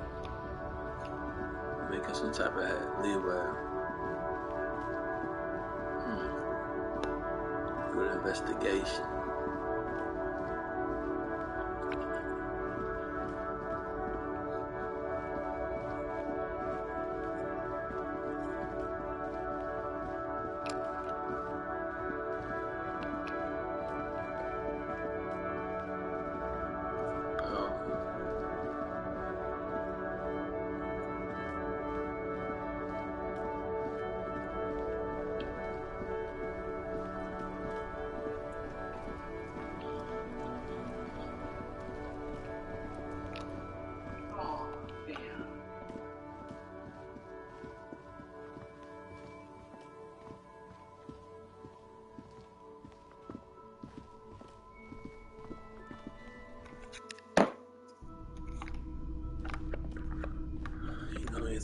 Making some type of leeway. Good investigation.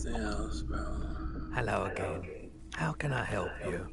Else, bro. Hello again. How can I help you?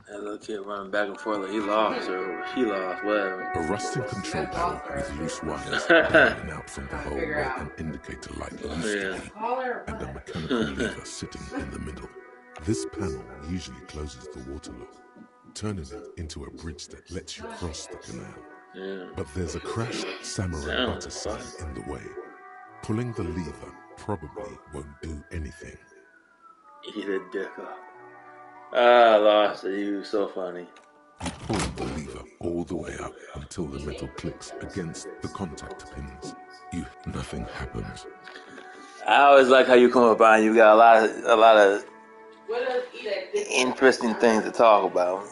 That little kid running back and forth like he lost or she lost, whatever. A rusting control panel with loose wires dangling out from the hole where an indicator light used to be, and a mechanical lever sitting in the middle. This panel usually closes the water lock, turning it into a bridge that lets you cross the canal. But there's a crashed samurai butter sign in the way. Pulling the lever probably won't do anything. Eat a dick up. Ah, lost it. You so funny. You pull the lever all the way up until the metal clicks against the contact pins. Nothing happens. I always like how you come up and you got a lot of interesting things to talk about.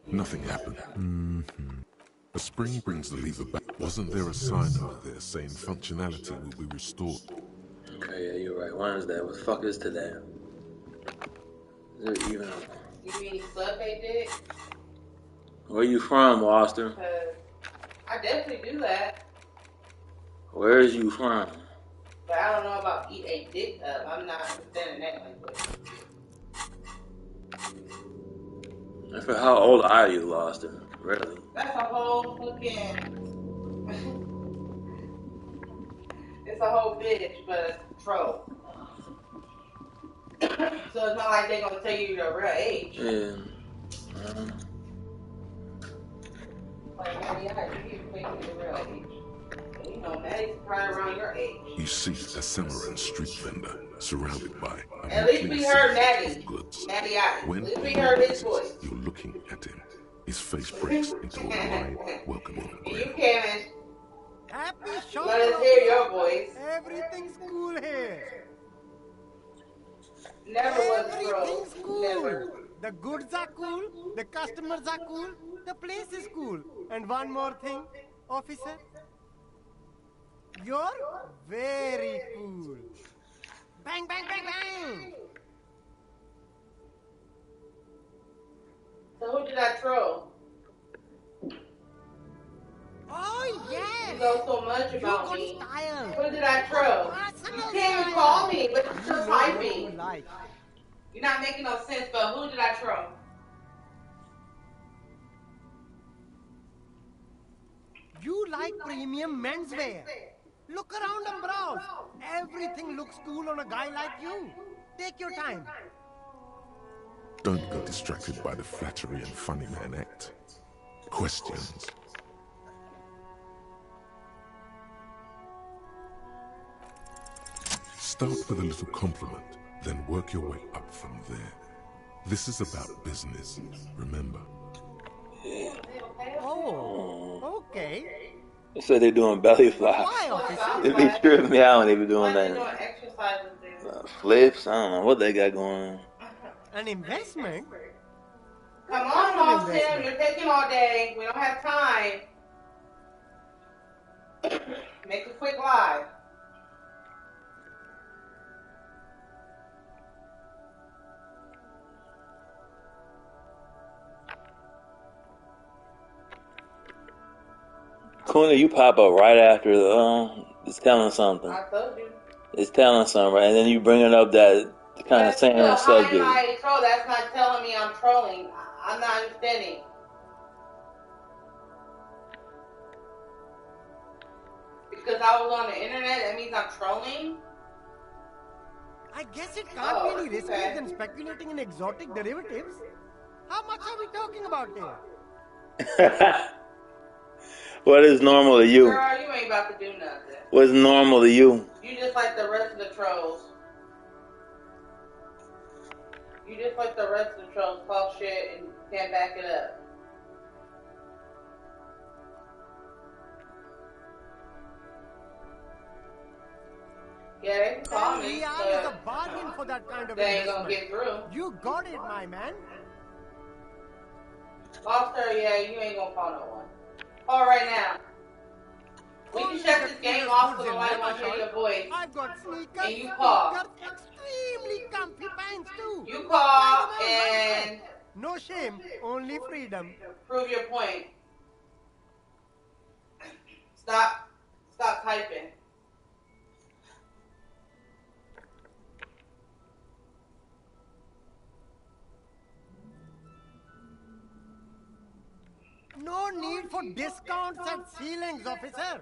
Nothing happened. A spring brings the lever back. Wasn't there a sign over there saying functionality will be restored? Okay, yeah, you're right. Wednesday. What the fuck is today? Is there even You mean Subway dick? Where you from, Austin? I definitely do that. Where is you from? But I don't know about eat a dick up. I'm not understanding that language. And for how old are you, Austin? Really? That's a whole fucking... It's a whole bitch, but it's a troll. So it's not like they're gonna tell you your real age. Yeah. Like, Maddie, I heard you think your real age. You know, Maddie's probably around your age. You see a Cimarron street vendor surrounded by a At least we heard Maddie. goods. Maddie, at When least we he heard his realizes voice. you're looking at him, his face breaks into a wide, welcoming grin. You can't Happy let us hear your voice. Everything's cool here. Never was Everything's broke. cool. Never. The goods are cool. The customers are cool. The place is cool. And one more thing, officer. You're very cool. Bang, bang, bang, bang. So who did I troll? Oh, yes. You know so much You about got me. style. Who did I troll? You can't even call me, but you're still typing. You're not making no sense, but who did I troll? You like premium menswear. Look around and browse. Everything looks cool on a guy like you. Take your time. Don't be distracted by the flattery and funny man act. Questions. Start with a little compliment, then work your way up from there. This is about business, remember? Oh, okay. They said they're doing belly flops. Why, officer? They be tripping me out when they be doing They're that. doing exercises there. Flips? I don't know what they got going on. An investment? Come on, Austin. You're taking all day. We don't have time. Make a quick live. Kuna, you pop up right after the it's telling something. I told you. It's telling something, right? And then you bringing up that kind of same subject. I troll. That's not telling me I'm trolling. I'm not understanding. Because I was on the internet, that means I'm trolling? I guess it can't be any riskier than speculating in exotic derivatives. How much are we talking about here? What is normal to you? Girl, you ain't about to do nothing. What's normal to you? You just like the rest of the trolls. You just like the rest of the trolls talk shit and can't back it up. Yeah, they can call me, but is a bargain for that kind of they ain't gonna get through. You got it, my man. Foster, yeah, you ain't gonna call no one. Call right now. We can shut this game off so nobody wants to hear your voice. I've got sneakers. And you call. Extremely comfy pants too. You call and no shame, only freedom. Prove your point. Stop typing. No need for discounts and ceilings, officer.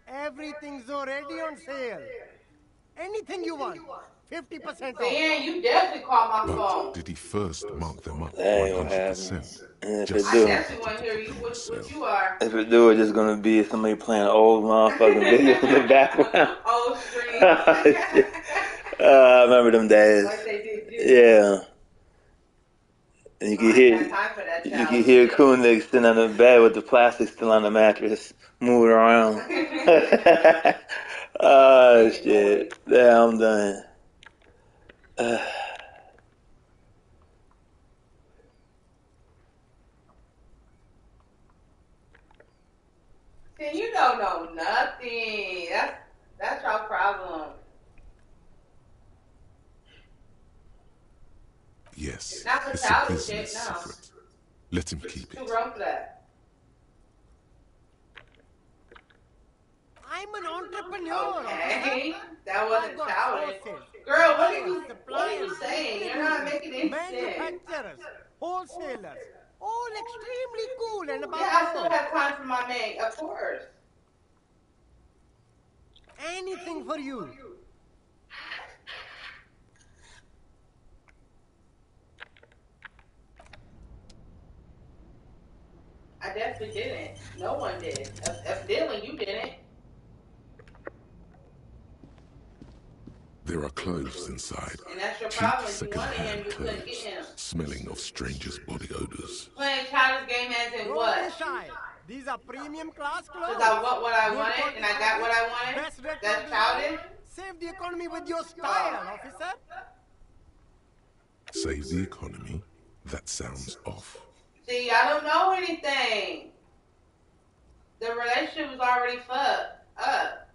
Everything's already on sale. Anything you want, 50% off. Yeah, you definitely call my phone. But did he first mark them up 100%? I definitely want to hear you what you are. If it do, it's just gonna be somebody playing old motherfucking video in the background. Old screen. I remember them days. Like they did do. Yeah. And you can hear Koenig sitting on the bed with the plastic still on the mattress, moving around. Oh shit! Yeah, I'm done. See, you don't know nothing. That's your problem. Yes, Not the it's a childish business shit, no. secret. Let him keep it. Too grown for that. I'm an entrepreneur. Okay, that wasn't childish. Girl, what are you saying? You're not making any sense. Manufacturers, wholesalers, all extremely cool and about. Yeah, I still have time for my man, of course. Anything for you. I definitely didn't. No one did. Evidently, you didn't. There are clothes inside. And that's your Cheap problem. If you wanted him, second-hand you couldn't get clothes, him. smelling of strangers' body odors. Playing childish game as in Don't what? be shy. These are premium class clothes. Because I want what I wanted and I got what I wanted. That's childish. Save the economy with your style, officer. Save the economy? That sounds off. See, I don't know anything. The relationship was already fucked up.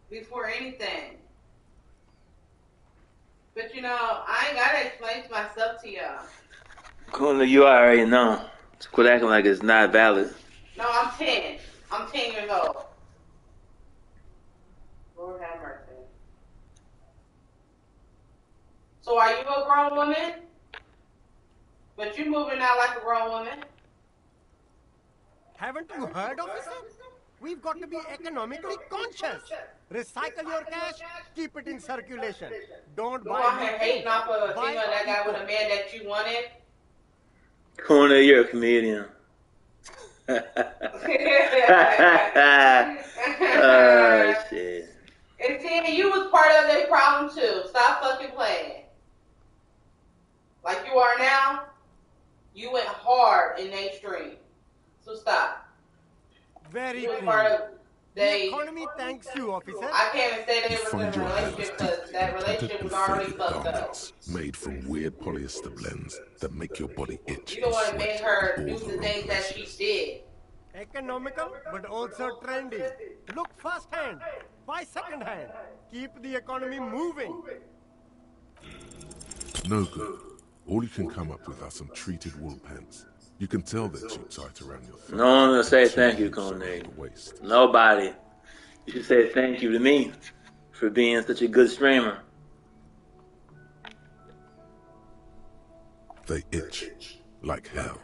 Before anything. But you know, I ain't gotta explain myself to y'all. Kuna, you already know. Quit acting like it's not valid. No, I'm 10. I'm 10 years old. Lord have mercy. So are you a grown woman? But you moving out like a grown woman? Haven't you heard, officer? We've got to be economically conscious. Recycle your cash, keep it in circulation. Don't Go buy out here hating off of a female that got with a man that you wanted. Kuna, you're a comedian. Oh, shit. And 10, you was part of their problem too. Stop fucking playing. Like you are now. You went hard in their stream. So stop. Very You were cool. part of The economy thanks you, officer. I can't even say You they were in find a your hands relationship deep because that in relationship tattered was and already faded fucked up. garments made from weird polyester blends that make your body itch You don't and want to make sweat her in do all the the wrong things that she places. did. Economical, but also trendy. Look first hand, buy second hand. Keep the economy moving. No good. All you can come up with are some treated wool pants. You can tell they're too tight around your thighs. No one's gonna say and too thank you, loose around Koenig. the waist. Nobody. You should say thank you to me for being such a good streamer. They itch like hell.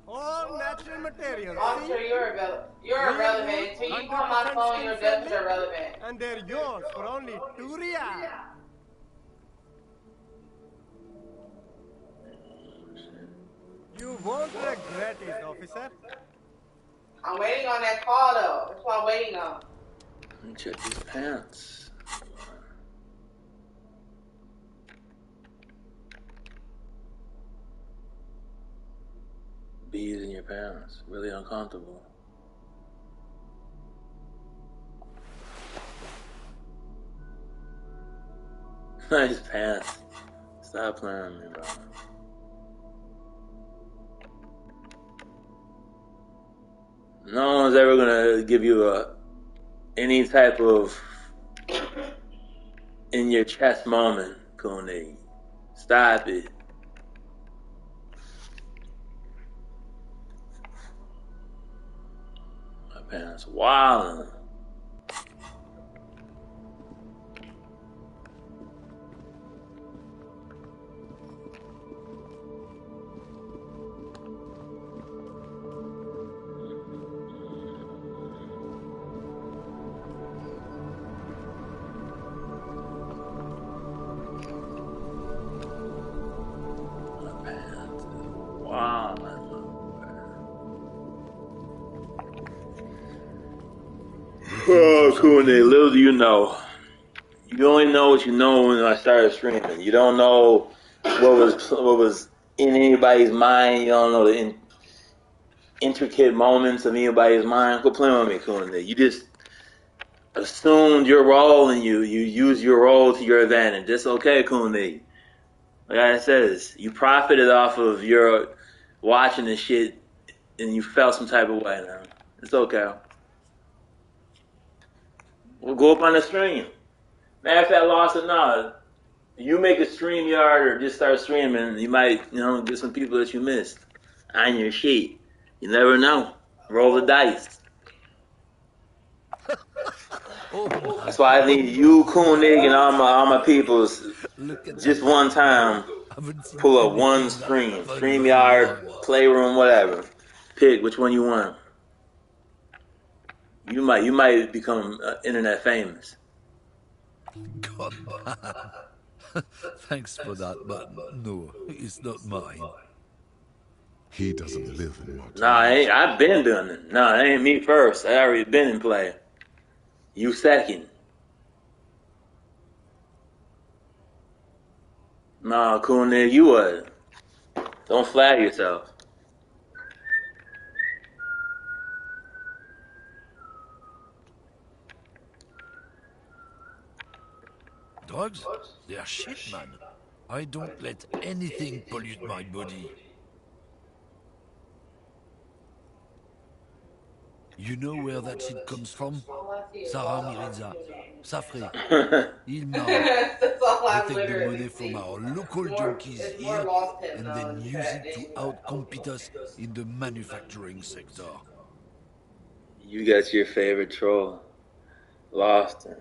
All natural materials. Officer, you're irrelevant. Until you call my phone, you're definitely irrelevant. And they're yours for only 2 riyals. You won't regret it, officer. I'm waiting on that call, though. That's what I'm waiting on. Let me check these pants. Bees in your pants. Really uncomfortable. Nice pants. Stop playing with me, bro. No one's ever gonna give you any type of in your chest moment, Koenig. Stop it. My pants wildin'. Wow. Oh, Koenig, little do you know. You only know what you know when I started streaming. You don't know what was in anybody's mind. You don't know the intricate moments of anybody's mind. Quit playing with me, Koenig. You just assumed your role and you use your role to your advantage. That's okay, Koenig. Like I said, you profited off of your watching this shit and you felt some type of way now. It's okay. We'll go up on the stream. Matter of fact, Lawson, no. You make a StreamYard or just start streaming, you might, get some people that you missed on your sheet. You never know. Roll the dice. That's why I need you, Koenig, and all my peoples just one time. Pull up one stream. StreamYard, Playroom, whatever. Pick which one you want. You might become internet famous. God, man. Thanks for that, but no, it's not mine. He doesn't live in Martin. Nah, I've been doing it. Nah, it ain't me first. I already been in play. You second. Nah, cool nigga, you was. Don't flag yourself. Drugs? They're shit, man. I don't let anything pollute my body. You know where that shit comes from? Sarah Mirizza. Safri. Ilma. They take the money from our local junkies here and then use it to outcompete us in the manufacturing sector. You got your favorite troll. Lost him.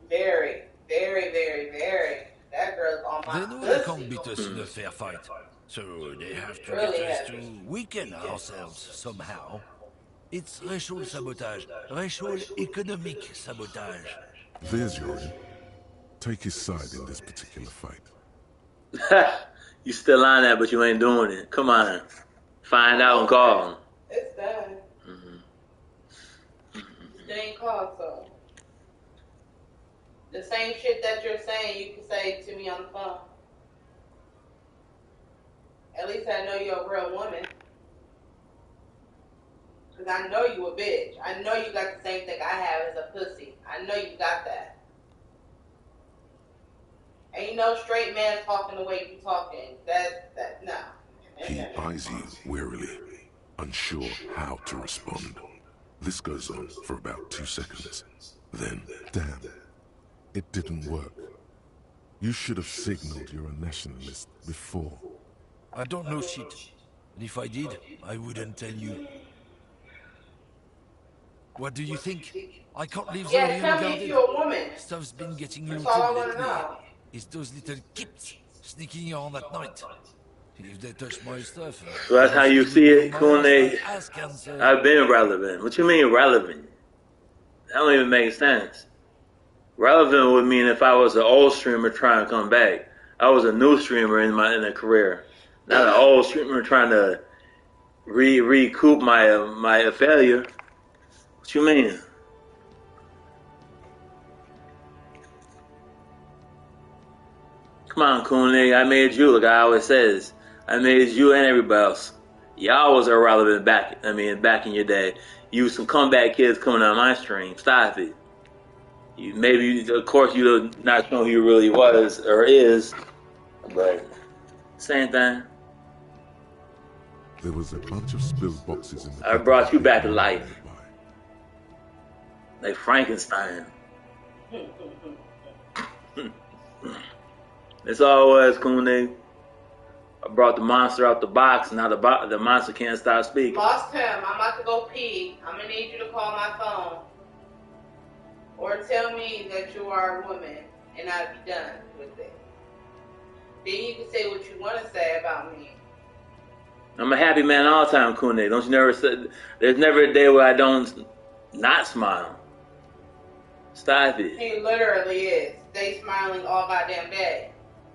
Very, very, very, very. That girl's on my They know they can't beat us in a fair fight, so they have to Really get us heavy. to weaken ourselves somehow. It's racial sabotage, racial economic sabotage. There's Yorin. Take his side in this particular fight. You still on that, but you ain't doing it. Come on. Find out and call him. It's done. They ain't called, so. The same shit that you're saying, you can say to me on the phone. At least I know you're a real woman. Because I know you a bitch. I know you got the same thing I have as a pussy. I know you got that. Ain't no straight man talking the way you talking. No. He eyes you wearily, unsure how to respond. This goes on for about 2 seconds. Then, damn, it didn't work. You should have signaled you're a nationalist before. I don't know shit. And if I did, I wouldn't tell you. What do you think? I can't leave Yeah, the tell me if you're a woman. Stuff's been getting That's looted all I want to lately. know. It's those little kids sneaking around at night. If they touch my stuff... So that's how you see it, Kune. Ass cancer. I've been relevant. What you mean relevant? That don't even make sense. Relevant would mean if I was an old streamer trying to come back. I was a new streamer in a career, not an old streamer trying to recoup my failure. What you mean? Come on, Kune. I made you, like I always says. I made you and everybody else. Y'all was irrelevant back in your day. You some comeback kids coming on my stream. Stop it. Of course, you not know who you really was or is, but same thing. There was a bunch of spilled boxes in the... I brought you back to life. Like Frankenstein. That's all it was, Kune. I brought the monster out the box, and now the monster can't stop speaking. Lost him. I'm about to go pee. I'm going to need you to call my phone. Or tell me that you are a woman, and I'll be done with it. Then you can say what you want to say about me. I'm a happy man all the time, Kune. Don't you never say... There's never a day where I don't not smile. Stop it. He literally is. Stay smiling all goddamn day.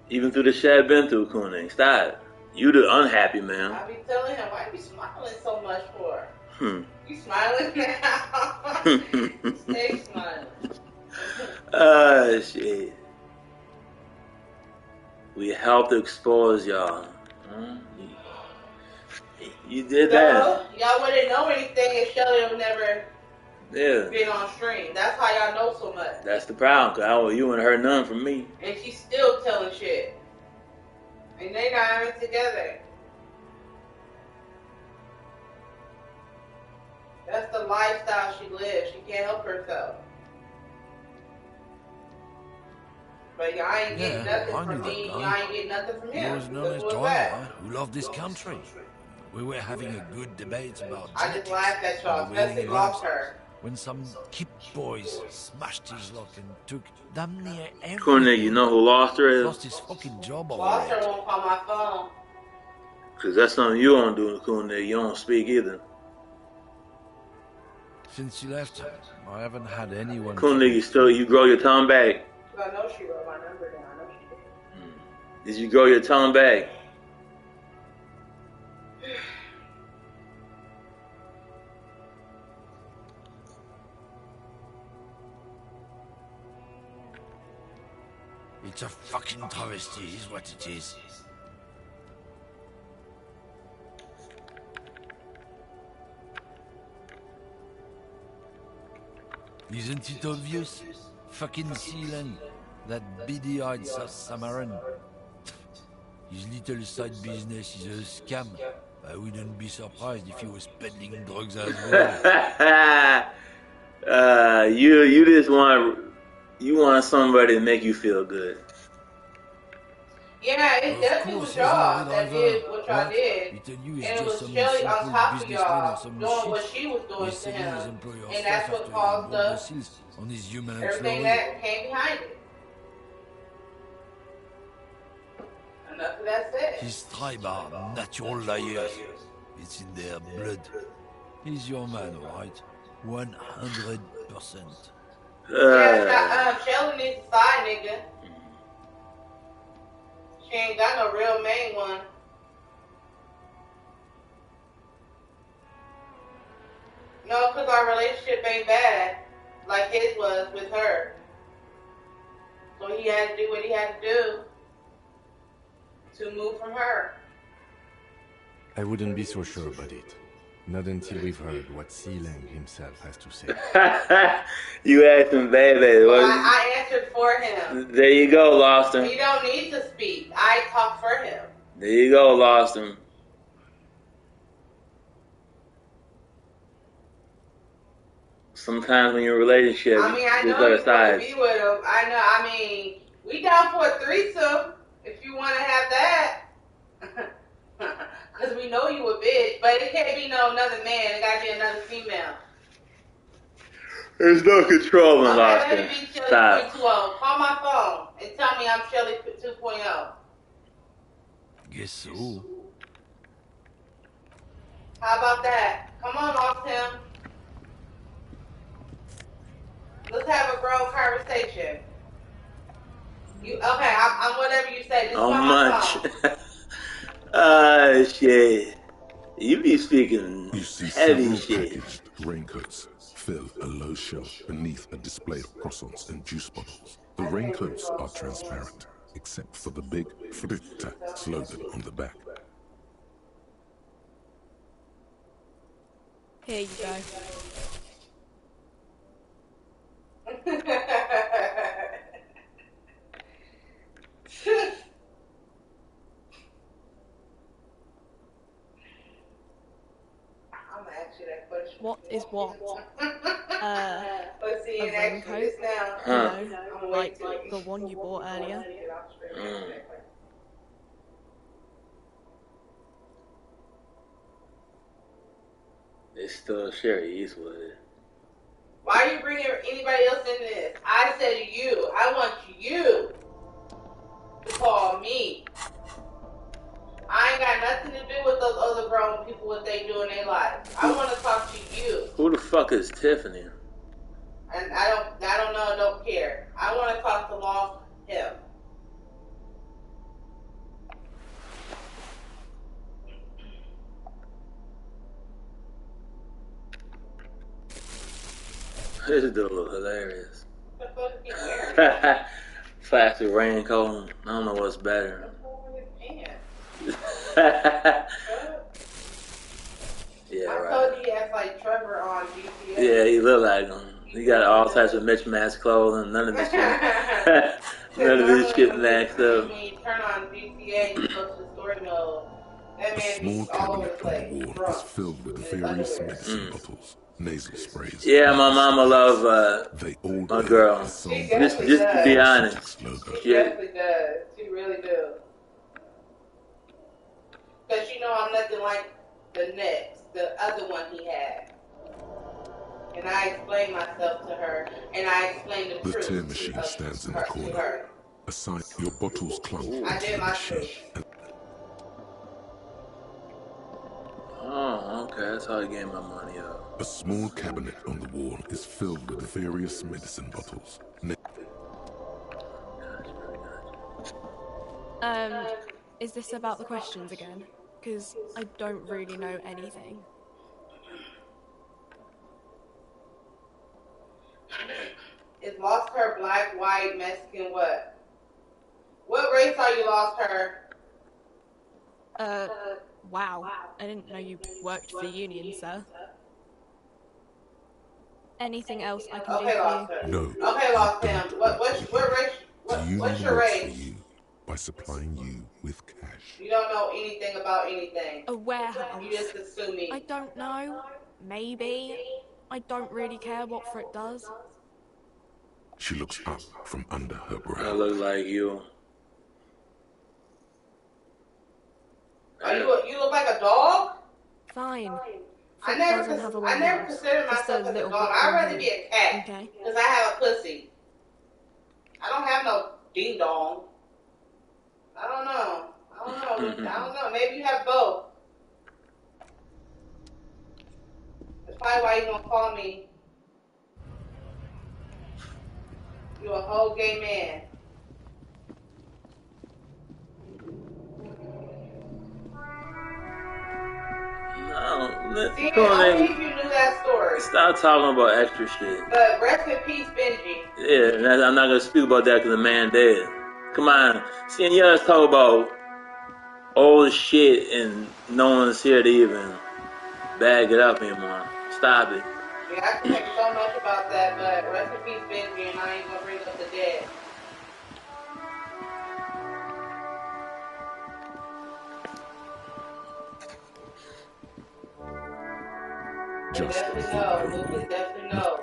Even through the shit I've been through, Kune. Stop. You the unhappy man. I be telling him, why you smiling so much for? You smiling now? Stay smiling. Oh, shit. We helped expose y'all. Huh? You did that. Y'all wouldn't know anything if Shelly would never been on stream. That's how y'all know so much. That's the problem, because you wouldn't heard none from me. And she's still telling shit. And they not even together. That's the lifestyle she lives. She can't help herself. But y'all ain't getting nothing from me. Y'all ain't getting nothing from him. He was known as Tyler, who loved this country. We were having a good debate about I just laughed at y'all, especially lost her. When some kid boys smashed his luck and took damn near everything. Kune, you know who lost her is? Lost his fucking job over Lost her it. won't call my phone. Because that's something you don't do, Kune. You don't speak either. Since she left, I haven't had anyone. Kune, you grow your tongue back. I know she wrote my number down. I know she did. Did you grow your tongue back? It's a fucking travesty, is what it is. Isn't it obvious? Fucking Sealand, that beady-eyed South Samaran. His little side business is a scam. I wouldn't be surprised if he was peddling drugs as well. You just want somebody to make you feel good. Yeah, it definitely was y'all that did what y'all did. And it was Shelly on top of y'all doing what she was doing to him. And that's what caused everything that came behind it. Enough of that said. His tribe are natural liars. It's in their blood. He's your man, alright? 100%. Yeah, Shelly needs a side nigga. She ain't got no real main one. No, because our relationship ain't bad like his was with her. So he had to do what he had to do to move from her. I wouldn't be so sure about it. Not until we've heard what Sealang himself has to say. You asked him, baby. Well, I answered for him. There you go, lost him. You don't need to speak. I talk for him. There you go, lost him. Sometimes when you're in a relationship, I mean, I know you want to be with him. I mean, we down for a threesome if you want to have that. Because we know you a bitch, but it can't be no another man. It got to be another female. There's no control in lost him. Let me be Shelly 2.0. Call my phone and tell me I'm Shelly 2.0. Guess so. How about that? Come on, lost him. Let's have a grown conversation. You okay? I'm whatever you say. Just How much? Shit. You be speaking heavy shit. Packaged raincoats fill a low shelf beneath a display of croissants and juice bottles. The raincoats are transparent, except for the big Frutta slogan on the back. Here you go. What is what? Let's see, a raincoat? now. No, like the one you bought earlier. It's still Sherry Eastwood. Why are you bringing anybody else in this? I said you. I want you to call me. I ain't got nothing to do with those other grown people, what they do in their life. I want to talk to you. Who the fuck is Tiffany? And I don't know, don't care. I want to talk to Lost him. This dude look hilarious. Plastic raincoat. I don't know what's better. Yeah, I right. told you he acts like Trevor on GTA. Yeah, he look like him. He got all types of mismatched clothing. None of this shit. None of this shit matched up. When you turn on GTA, you go to the story mode. That A man small be all over cabinet the on the place. wall is filled with various medicine bottles, nasal sprays. Yeah, my mama love my girl. She Just definitely to be does. honest. She definitely does. She really do. Because you know I'm nothing like the other one he had. And I explained myself to her, and I explained the The truth tear machine stands in the to corner. her. Aside, your bottles clump I into did the my machine. truth. Oh, okay. That's how he gave my money up. A small cabinet on the wall is filled with various medicine bottles. Is this about the questions again? Because I don't really know anything. Is Lost her black, white, Mexican, what? What race are you, Lost her? Wow. I didn't know you worked for the union, sir. Anything else I can do Lost for her. you? No. Okay, Lost him. What race? The union What's your works for race? you by supplying you with cash. You don't know anything about anything. A warehouse. You just assuming. I don't know. Maybe. I don't really care what Frick does. She looks up from under her brow. I look like you. You look like a dog? Fine. I Frick never doesn't have a considered Just myself a as a little dog. bit I'd rather more. be a cat. Okay. Because I have a pussy. I don't have no ding dong. I don't know. I don't know. Maybe you have both. That's probably why you gonna call me. You a whole gay man. No, See, come on, only nigga. if you knew that story. Stop talking about extra shit. But rest in peace, Benji. Yeah, and I'm not gonna speak about that because the man dead. Come on, seeing us talk about old shit and no one's here to even bag it up anymore. Stop it. Yeah, I can make so much about that, but rest in peace, Benji, and I ain't gonna bring up the dead. Just Definitely knows. Lucas definitely knows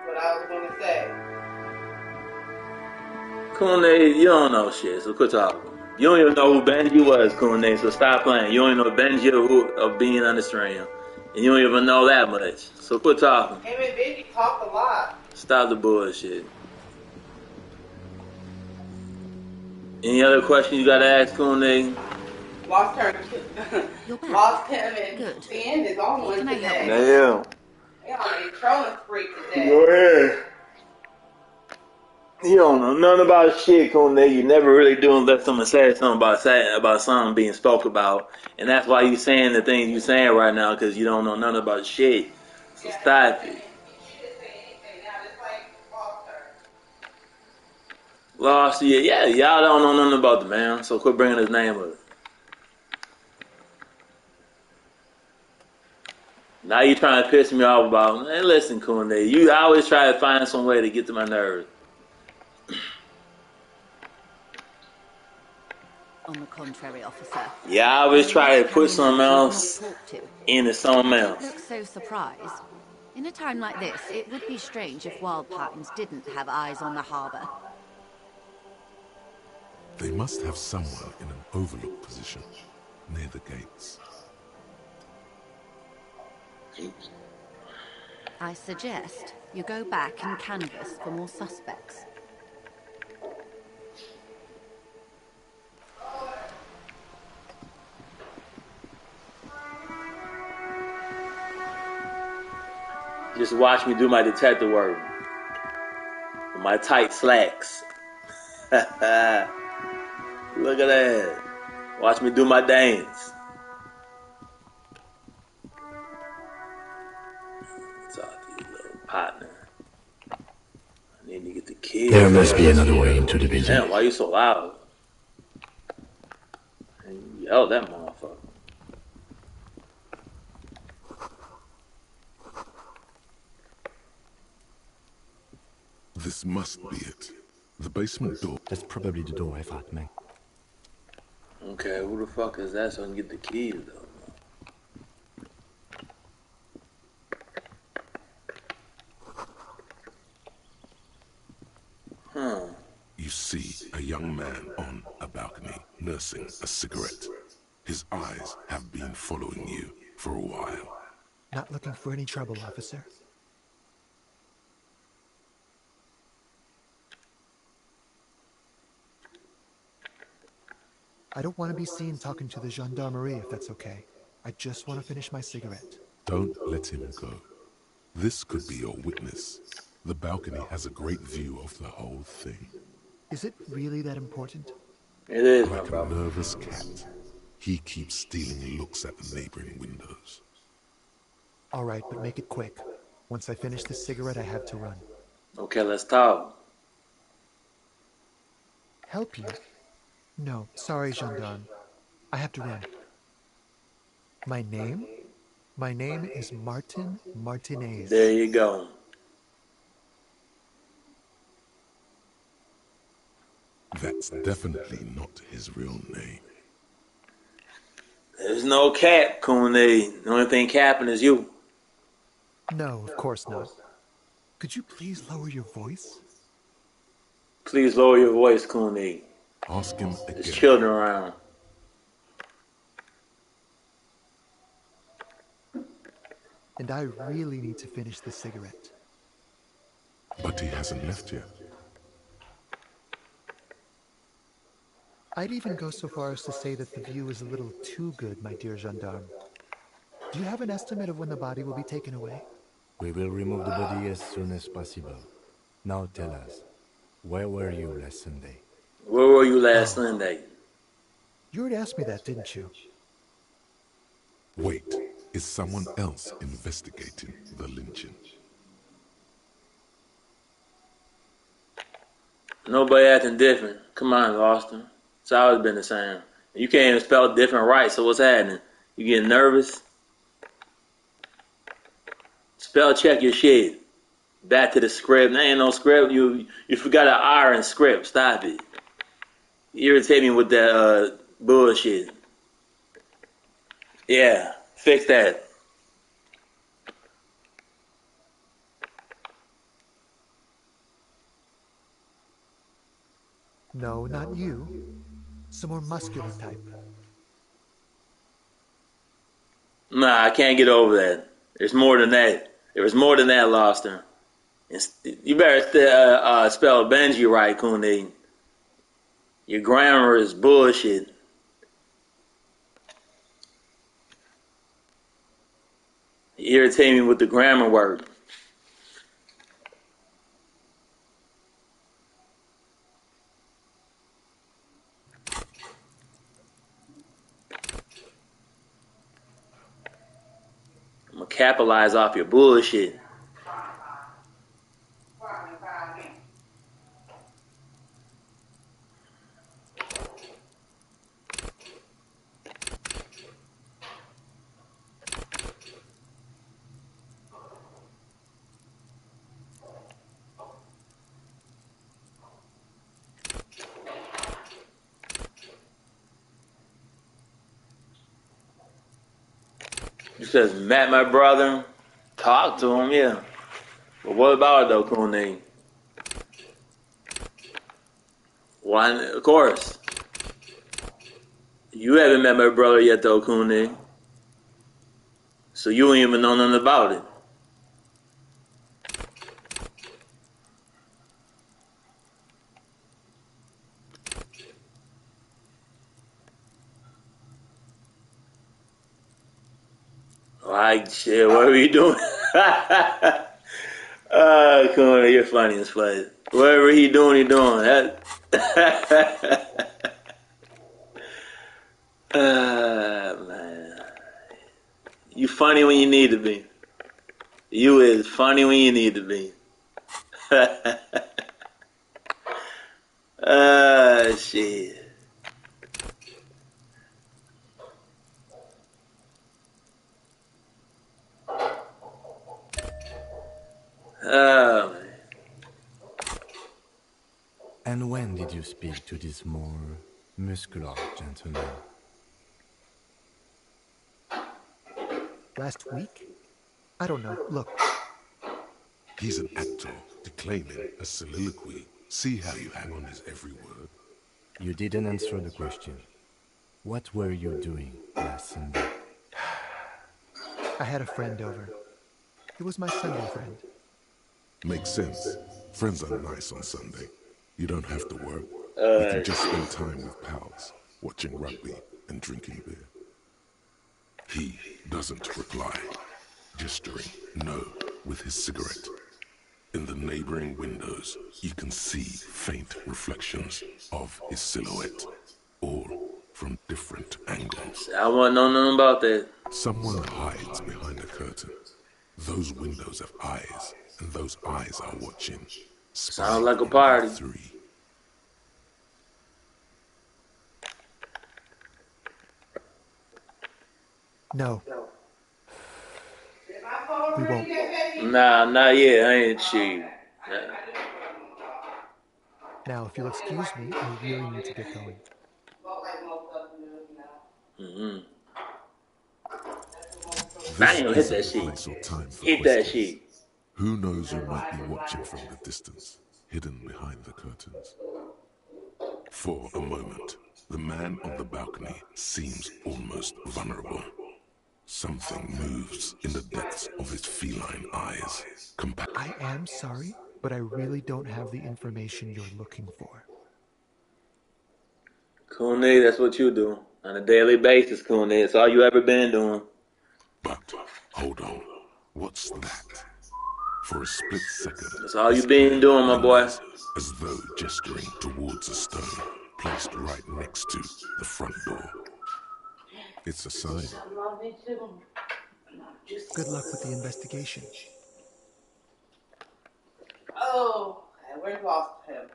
what I was gonna say. Kune, you don't know shit, so quit talking. You don't even know who Benji was, Kune, so stop playing. You don't even know Benji of being on the stream. And you don't even know that much, so quit talking. Him and Benji talk a lot. Stop the bullshit. Any other questions you gotta ask, Kune? Lost him and Finn is on one today. Damn. They on a trolling spree today. Go ahead. You don't know nothing about shit, Kune. You never really do unless someone says something about something being spoke about. And that's why you saying the things you saying right now, because you don't know nothing about shit. So stop it. Lost, yeah, y'all don't know nothing about the man, so quit bringing his name up. Now you trying to piss me off about, hey, listen, Kune, you always try to find some way to get to my nerves. On the contrary, officer. Yeah, I always try to put something else into something else. Look so surprised. In a time like this, it would be strange if Wild Pines didn't have eyes on the harbor. They must have someone in an overlook position near the gates. I suggest you go back and canvass for more suspects. Just watch me do my detective work. With my tight slacks. Look at that. Watch me do my dance. Talk to you, little partner. I need to get the kids. There must be another way into the building. Damn, why are you so loud? And you yell at that motherfucker. This must be it. The basement door. That's probably the door I've had, man. Okay, who the fuck is that so I can get the keys, though? You see a young man on a balcony nursing a cigarette. His eyes have been following you for a while. Not looking for any trouble, officer. I don't want to be seen talking to the gendarmerie, if that's okay. I just want to finish my cigarette. Don't let him go. This could be your witness. The balcony has a great view of the whole thing. Is it really that important? It is, like a nervous cat. He keeps stealing looks at the neighboring windows. All right, but make it quick. Once I finish this cigarette, I have to run. Okay, let's talk. Help you? No, sorry, gendarme. I have to run. My name? My name is Martin Martinez. There you go. That's definitely not his real name. There's no cap, Kune. The only thing capping is you. No, of course not. Could you please lower your voice? Please lower your voice, Kune. Ask him again. There's children around. And I really need to finish this cigarette. But he hasn't left yet. I'd even go so far as to say that the view is a little too good, my dear gendarme. Do you have an estimate of when the body will be taken away? We will remove the body as soon as possible. Now tell us, where were you last Sunday? Where were you last Sunday? You already asked me that, didn't you? Wait, is someone else investigating the lynching? Nobody acting different. Come on, Austin. It's always been the same. You can't even spell different right, so what's happening? You getting nervous? Spell check your shit. Back to the script. There ain't no script. You forgot an R in script. Stop it. You irritate me with that bullshit. Yeah, fix that. No, not you. Some more muscular type. Nah, I can't get over that. There's more than that. There was more than that, Lobster. You better spell Benji right, Cooney. Your grammar is bullshit. You irritate me with the grammar word. I'm gonna capitalize off your bullshit. You says met my brother. Talk to him, yeah. But what about it though, Cooney? Well, of course. You haven't met my brother yet though, Cooney. So you ain't even know nothing about it. Like shit, what are you doing? Cooney, you're funny as fuck. Whatever he doing, he doing. Man. You funny when you need to be. You is funny when you need to be. Shit. Oh, man. And when did you speak to this more muscular gentleman? Last week? I don't know. Look. He's an actor declaiming a soliloquy. See how you hang on his every word. You didn't answer the question. What were you doing last Sunday? I had a friend over. It was my Sunday friend. Makes sense. Friends are nice on Sunday. You don't have to work. You can just spend time with pals, watching rugby and drinking beer. He doesn't reply, gesturing no with his cigarette. In the neighboring windows, you can see faint reflections of his silhouette, all from different angles. I want to know nothing about that. Someone hides behind a curtain. Those windows have eyes, and those eyes are watching. Sounds like a party. No. We won't. Nah, not yet. I ain't cheap. Nah. Now, if you'll excuse me, I really need to get going. Mm-hmm. Bang, hit that sheet. Hit that sheet. Who knows who might be watching from the distance, hidden behind the curtains? For a moment, the man on the balcony seems almost vulnerable. Something moves in the depths of his feline eyes. I am sorry, but I really don't have the information you're looking for. Cooney, that's what you do on a daily basis, Cooney. It's all you ever been doing. But hold on, what's that? For a split second, that's all you been doing, my boy. As though gesturing towards a stone placed right next to the front door. It's a sign. Good luck with the investigation. Oh, we're lost him.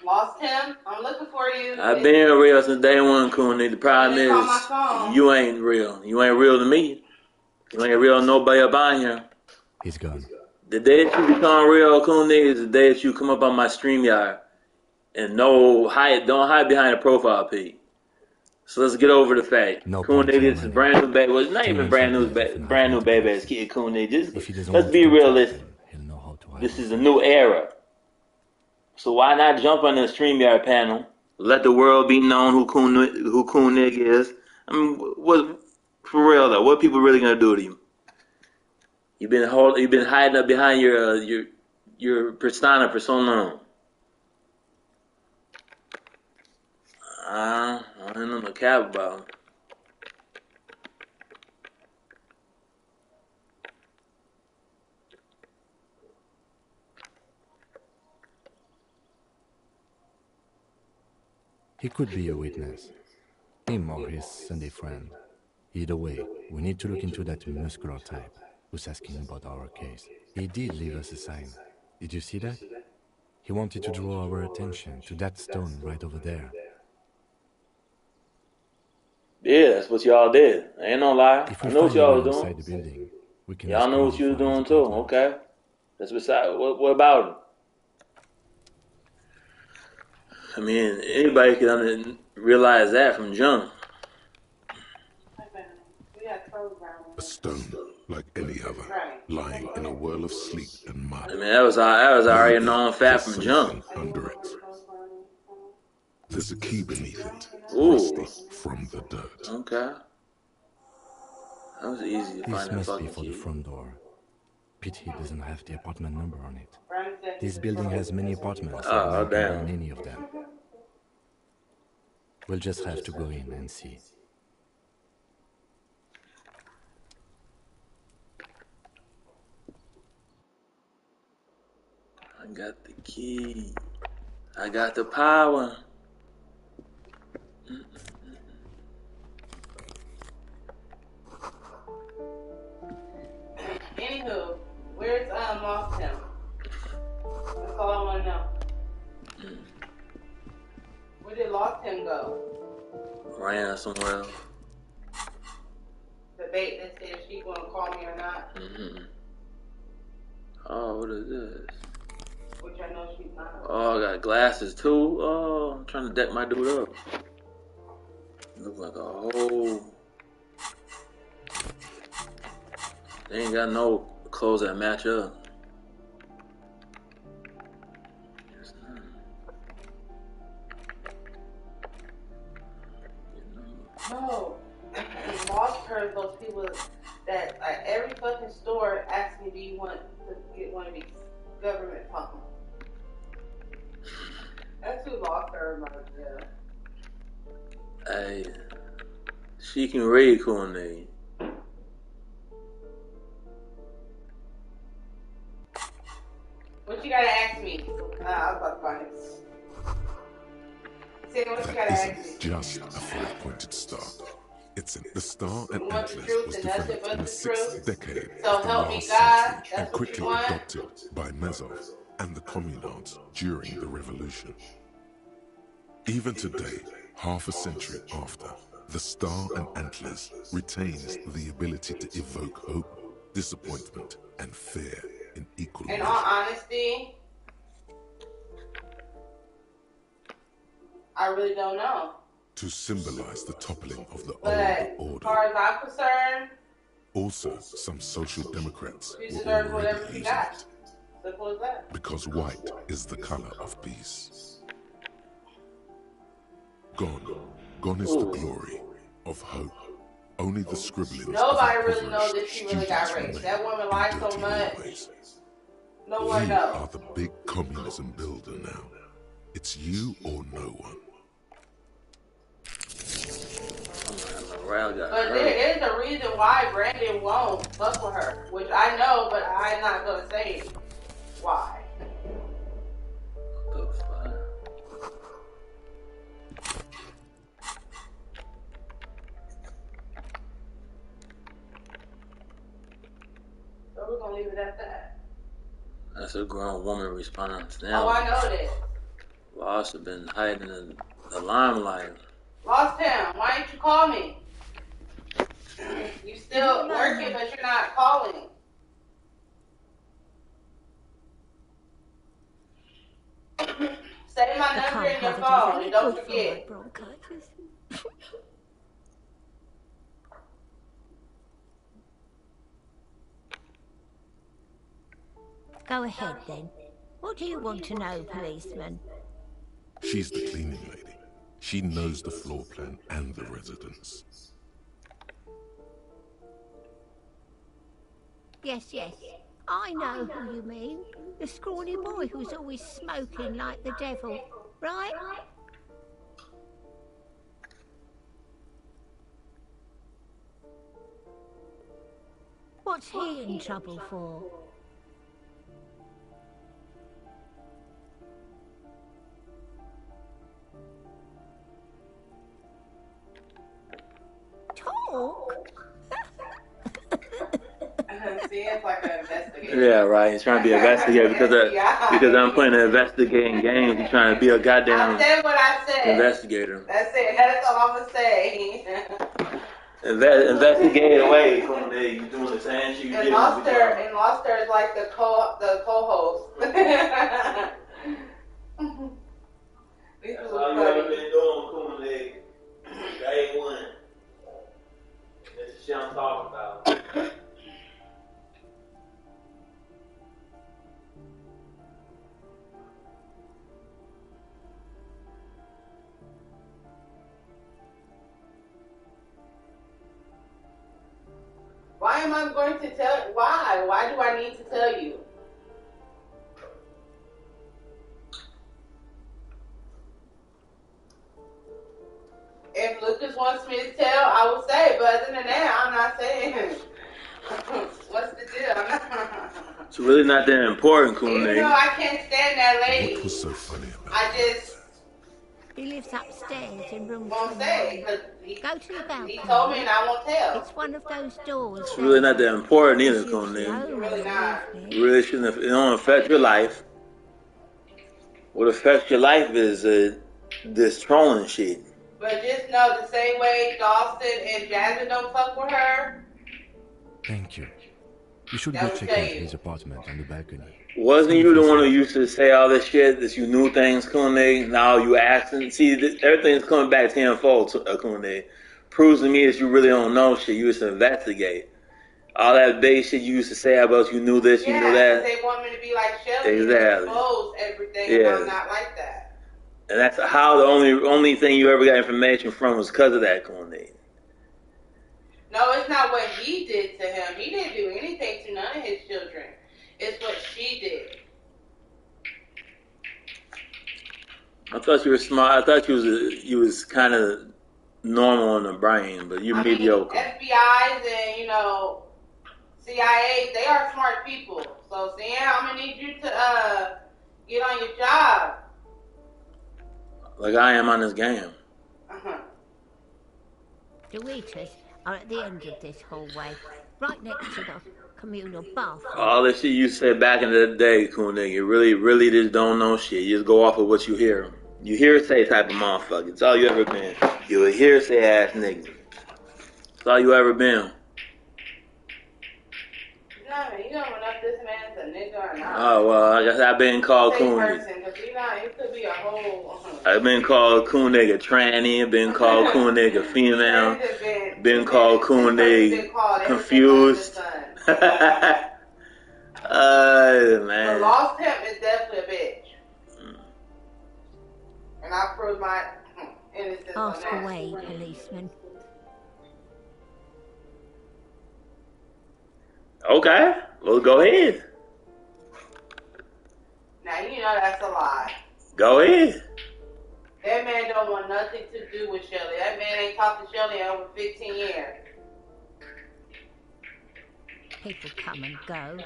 Lost him? I'm looking for you. I've been real since day one, Cooney. The problem Call my is, phone. you ain't real. You ain't real to me. You ain't real to nobody up on here. He's gone. The day that you become real, Cooney, is the day that you come up on my StreamYard and don't hide behind a profile pic. So let's get over the fact. Cooney, this is brand new baby. Well, it's not even brand new baby ass kid, Cooney. Just let's be realistic. This is a new era. So why not jump on the StreamYard panel? Let the world be known who Koenig is. I mean, what for real though? What people really gonna do to you? You've been hiding up behind your persona for so long. I don't know no cap about it. He could be a witness. Him or his Sunday friend. Either way, we need to look into that muscular type who's asking about our case. He did leave us a sign. Did you see that? He wanted to draw our attention to that stone right over there. Yeah, that's what y'all did. Ain't no lie. I know what y'all was doing. The building, y'all know what you was doing too. Okay, that's beside. What about it? I mean, anybody can realize that from jump. A stone like any other, lying in a whirl of sleep and mud. I mean, that was already a known fact from jump. Under it, there's a key beneath it, Ooh. rusty from the dirt. Okay, that was easy to This find that must be fucking for key. the front door. Pity doesn't have the apartment number on it. This building has many apartments. Oh, and we can damn. find any of them. We'll just have to go in and see. I got the key. I got the power. Anywho, where's Lost him? That's all I want to know. Where did Lost him go? Ran somewhere else. The bait that said she gonna call me or not, Oh, what is this? which I know she's not. Oh, I got glasses too. Oh, I'm trying to deck my dude up. Look like a whole. They ain't got no clothes that match up. No, Lost her. Those people that at every fucking store ask me, "Do you want to get one of these government pumps?" That's who Lost her, yeah. Hey, she can read Koenig. What you gotta ask me? I was about to find it. Say what you gotta ask me. Isn't just a five-pointed star. It's the star and You want the antlers truth was and nothing developed but in the the 6th truth? decade So of the help me last God, century that's and what quickly you want? adopted by Mazov and the Communards during the revolution. Even today, half a century after, the star and antlers retains the ability to evoke hope, disappointment, and fear in equal In measure. all honesty, I really don't know. To symbolize the toppling of the But old as order. far as I'm concerned, Also, some social democrats you were deserve whatever already you using got. it Simple as that. because white is the color of peace. Gone is the glory of hope. Only the scribblings Nobody of really knows impoverished if she really students got raped. remain That woman lied in so dirty much. hallways. No one You knows. are the big communism builder now. It's you or no one. Got But there is a reason why Brandon won't fuck with her, which I know, but I'm not gonna say why. The fuck? So we're gonna leave it at that. That's a grown woman response Oh, now. I know that. Lost have been hiding in the limelight. Lost him. Why didn't you call me? You still working, but you're not calling. Save my number in your phone and don't forget. Go ahead then. What do you want to know, policeman? She's the cleaning lady. She knows the floor plan and the residence. Yes, yes. I know who you mean. The scrawny boy who's always smoking like the devil, right? What's he in trouble for? Talk? See, it's like an investigator. Yeah, right. He's trying to be an investigator because I'm playing an investigating game. He's trying to be a goddamn I said what I said. investigator. That's it. That's all I'm gonna say. Investigate away from there. You doing the same shit you did. And Loster is like the co-host. That's all you ever been doing, Coon Leg. Day one. That's the shit I'm talking about. Why am I going to tell? Why? Why do I need to tell you? If Lucas wants me to tell, I will say. But other than that, I'm not saying. What's the deal? I'm not. It's really not that important, Coon Leg. Even though I can't stand that lady. What was so funny about I just. He lives upstairs in room won't say. Go to the balcony. He told me and I won't tell. It's one of those doors. It's really not that important either, Coon Leg. Really not. It really shouldn't. It don't affect your life. What affects your life is this trolling shit. But just know the same way Dawson and Jasmine don't fuck with her. Thank you. You should go check out his apartment on the balcony. Wasn't you the one who used to say all this shit, that you knew things, Coon Leg? Now you asking. See, everything's coming back tenfold, Coon Leg. Proves to me that you really don't know shit. You used to investigate. All that base shit you used to say about you knew this, you knew that. They want me to be like Shelly. Exactly. Expose everything, and I'm not like that. And that's how the only thing you ever got information from was because of that, Coon Leg. No, it's not what he did to him. He didn't do anything to none of his children. It's what she did. I thought you were smart. I thought you was kind of normal in the brain, but you're mediocre. FBI's and CIA, they are smart people. So Sam, I'm gonna need you to get on your job. Like I am on this game. The waiters are at the end of this hallway, right next to the communal bathroom. All this shit you said back in the day, Coon Leg, you really just don't know shit. You just go off of what you hear. You hearsay type of motherfucker. It's all you ever been. You a hearsay ass nigga. That's all you ever been. You don't know if this man's a nigga or not. Oh, well, I guess I've been called Coon Leg. It could be a whole... I've been called Coon Leg a tranny, been called Coon Leg a female, been called Coon Leg confused. Man. The lost pimp is definitely a bitch. And I proved my innocence on that. Ask away, policeman. Okay, well, go ahead. Now, you know that's a lie. Go ahead. That man don't want nothing to do with Shelly. That man ain't talked to Shelly in over 15 years. People come and go.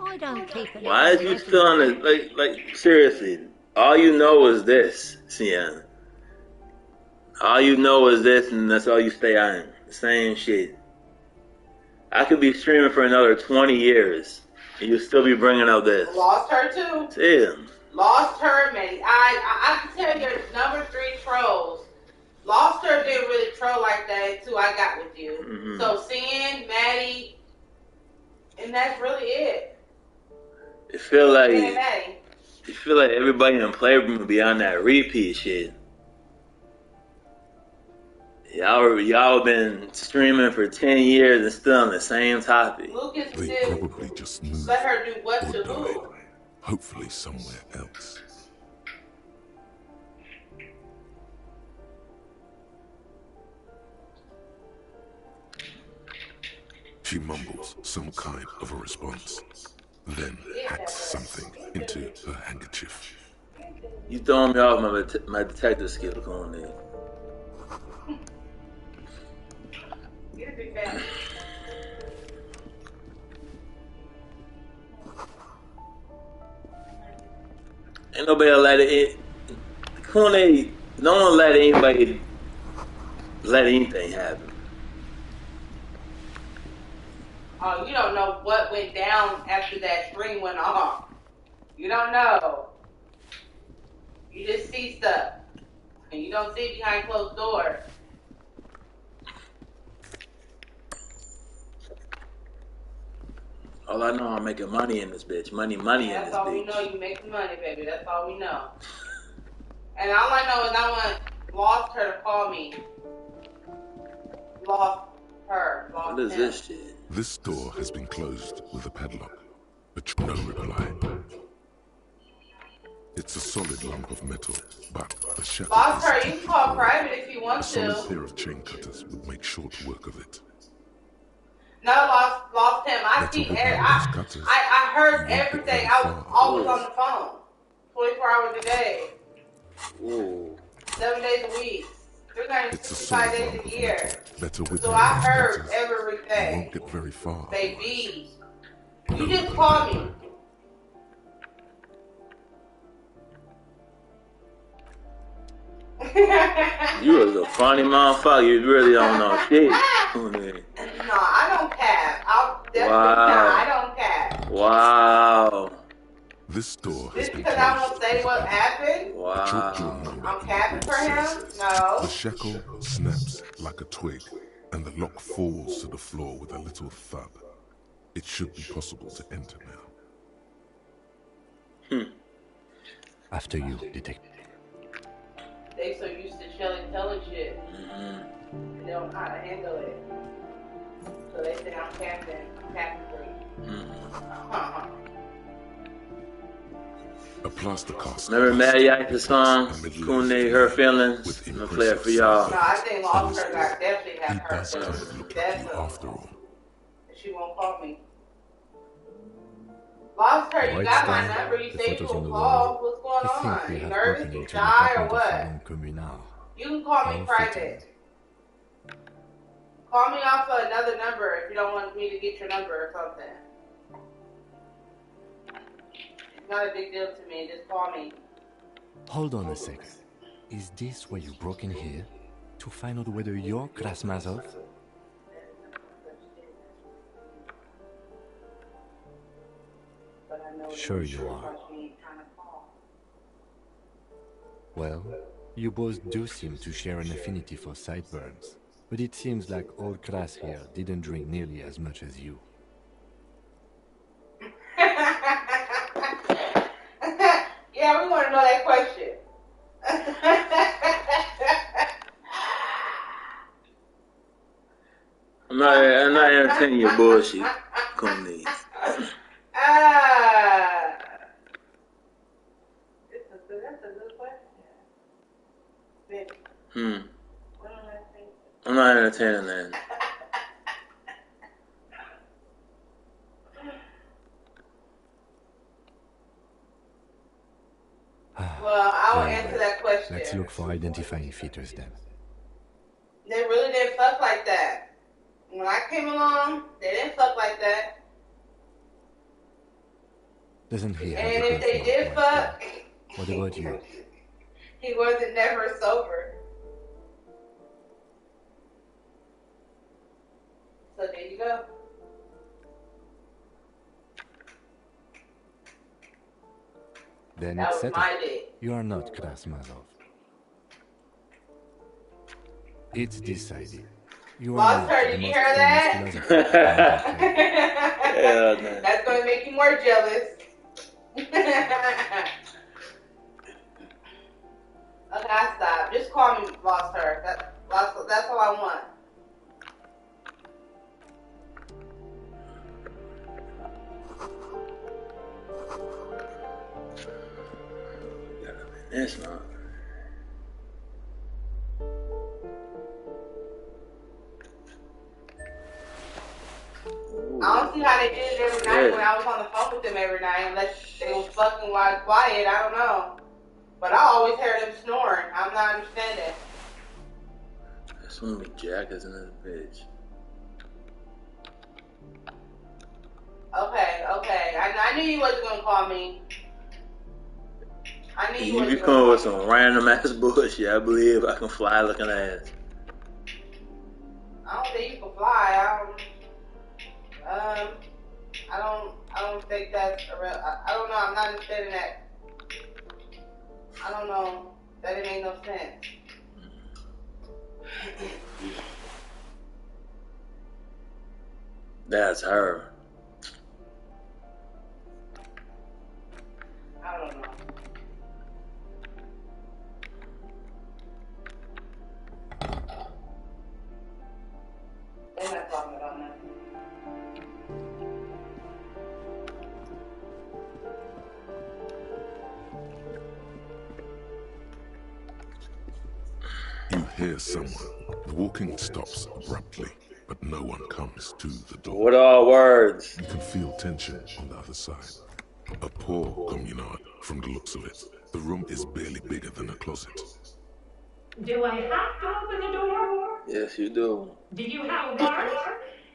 I don't keep it. Why is you still on the, like, seriously, all you know is this, Sienna. All you know is this, and that's all you stay on. The same shit. I could be streaming for another 20 years, and you'll still be bringing up this. Lost her too. Yeah. Lost Her, Maddie. I can tell your number 3 trolls. Lost Her didn't really troll like that until I got with you. Mm-hmm. So Sin, Maddie, and that's really it. It feel like Sin and Maddie. it feel like everybody in the playroom would be on that repeat shit. Y'all been streaming for 10 years and still on the same topic. Lucas They did probably just moved let her do what or to died. who. Hopefully somewhere else. She mumbles some kind of a response, then hacks something into her handkerchief. You throwing me off my detective skills on there. You're a big fan. Ain't nobody let it. No one let anybody let anything happen. Oh, you don't know what went down after that stream went off. You don't know. You just see stuff. And you don't see behind closed doors. All I know, I'm making money in this bitch. Money in this That's all we bitch. know. You making money, baby. That's all we know. And all I know is I want Lost Her to call me. Lost Her. Lost What is him. this shit? This door has been closed with a padlock, but no reply. It's a solid lump of metal, but the shackle Lost is Her, you deeply can call worn. private if you want A solid to. pair of chain cutters would make short work of it. No, lost him. I see. I heard everything. I was always on the phone, 24 hours a day, Ooh. 7 days a week, It's a 365 solid days lump a of year. metal, better with So I than heard cutters. You everything. won't get very far. Baby, you just call me. You was a funny motherfucker. You really don't know shit. No, I don't cap. I'll definitely Wow. I don't cap. Wow. This door has Just been because I won't say what happened, Wow. I'm capping for him? No. The shackle snaps like a twig, and the lock falls to the floor with a little thud. It should be possible to enter now. After you, detective. They so used to Shelly telling shit. They don't know how to handle it. So they say I'm capping for you. A plaster cast. Remember Maddie Ice's song, Kune Her Feelings? I'm gonna play it for y'all. No, I think Lost Her got definitely have her Does kind of look like you after all. She won't call me. Lost Her, you White got my Star, number. You the say you photos on will the call. wall. What's going I think on? we You have nervous? broken You into the shy or apartment of what? Salon Communal. You can call me How private. Call me off of another number if you don't want me to get your number or something. It's not a big deal to me. Just call me. Hold on a second. Is this why you broke in here? To find out whether you're Krasmazov? Sure you are. Well, you both do seem to share an affinity for sideburns, but it seems like old Kras here didn't drink nearly as much as you. Yeah, we want to know that question. I'm not entertaining your bullshit, Kune. That's a good question. I'm not entertaining that. Well, I will answer that question. Let's look for identifying features then. They really didn't fuck like that. When I came along, they didn't fuck like that. Doesn't he have And a if they girlfriend? did fuck, What about you? he wasn't never sober. So there you go. Then That it's was settled. my dick. You are not Krasmazov. It's decided. You are Lost not her, the did you most hear famous that? philosopher. Hell no. That's gonna make you more jealous. Okay, I stop. Just call me Lost Her. That's all I want. It's not. I don't see how they did it every night when I was on the phone with them every night, unless they was fucking quiet. I don't know. But I always heard them snoring. I'm not understanding. There's so many jackets in this bitch. Okay. I knew you wasn't gonna call me. I knew you You wasn't be gonna coming call with me. some random ass bullshit. I believe I can fly looking ass. I don't think you can fly. I don't think that's a real. I don't know. I'm not understanding that. I don't know. That it made no sense. That's her. I don't know. They're not talking about nothing. You hear someone. The walking stops abruptly, but no one comes to the door. What are words? You can feel tension on the other side. A poor communard, from the looks of it. The room is barely bigger than a closet. Do I have to open the door? Yes, you do. Do you have a warrant?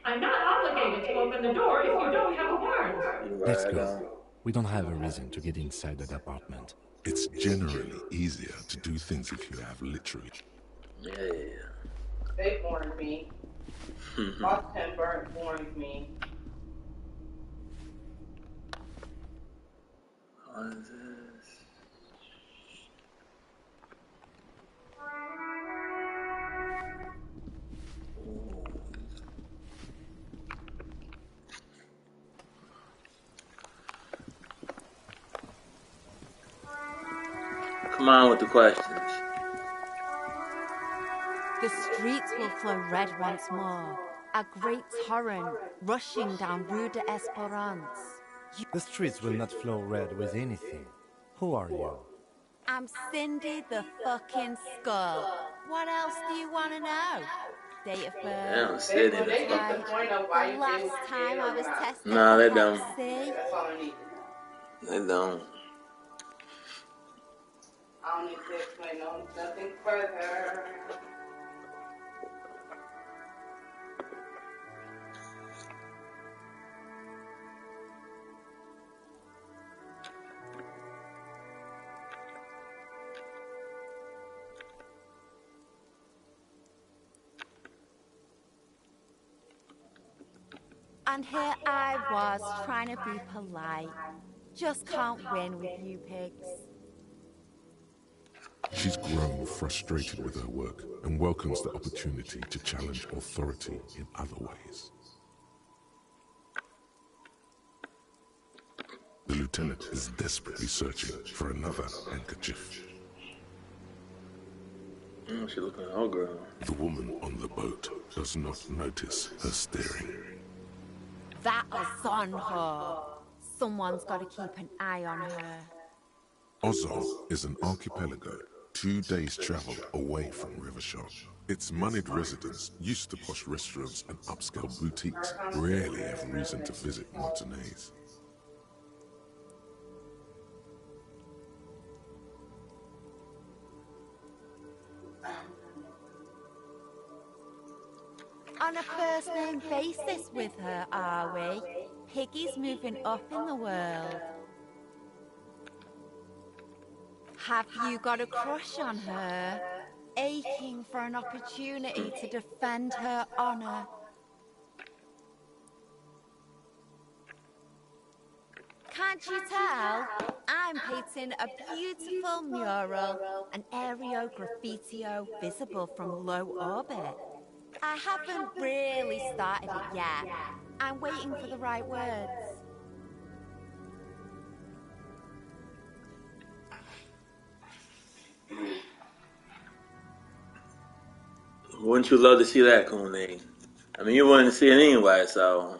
I'm not obligated to open the door if you don't have a warrant. Let's go. We don't have a reason to get inside that apartment. It's generally easier to do things if you have literally. Yeah. They warned me. Boss Timber warned me. What is this? Come on with the questions. The streets will flow red once more. A great torrent rushing down Rue d'Esperance. The streets will not flow red with anything. Who are you? I'm Cindy the fucking Skull. What else do you want to know? Date of birth. Damn, Cindy the They get the point of why The you last did what you time did I was or not. tested Nah, they for don't. Hep C. That's all I need. They don't. I don't need to explain nothing further. And here I was trying to be polite. Just can't win with you pigs. She's grown frustrated with her work and welcomes the opportunity to challenge authority in other ways. The lieutenant is desperately searching for another handkerchief. She looking at old girl. The woman on the boat does not notice her staring. That is on her. Someone's got to keep an eye on her. Ozon is an archipelago 2 days travel away from Rivershore. Its moneyed residents, used to posh restaurants and upscale boutiques, rarely have reason to visit Martinez. On a first-name basis with her, are we? Piggy's moving up in the world. Have you got a crush on her? Aching for an opportunity to defend her honor? Can't you tell? I'm painting a beautiful mural, an aereo graffitio visible from low orbit. I haven't really started it yet. I'm waiting for the right words. Wouldn't you love to see that, Koenig? I mean, you wanted to see it anyway, so.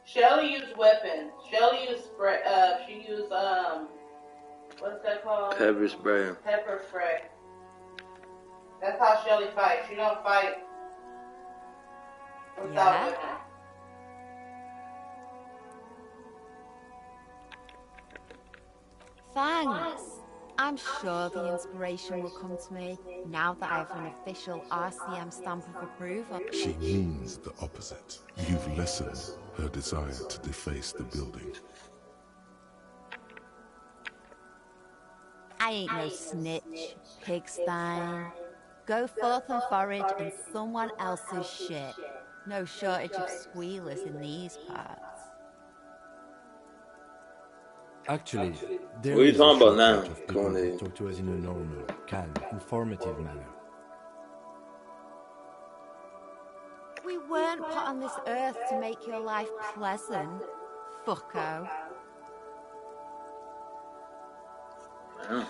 Shelly used weapons. Shelly used spray. She used what's that called? Pepper spray. Pepper spray. That's how Shelly fights. She don't fight without weapons. Thanks. I'm sure the inspiration will come to me now that I have an official RCM stamp of approval. She means the opposite. You've lessened her desire to deface the building. I ain't no snitch, Pigstein. Go forth and forage in someone else's shit. No shortage of squealers in these parts. Actually, there What are you is talking a about now, shortage of people Koenig? who talk to us in a normal, calm, informative manner. We weren't put on this earth to make your life pleasant, fucko. Yeah.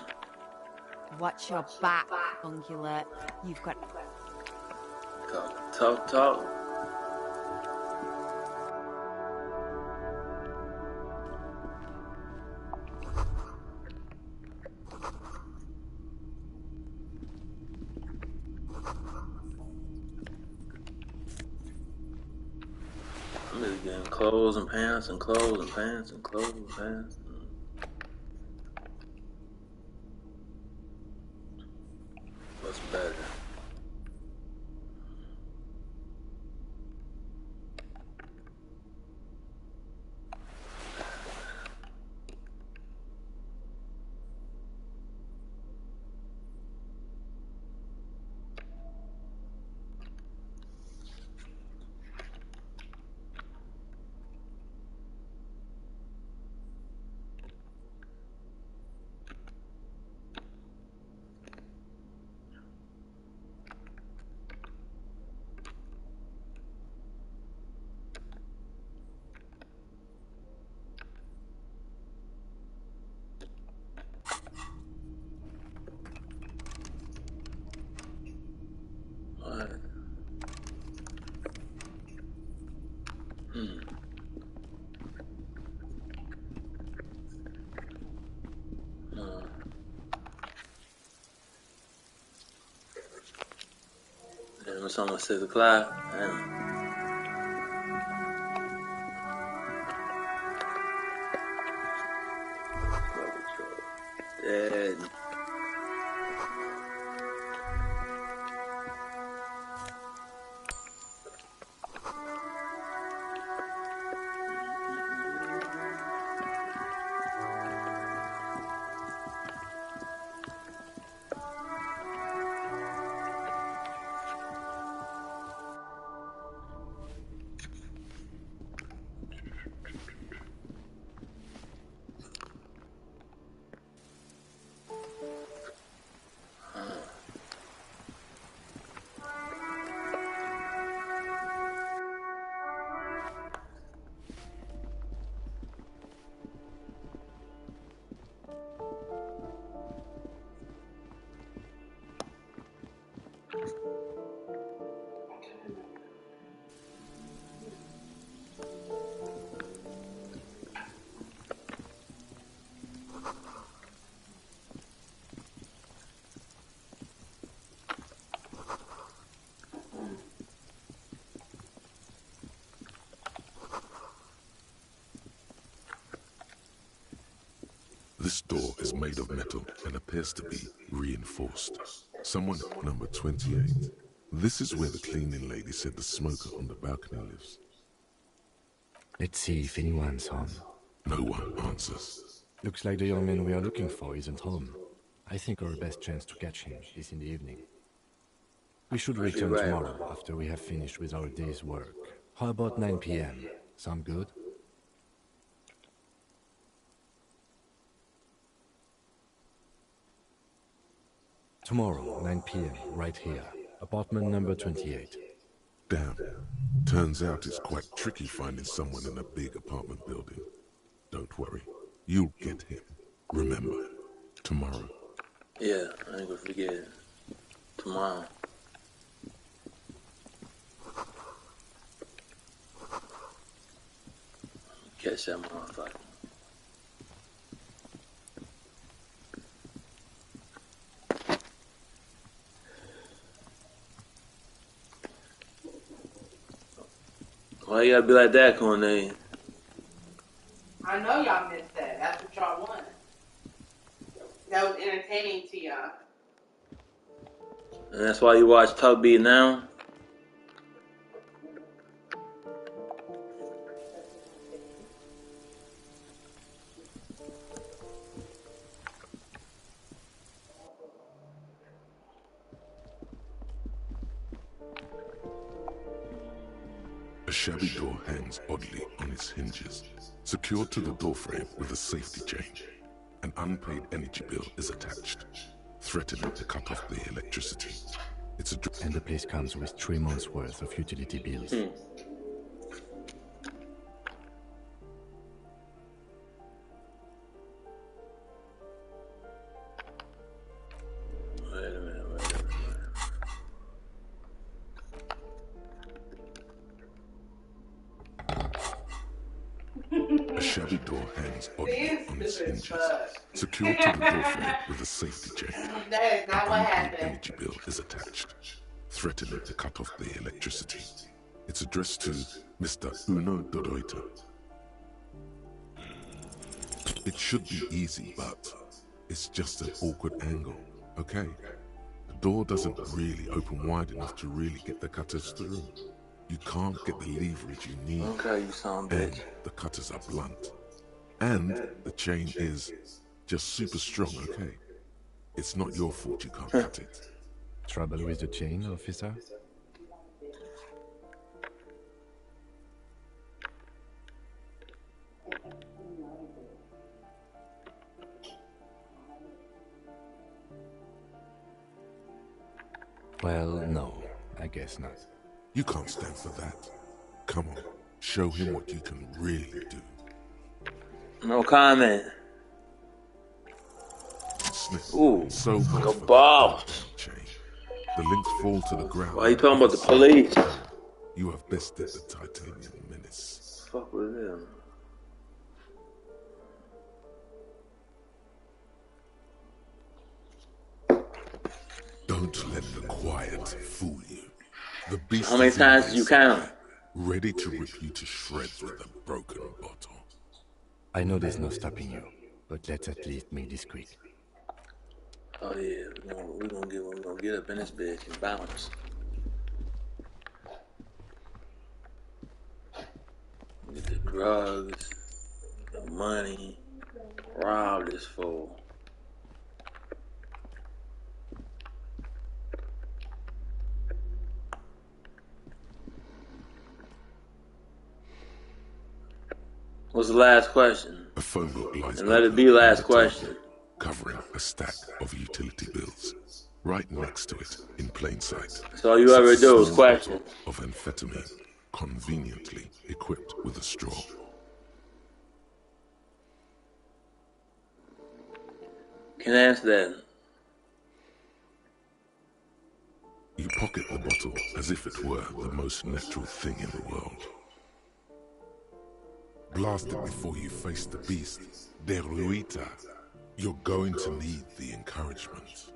Watch your back, ungulate. You've got... Talk. I'm just getting clothes and pants and clothes and pants and clothes and pants. What's better? What? It's almost 6 o'clock. Dead. This door is made of metal and appears to be reinforced. Someone at number 28. This is where the cleaning lady said the smoker on the balcony lives. Let's see if anyone's home. No one answers. Looks like the young man we are looking for isn't home. I think our best chance to catch him is in the evening. We should return tomorrow after we have finished with our day's work. How about 9 p.m.? Sound good? Tomorrow, 9 p.m., right here. Apartment number 28. Damn. Turns out it's quite tricky finding someone in a big apartment building. Don't worry. You'll get him. Remember, tomorrow. Yeah, I ain't gonna forget. Tomorrow. Catch that motherfucker. Why you gotta be like that, Cornelia? I know y'all missed that. That's what y'all wanted. That was entertaining to y'all. And that's why you watch Tugby now? A shabby door hangs oddly on its hinges, secured to the doorframe with a safety chain. An unpaid energy bill is attached, threatening to cut off the electricity. And the place comes with 3 months' worth of utility bills. Wait a minute. A shabby door hangs oddly on its hinges, secured to the doorframe with a safety chain. That is not what An unpaid happened. energy bill is attached, threatening to cut off the electricity. It's addressed to Mr. Uno Doroita. It should be easy, but it's just an awkward angle, okay? The door doesn't really open wide enough to really get the cutters through. You can't get the leverage you need. Okay, you sound bitch. And the cutters are blunt. And the chain is just super strong, okay? It's not your fault you can't cut it. Trouble with the chain, officer? Well, no, I guess not. You can't stand for that. Come on, show him what you can really do. No comment. Snip. Ooh, So like a much for boss. that chain. The links fall to the ground. Why are you talking about the police? You have bested the Titanium Menace. Fuck with him. Don't let the quiet fool you. The beast How many is in times there did you count? ready to rip you to shreds with a broken bottle. I know there's no stopping you, but let's at least make this quick. Oh yeah, we're gonna get up in this bitch and bounce. Get the drugs, the money, rob this fool. What's the last question? A phone book lies And let it open be last on the question. table, covering a stack of utility bills. Right next to it, in plain sight. So all you ever sits a do is small question. bottle of amphetamine, conveniently equipped with a straw. Can I answer that? You pocket the bottle as if it were the most natural thing in the world. Blast it before you face the beast, Deruita. You're going to need the encouragement.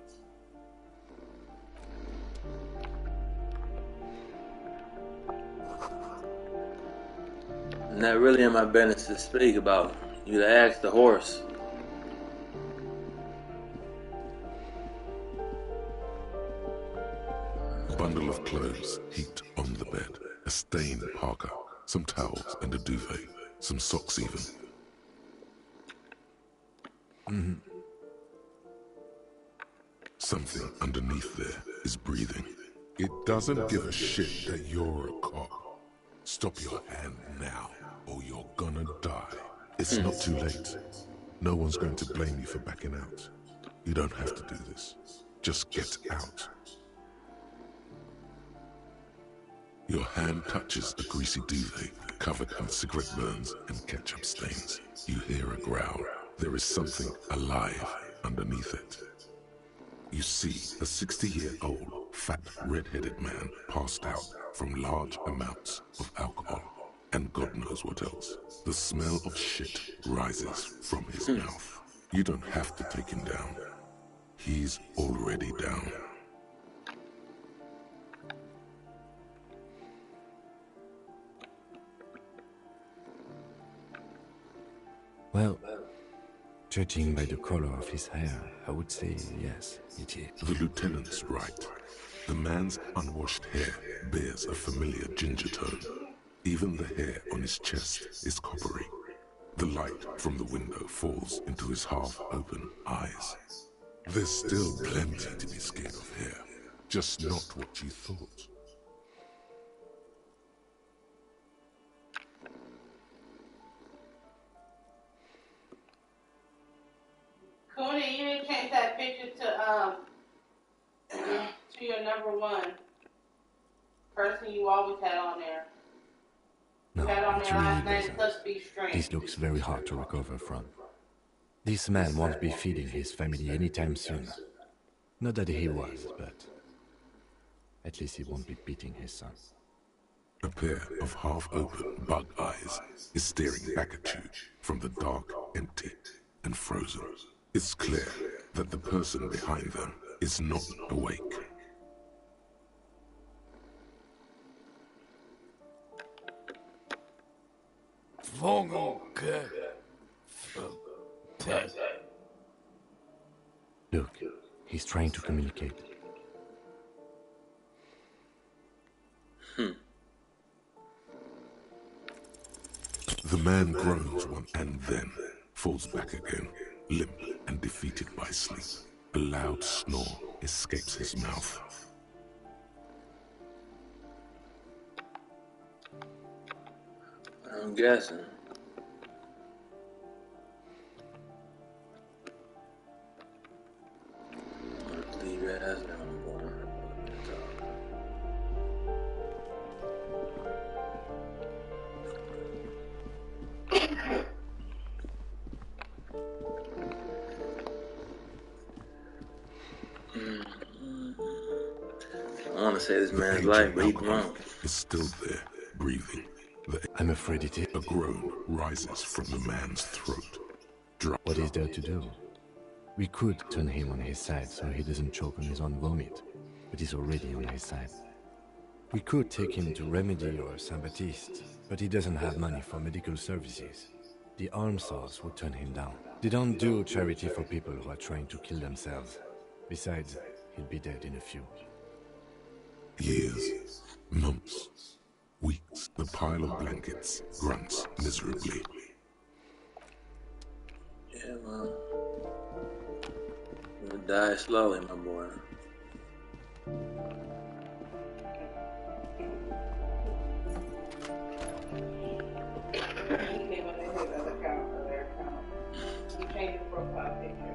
Not really in my business to speak about. You to ask the horse. A bundle of clothes heaped on the bed. A stained parka, some towels and a duvet. Some socks even. Something underneath there is breathing. It doesn't give a shit that you're a cop. Stop your hand now, or you're gonna die. It's not too late. No one's going to blame you for backing out. You don't have to do this. Just get out. Your hand touches a greasy duvet covered in cigarette burns and ketchup stains. You hear a growl. There is something alive underneath it. You see a 60-year-old, fat, red-headed man passed out from large amounts of alcohol. And God knows what else. The smell of shit rises from his mouth. You don't have to take him down. He's already down. Well, judging by the color of his hair, I would say yes, it is. The lieutenant's right. The man's unwashed hair bears a familiar ginger tone. Even the hair on his chest is coppery. The light from the window falls into his half-open eyes. There's still plenty to be scared of here, just not what you thought. Cooney, you didn't change that picture to your #1 person you always had on there. No, You had on it there last really night, Let's Be Strange. This looks very hard to recover from. This man won't be feeding his family anytime soon. Not that he was, but at least he won't be beating his son. A pair of half-open bug eyes is staring back at you from the dark, empty, and frozen. It's clear that the person behind them is not awake. Look, he's trying to communicate. The man groans one and then falls back again, limp and defeated by sleep. A loud snore escapes his mouth. I'm guessing. Leave your ass down, boy. I want to say this man's life, but he's drunk. Is still there, breathing. I'm afraid it is. A groan rises from the man's throat. What is there to do? We could turn him on his side so he doesn't choke on his own vomit, but he's already on his side. We could take him to Remedy or Saint-Baptiste, but he doesn't have money for medical services. The Almshouse would turn him down. They don't do charity for people who are trying to kill themselves. Besides, he'll be dead in a few. Years, months, weeks, the pile of blankets grunts miserably. Yeah, well, you'll die slowly, my boy. You changed the profile picture.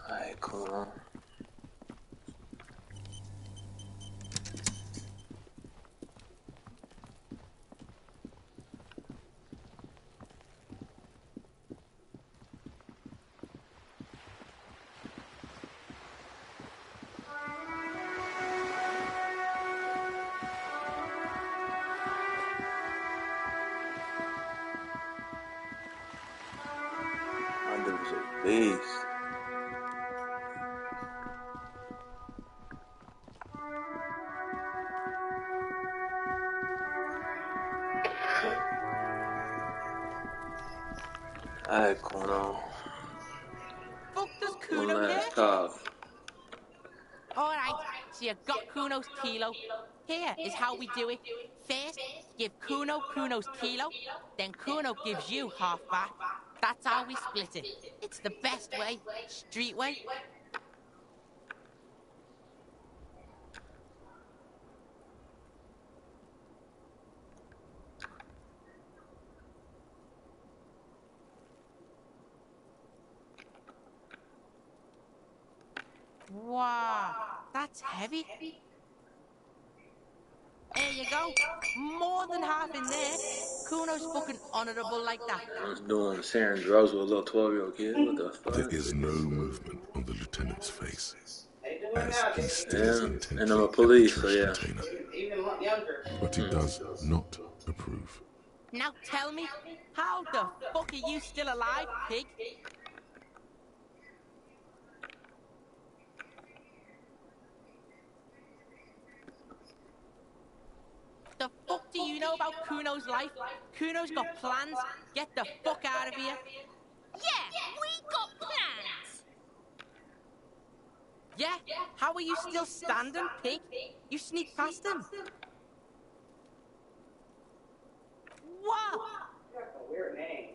Alright, cool. Peace. Alright, Kuno. Fuck does One Kuno care? last talk. Alright, so you got Kuno's kilo. Here is how we do it. First, give Kuno Kuno's kilo, then Kuno gives you half back. That's how we split it. It's the best way, street way. Wow, that's heavy. There you go. More than half in there. Kuno's fucking honorable like that. I was doing sharing drugs with a little 12-year-old kid. What the fuck? There is no movement on the lieutenant's face as he stares intently and I'm a at police, the so trash yeah. container. But he does not approve. Now tell me, how the fuck are you still alive, pig? The fuck do you know about Kuno's life? Kuno's got plans. Get the fuck out of here. Yeah, we got plans. Yeah? How are you still standing, pig? You sneak past him. What? That's a weird name.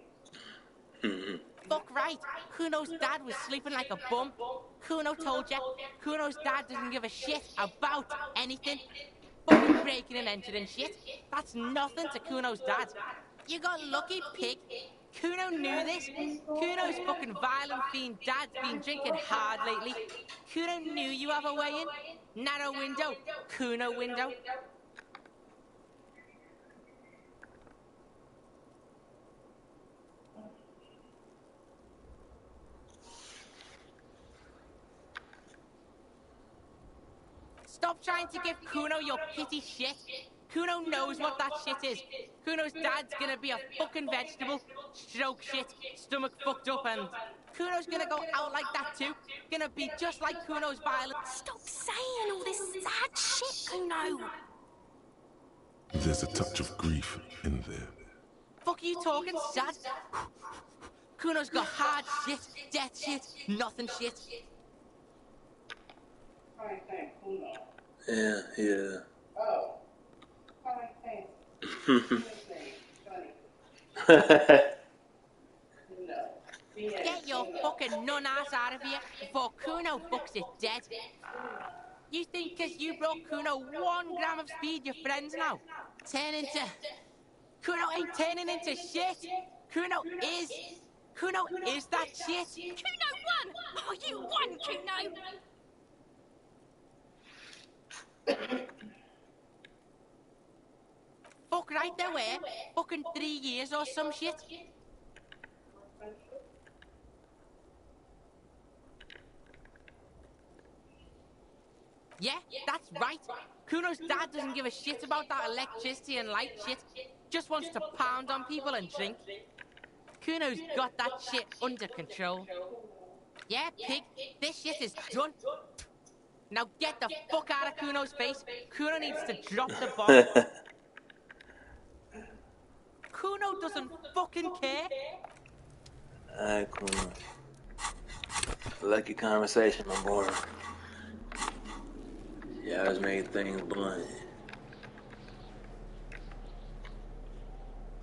Fuck right. Kuno's dad was sleeping like a bum. Kuno told you. Kuno's dad doesn't give a shit about anything. Fucking breaking and entering shit. That's nothing to Kuno's dad. You got lucky, pig. Kuno knew this. Kuno's fucking violent fiend dad's been drinking hard lately. Kuno knew you have a way in. Narrow window. Kuno window. Stop trying to give Kuno your pity shit. Kuno knows what that shit is. Kuno's dad's gonna be a fucking vegetable. Stroke shit, stomach fucked up, and Kuno's gonna go out like that too. Gonna be just like Kuno's violent. Stop saying all this sad shit, Kuno. There's a touch of grief in there. Fuck are you talking, sad? Kuno's got hard shit, death shit, nothing shit. Yeah, yeah. Oh. Get your fucking nun ass out of here before Kuno fucks it dead. You think 'cause you brought Kuno 1 gram of speed, you're friends now? Turn into... Kuno ain't turning into shit. Kuno is that shit. Kuno won! Oh, you won, Kuno! Fuck right there were. Fucking 3 years or some shit. Yeah, that's right. Kuno's dad doesn't give a shit about that electricity and light shit. Just wants to pound on people and drink. Kuno's got that shit under control. Yeah, pig, this shit is done. Now get the fuck out of Kuno's face. Kuno needs to drop the bomb. Kuno doesn't fucking care. Alright, Kuno. Lucky conversation, my boy. You always made things blunt.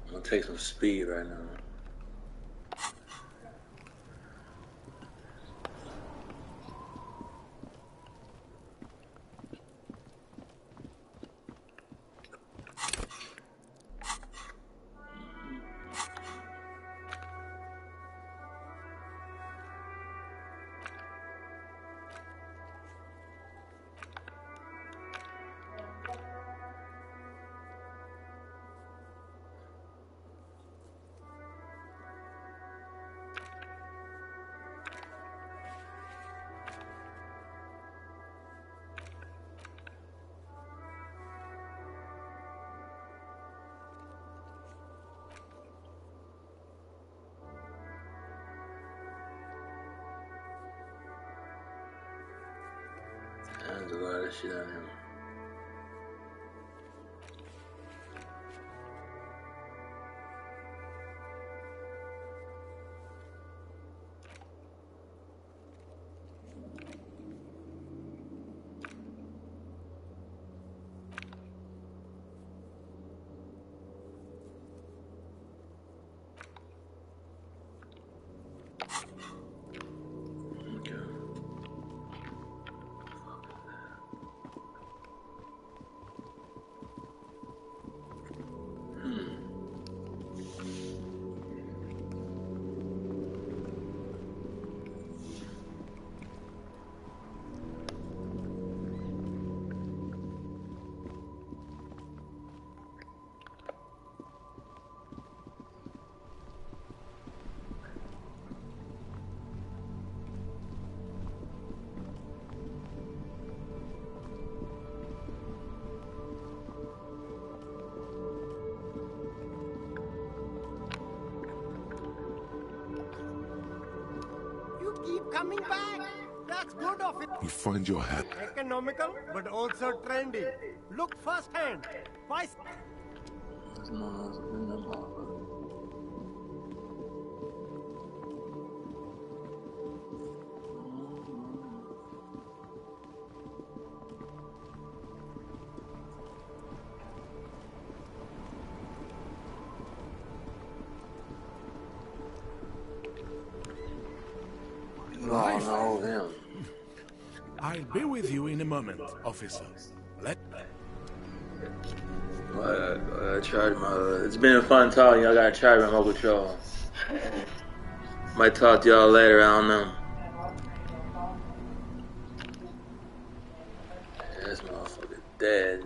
I'm gonna take some speed right now. There's a lot of shit on him. Keep coming back. That's good of it. You find your hat. Economical, but also trendy. Look firsthand. Why? No, him. I'll be with you in a moment, officer. I tried my. It's been a fun talk. Y'all gotta try remote control. Might talk to y'all later. I don't know. Yeah, this motherfucker dead.